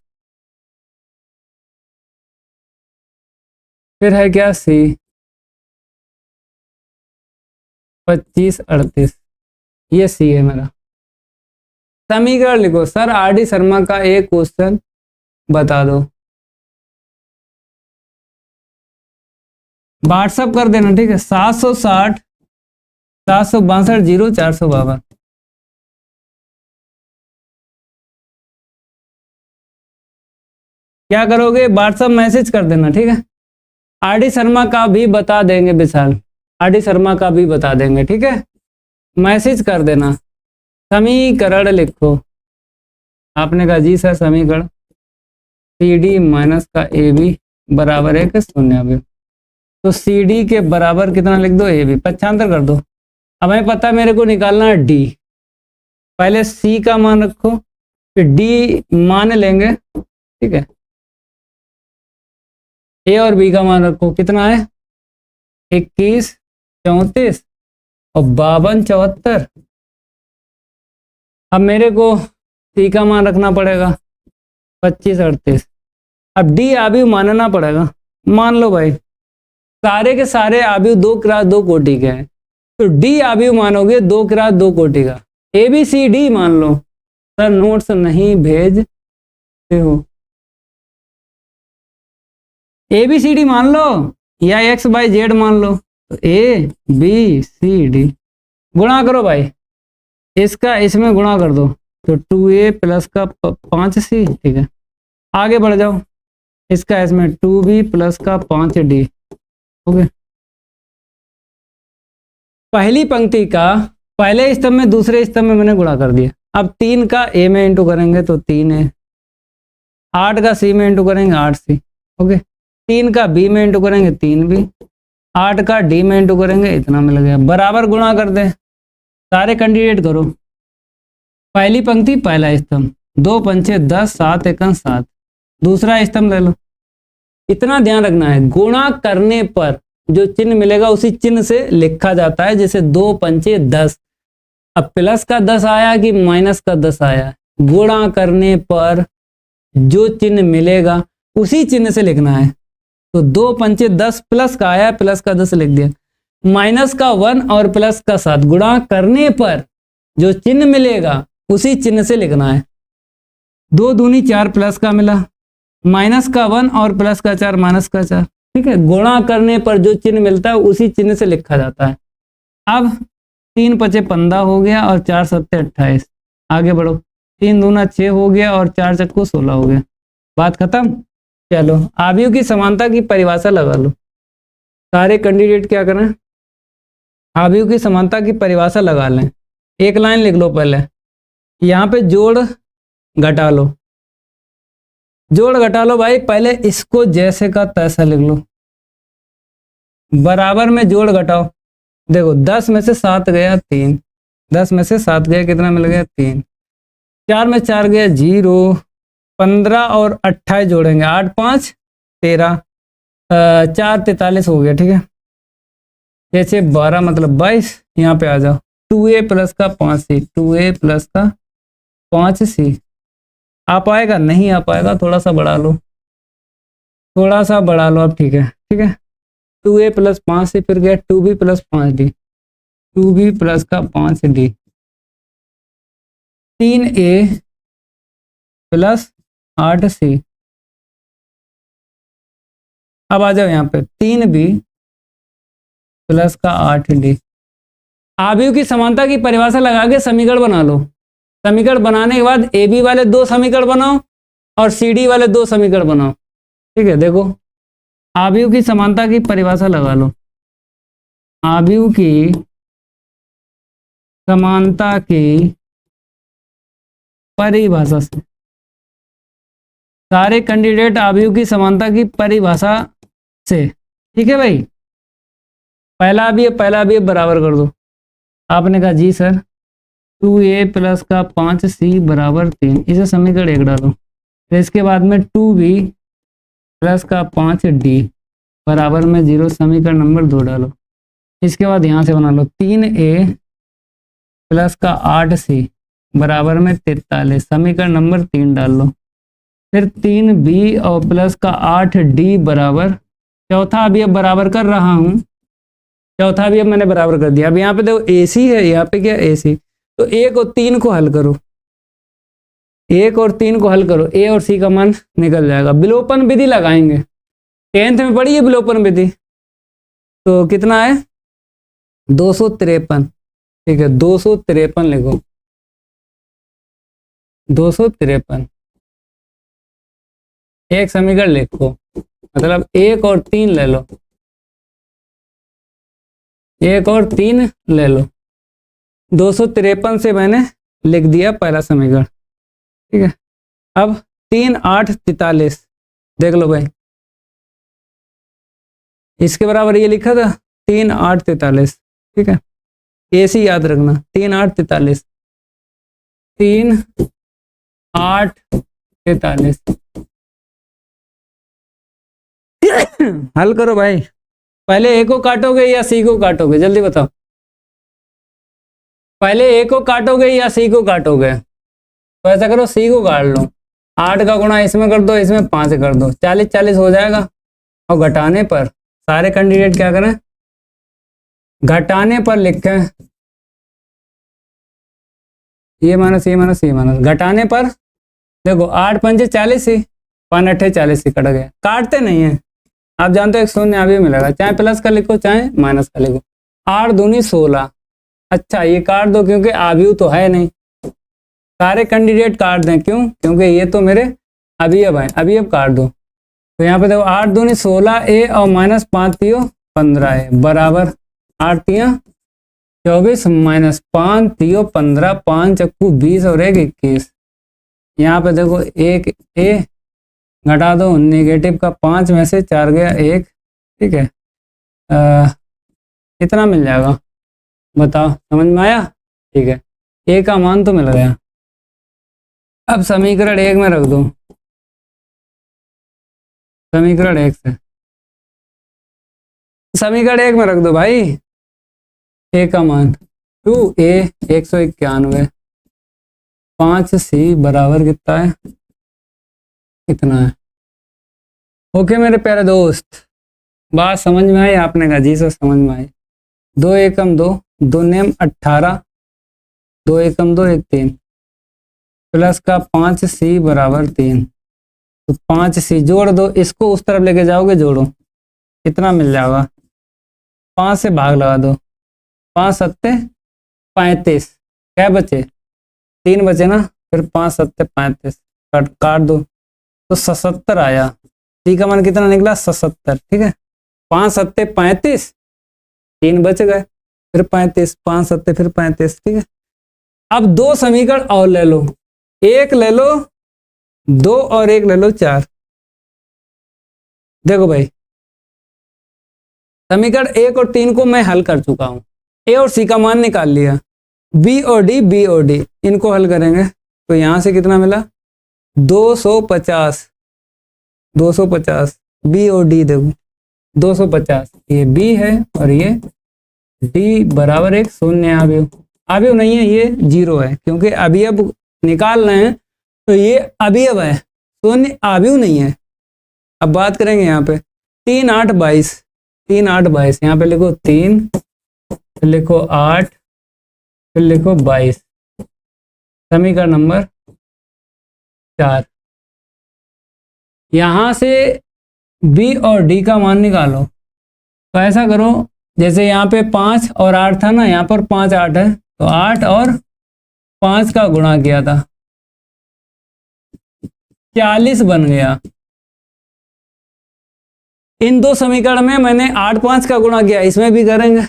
फिर है क्या सी 25 38, ये सी है मेरा। समीकरण लिखो सर, आर डी शर्मा का एक क्वेश्चन बता दो। व्हाट्सअप कर देना, ठीक है। 760 762 0 452। क्या करोगे, व्हाट्सअप मैसेज कर देना, ठीक है। आर डी शर्मा का भी बता देंगे विशाल, आर डी शर्मा का भी बता देंगे, ठीक है। मैसेज कर देना। समीकरण लिखो। आपने कहा जी सर समीकरण सी डी माइनस का ए बी बराबर है कि 0। तो सी डी के बराबर कितना लिख दो, ए बी, पक्षांतर कर दो। अब हमें पता है मेरे को निकालना है डी। पहले सी का मान रखो, फिर डी मान लेंगे, ठीक है। ए और बी का मान रखो, कितना है 21 34 और 52 74। अब मेरे को सी का मान रखना पड़ेगा 25 38। अब डी आव्यूह मानना पड़ेगा। मान लो भाई, सारे के सारे आव्यूह 2 क्रॉस 2 कोटि के हैं, तो डी आव्यूह मानोगे 2 क्रॉस 2 कोटि का। ए बी सी डी मान लो। सर नोट्स नहीं भेजते हो, ए बी सी डी मान लो या एक्स बाई जेड मान लो। तो ए बी सी डी गुणा करो भाई, इसका इसमें गुणा कर दो, तो 2a प्लस का 5c, ठीक है। आगे बढ़ जाओ, इसका इसमें 2b प्लस का 5d, ओके। पहली पंक्ति का पहले स्तंभ में दूसरे स्तंभ में मैंने गुणा कर दिया। अब 3 का a में इंटू करेंगे तो 3a, 8 का c में इंटू करेंगे 8c, ओके। 3 का b में इंटू करेंगे 3b, 8 का d में इंटू करेंगे, इतना मिल गया। बराबर गुणा कर दें, सारे कैंडिडेट करो। पहली पंक्ति पहला स्तंभ, 2 पंचे 10 7 एकम 7, दूसरा स्तंभ ले लो। इतना ध्यान रखना है, गुणा करने पर जो चिन्ह मिलेगा उसी चिन्ह से लिखा जाता है। जैसे 2 पंचे 10, अब प्लस का 10 आया कि माइनस का 10 आया, गुणा करने पर जो चिन्ह मिलेगा उसी चिन्ह से लिखना है। तो 2 पंचे 10 प्लस का आया, प्लस का 10 लिख दिया, माइनस का 1 और प्लस का 7, गुणा करने पर जो चिन्ह मिलेगा उसी चिन्ह से लिखना है। 2 दूनी 4 प्लस का मिला, माइनस का 1 और प्लस का 4 माइनस का 4, ठीक है। गुणा करने पर जो चिन्ह मिलता है उसी चिन्ह से लिखा जाता है। अब 3 पचे 15 हो गया और 4 सत्ते 28। आगे बढ़ो, 3 दूना 6 हो गया और 4 चक्को 16 हो गया। बात खत्म। चलो आव्यूह की समानता की परिभाषा लगा लो। सारे कैंडिडेट क्या करें, आव्यूह की समानता की परिभाषा लगा लें। एक लाइन लिख लो पहले, यहाँ पे जोड़ घटा लो, जोड़ घटा लो भाई। पहले इसको जैसे का तैसा लिख लो, बराबर में जोड़ घटाओ। देखो 10 में से 7 गया 3, 10 में से 7 गया, कितना मिल गया 3, 4 में 4 गया 0, 15 और 28 जोड़ेंगे, 8 5 13, 4 43 हो गया, ठीक है। जैसे 12 मतलब 22। यहाँ पे आ जाओ, 2a प्लस का 5c, 2a प्लस का 5c आ पाएगा, नहीं आ पाएगा, थोड़ा सा बढ़ा लो, थोड़ा सा बढ़ा लो अब, ठीक है, ठीक है। 2a प्लस 5c, फिर गया 2b plus 5d, 2b plus का 5d, 3a प्लस 8c। अब आ जाओ यहाँ पे 3b प्लस का 8d। आव्यूह की समानता की परिभाषा लगा के समीकरण बना लो। समीकरण बनाने के बाद ए बी वाले 2 समीकरण बनाओ और सी डी वाले 2 समीकरण बनाओ, ठीक है। देखो आव्यूह की समानता की परिभाषा लगा लो। आव्यूह की समानता की परिभाषा से, सारे कैंडिडेट आव्यूह की समानता की परिभाषा से, ठीक है भाई। पहला भी है, पहला भी है, बराबर कर दो। आपने कहा जी सर 2a प्लस का 5c बराबर 3, इसे समीकरण 1 डालो। फिर इसके बाद में 2b प्लस का 5d बराबर में 0, समीकरण नंबर 2 डालो। इसके बाद यहाँ से बना लो 3a प्लस का 8c बराबर में 43, समीकरण नंबर 3 डाल लो। फिर 3b और प्लस का 8d बराबर, चौथा अभी अब बराबर कर रहा हूँ, चौथा भी अब मैंने बराबर कर दिया। अब यहाँ पे देखो AC है, यहाँ पे क्या AC, तो 1 और 3 को हल करो, 1 और 3 को हल करो, A और C का मान निकल जाएगा। विलोपन विधि लगाएंगे, 10th में पढ़ी है विलोपन विधि, तो कितना है 253, ठीक है 253 लिखो, 253 एक समीकरण लिखो, मतलब 1 और 3 ले लो, 1 और 3 ले लो, 253 से मैंने लिख दिया पहला समीकरण, ठीक है। अब 3 8 43 देख लो भाई, इसके बराबर ये लिखा था 3 8 43, ठीक है। AC याद रखना, 3 8 43, 3 8 43 हल करो भाई। पहले A को काटोगे या C को काटोगे, जल्दी बताओ। पहले A को काटोगे या C को काटोगे, तो ऐसा करो C को काट लो, 8 का गुणा इसमें कर दो, इसमें 5 कर दो, 40 40 हो जाएगा। और घटाने पर सारे कैंडिडेट क्या करें, घटाने पर लिखें ये माइनस ये माइनस ये माइनस, घटाने पर देखो 8 पंजे 40 ही, 5 अट्ठे 40 ही कट गया। काटते नहीं है, आप जानते हो एक शून्य अभी मिलेगा, चाहे प्लस का लिखो चाहे माइनस का लिखो। 8 दूनी 16, अच्छा ये काट दो क्योंकि आव्यूह तो है नहीं, सारे कैंडिडेट काट दें, क्यों, क्योंकि ये तो मेरे अवयव है, अवयव काट दो। तो यहाँ पे देखो 8 दूनी 16A और माइनस 5 तियो 15A बराबर 8 तिया 24 माइनस 5 तियो 15, 5 चक्कू 20 और 1 21। यहाँ पे देखो 1 A घटा दो, नेगेटिव का 5 में से 4 गया 1, ठीक है। इतना मिल जाएगा, बताओ समझ में आया, ठीक है। A का मान तो मिल गया। अब समीकरण 1 में रख दो, समीकरण 1 से समीकरण 1 में रख दो भाई, A का मान 2A 191, 5C बराबर कितना है, कितना है। ओके मेरे प्यारे दोस्त, बात समझ में आई, आपने कहा जी सर समझ में आई। 2 एकम 2, 2 नेम 18, 2 एकम 2 1 3 प्लस का 5C बराबर 3, तो 5C जोड़ दो, इसको उस तरफ लेके जाओगे जोड़ो, कितना मिल जाएगा, 5 से भाग लगा दो, 5 सत्ते 35, क्या बचे 3 बचे ना, फिर 5 सत्ते 35 काट दो, तो 77 आया। C का मान कितना निकला 77, ठीक है। 5 सत्ते 35, 3 बच गए, फिर 35, 5 सत्ते फिर 35, ठीक है। अब 2 समीकरण और ले लो, 1 ले लो 2 और 1 ले लो 4। देखो भाई समीकरण 1 और 3 को मैं हल कर चुका हूं, A और C का मान निकाल लिया, B और D इनको हल करेंगे, तो यहां से कितना मिला 250, 250 B और D देखो 250, ये B है और ये D बराबर एक शून्य अवयव, अवयव नहीं है ये 0 है, क्योंकि अवयव निकाल रहे हैं तो ये अवयव है, शून्य अवयव नहीं है। अब बात करेंगे यहाँ पे 3 8 22, 3 8 22, यहाँ पे लिखो 3, फिर लिखो 8, फिर लिखो 22, समीकरण नंबर 4। यहाँ से B और D का मान निकालो, तो ऐसा करो जैसे यहाँ पे 5 और 8 था ना, यहाँ पर 5 8 है, तो 8 और 5 का गुणा किया था 40 बन गया। इन 2 समीकरण में मैंने 8 5 का गुणा किया, इसमें भी करेंगे,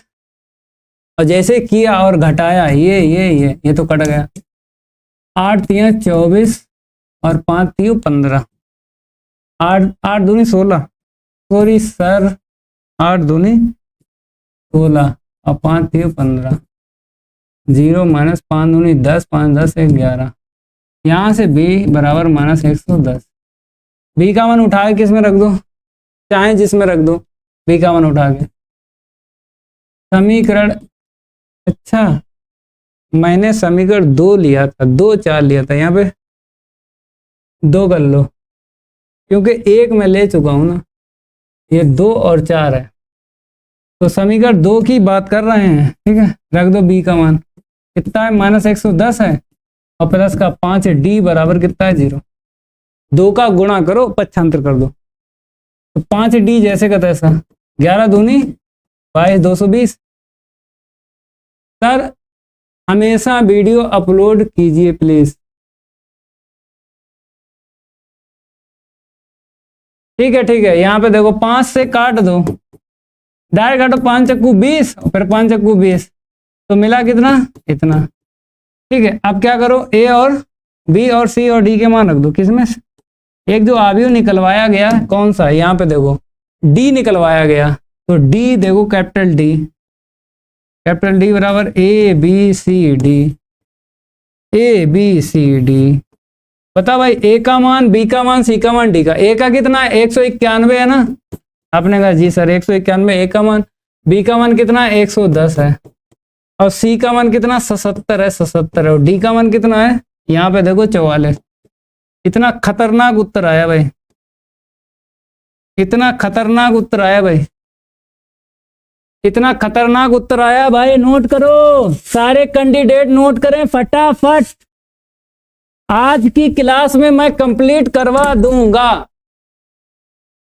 और जैसे किया और घटाया ये तो कट गया, 8 तिया 24 और 5 तियो 15, 8 दूनी 16, सॉरी सर 8 दूनी 16 और 5 तियो 15, 0 माइनस 5 दूनी 10, 5 10 1 11, यहाँ से B बराबर माइनस 110। B का मान उठा के किस में रख दो, चाहे जिसमें रख दो, B का मान उठा के समीकरण, अच्छा मैंने समीकरण 2 लिया था, 2 4 लिया था, यहाँ पे 2 कर लो क्योंकि 1 मैं ले चुका हूं ना, ये 2 और 4 है। तो समीकरण 2 की बात कर रहे हैं, ठीक है। रख दो b का मान कितना है, -110 है और प्लस का 5 d बराबर कितना है 0। 2 का गुणा करो, पक्षांतर कर दो, तो 5d जैसे का तैसा, 11 दूनी 22, 220। सर हमेशा वीडियो अपलोड कीजिए प्लीज। ठीक है, यहाँ पे देखो 5 से काट दो, डायरेक्ट काटो, 5 चक्कू 20 और फिर 5 चक्कू 20, तो मिला कितना, इतना। ठीक है, अब क्या करो, a और b और c और d के मान रख दो, किसमें से एक जो अवयव निकलवाया गया कौन सा है, यहाँ पे देखो d निकलवाया गया, तो d देखो कैपिटल D बराबर a b c d। बता भाई a का मान, b का मान, c का मान, d का। a का कितना है 191 है ना, आपने कहा जी सर 191 a का मान, b का मान कितना है 110 है और c का मान कितना 77 है, 77 है और d का मान कितना है, यहाँ पे देखो 44। इतना खतरनाक उत्तर आया भाई, इतना खतरनाक उत्तर आया भाई, इतना खतरनाक उत्तर आया भाई। नोट करो, सारे कैंडिडेट नोट करें फटाफट, आज की क्लास में मैं कंप्लीट करवा दूंगा,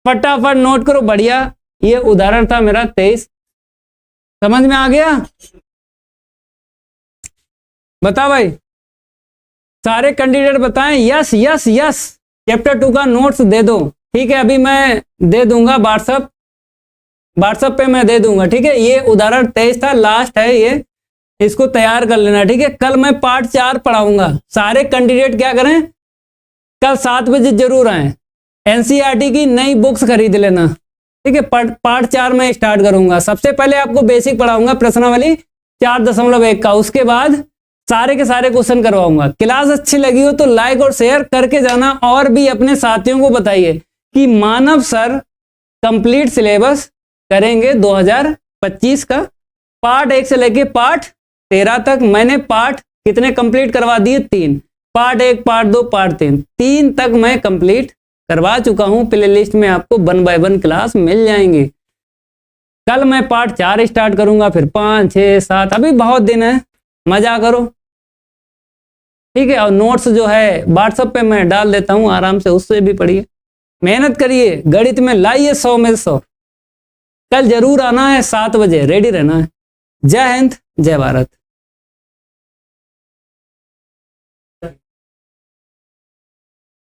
फटाफट नोट करो। बढ़िया, ये उदाहरण था मेरा 23, समझ में आ गया। बता भाई, सारे कैंडिडेट बताएं यस यस यस। चैप्टर 2 का नोट्स दे दो, ठीक है, अभी मैं दे दूंगा व्हाट्सएप पे मैं दे दूंगा, ठीक है। ये उदाहरण 23 था, लास्ट है ये, इसको तैयार कर लेना, ठीक है। कल मैं पार्ट 4 पढ़ाऊंगा, सारे कैंडिडेट क्या करें, कल 7 बजे जरूर आए, एनसीईआरटी की नई बुक्स खरीद लेना, ठीक है। पार्ट 4 में स्टार्ट करूंगा। सबसे पहले आपको बेसिक पढ़ाऊंगा प्रश्नावली 4.1 का, उसके बाद सारे के सारे क्वेश्चन करवाऊंगा। क्लास अच्छी लगी हो तो लाइक और शेयर करके जाना, और भी अपने साथियों को बताइए कि मानव सर कंप्लीट सिलेबस करेंगे 2025 का, पार्ट 1 से लेके पार्ट 13 तक। मैंने पार्ट कितने कंप्लीट करवा दिए, 3, पार्ट 1, पार्ट 2, पार्ट 3 तक मैं कंप्लीट करवा चुका हूं। प्लेलिस्ट में आपको 1 बाय 1 क्लास मिल जाएंगी। कल मैं पार्ट 4 स्टार्ट करूंगा, फिर 5, 6, 7, अभी बहुत दिन है, मजा करो, ठीक है। और नोट्स जो है व्हाट्सएप पे मैं डाल देता हूं, आराम से उससे भी पढ़िए, मेहनत करिए, गणित में लाइए 100 में 100। कल जरूर आना है, 7 बजे रेडी रहना है। जय हिंद, जय भारत।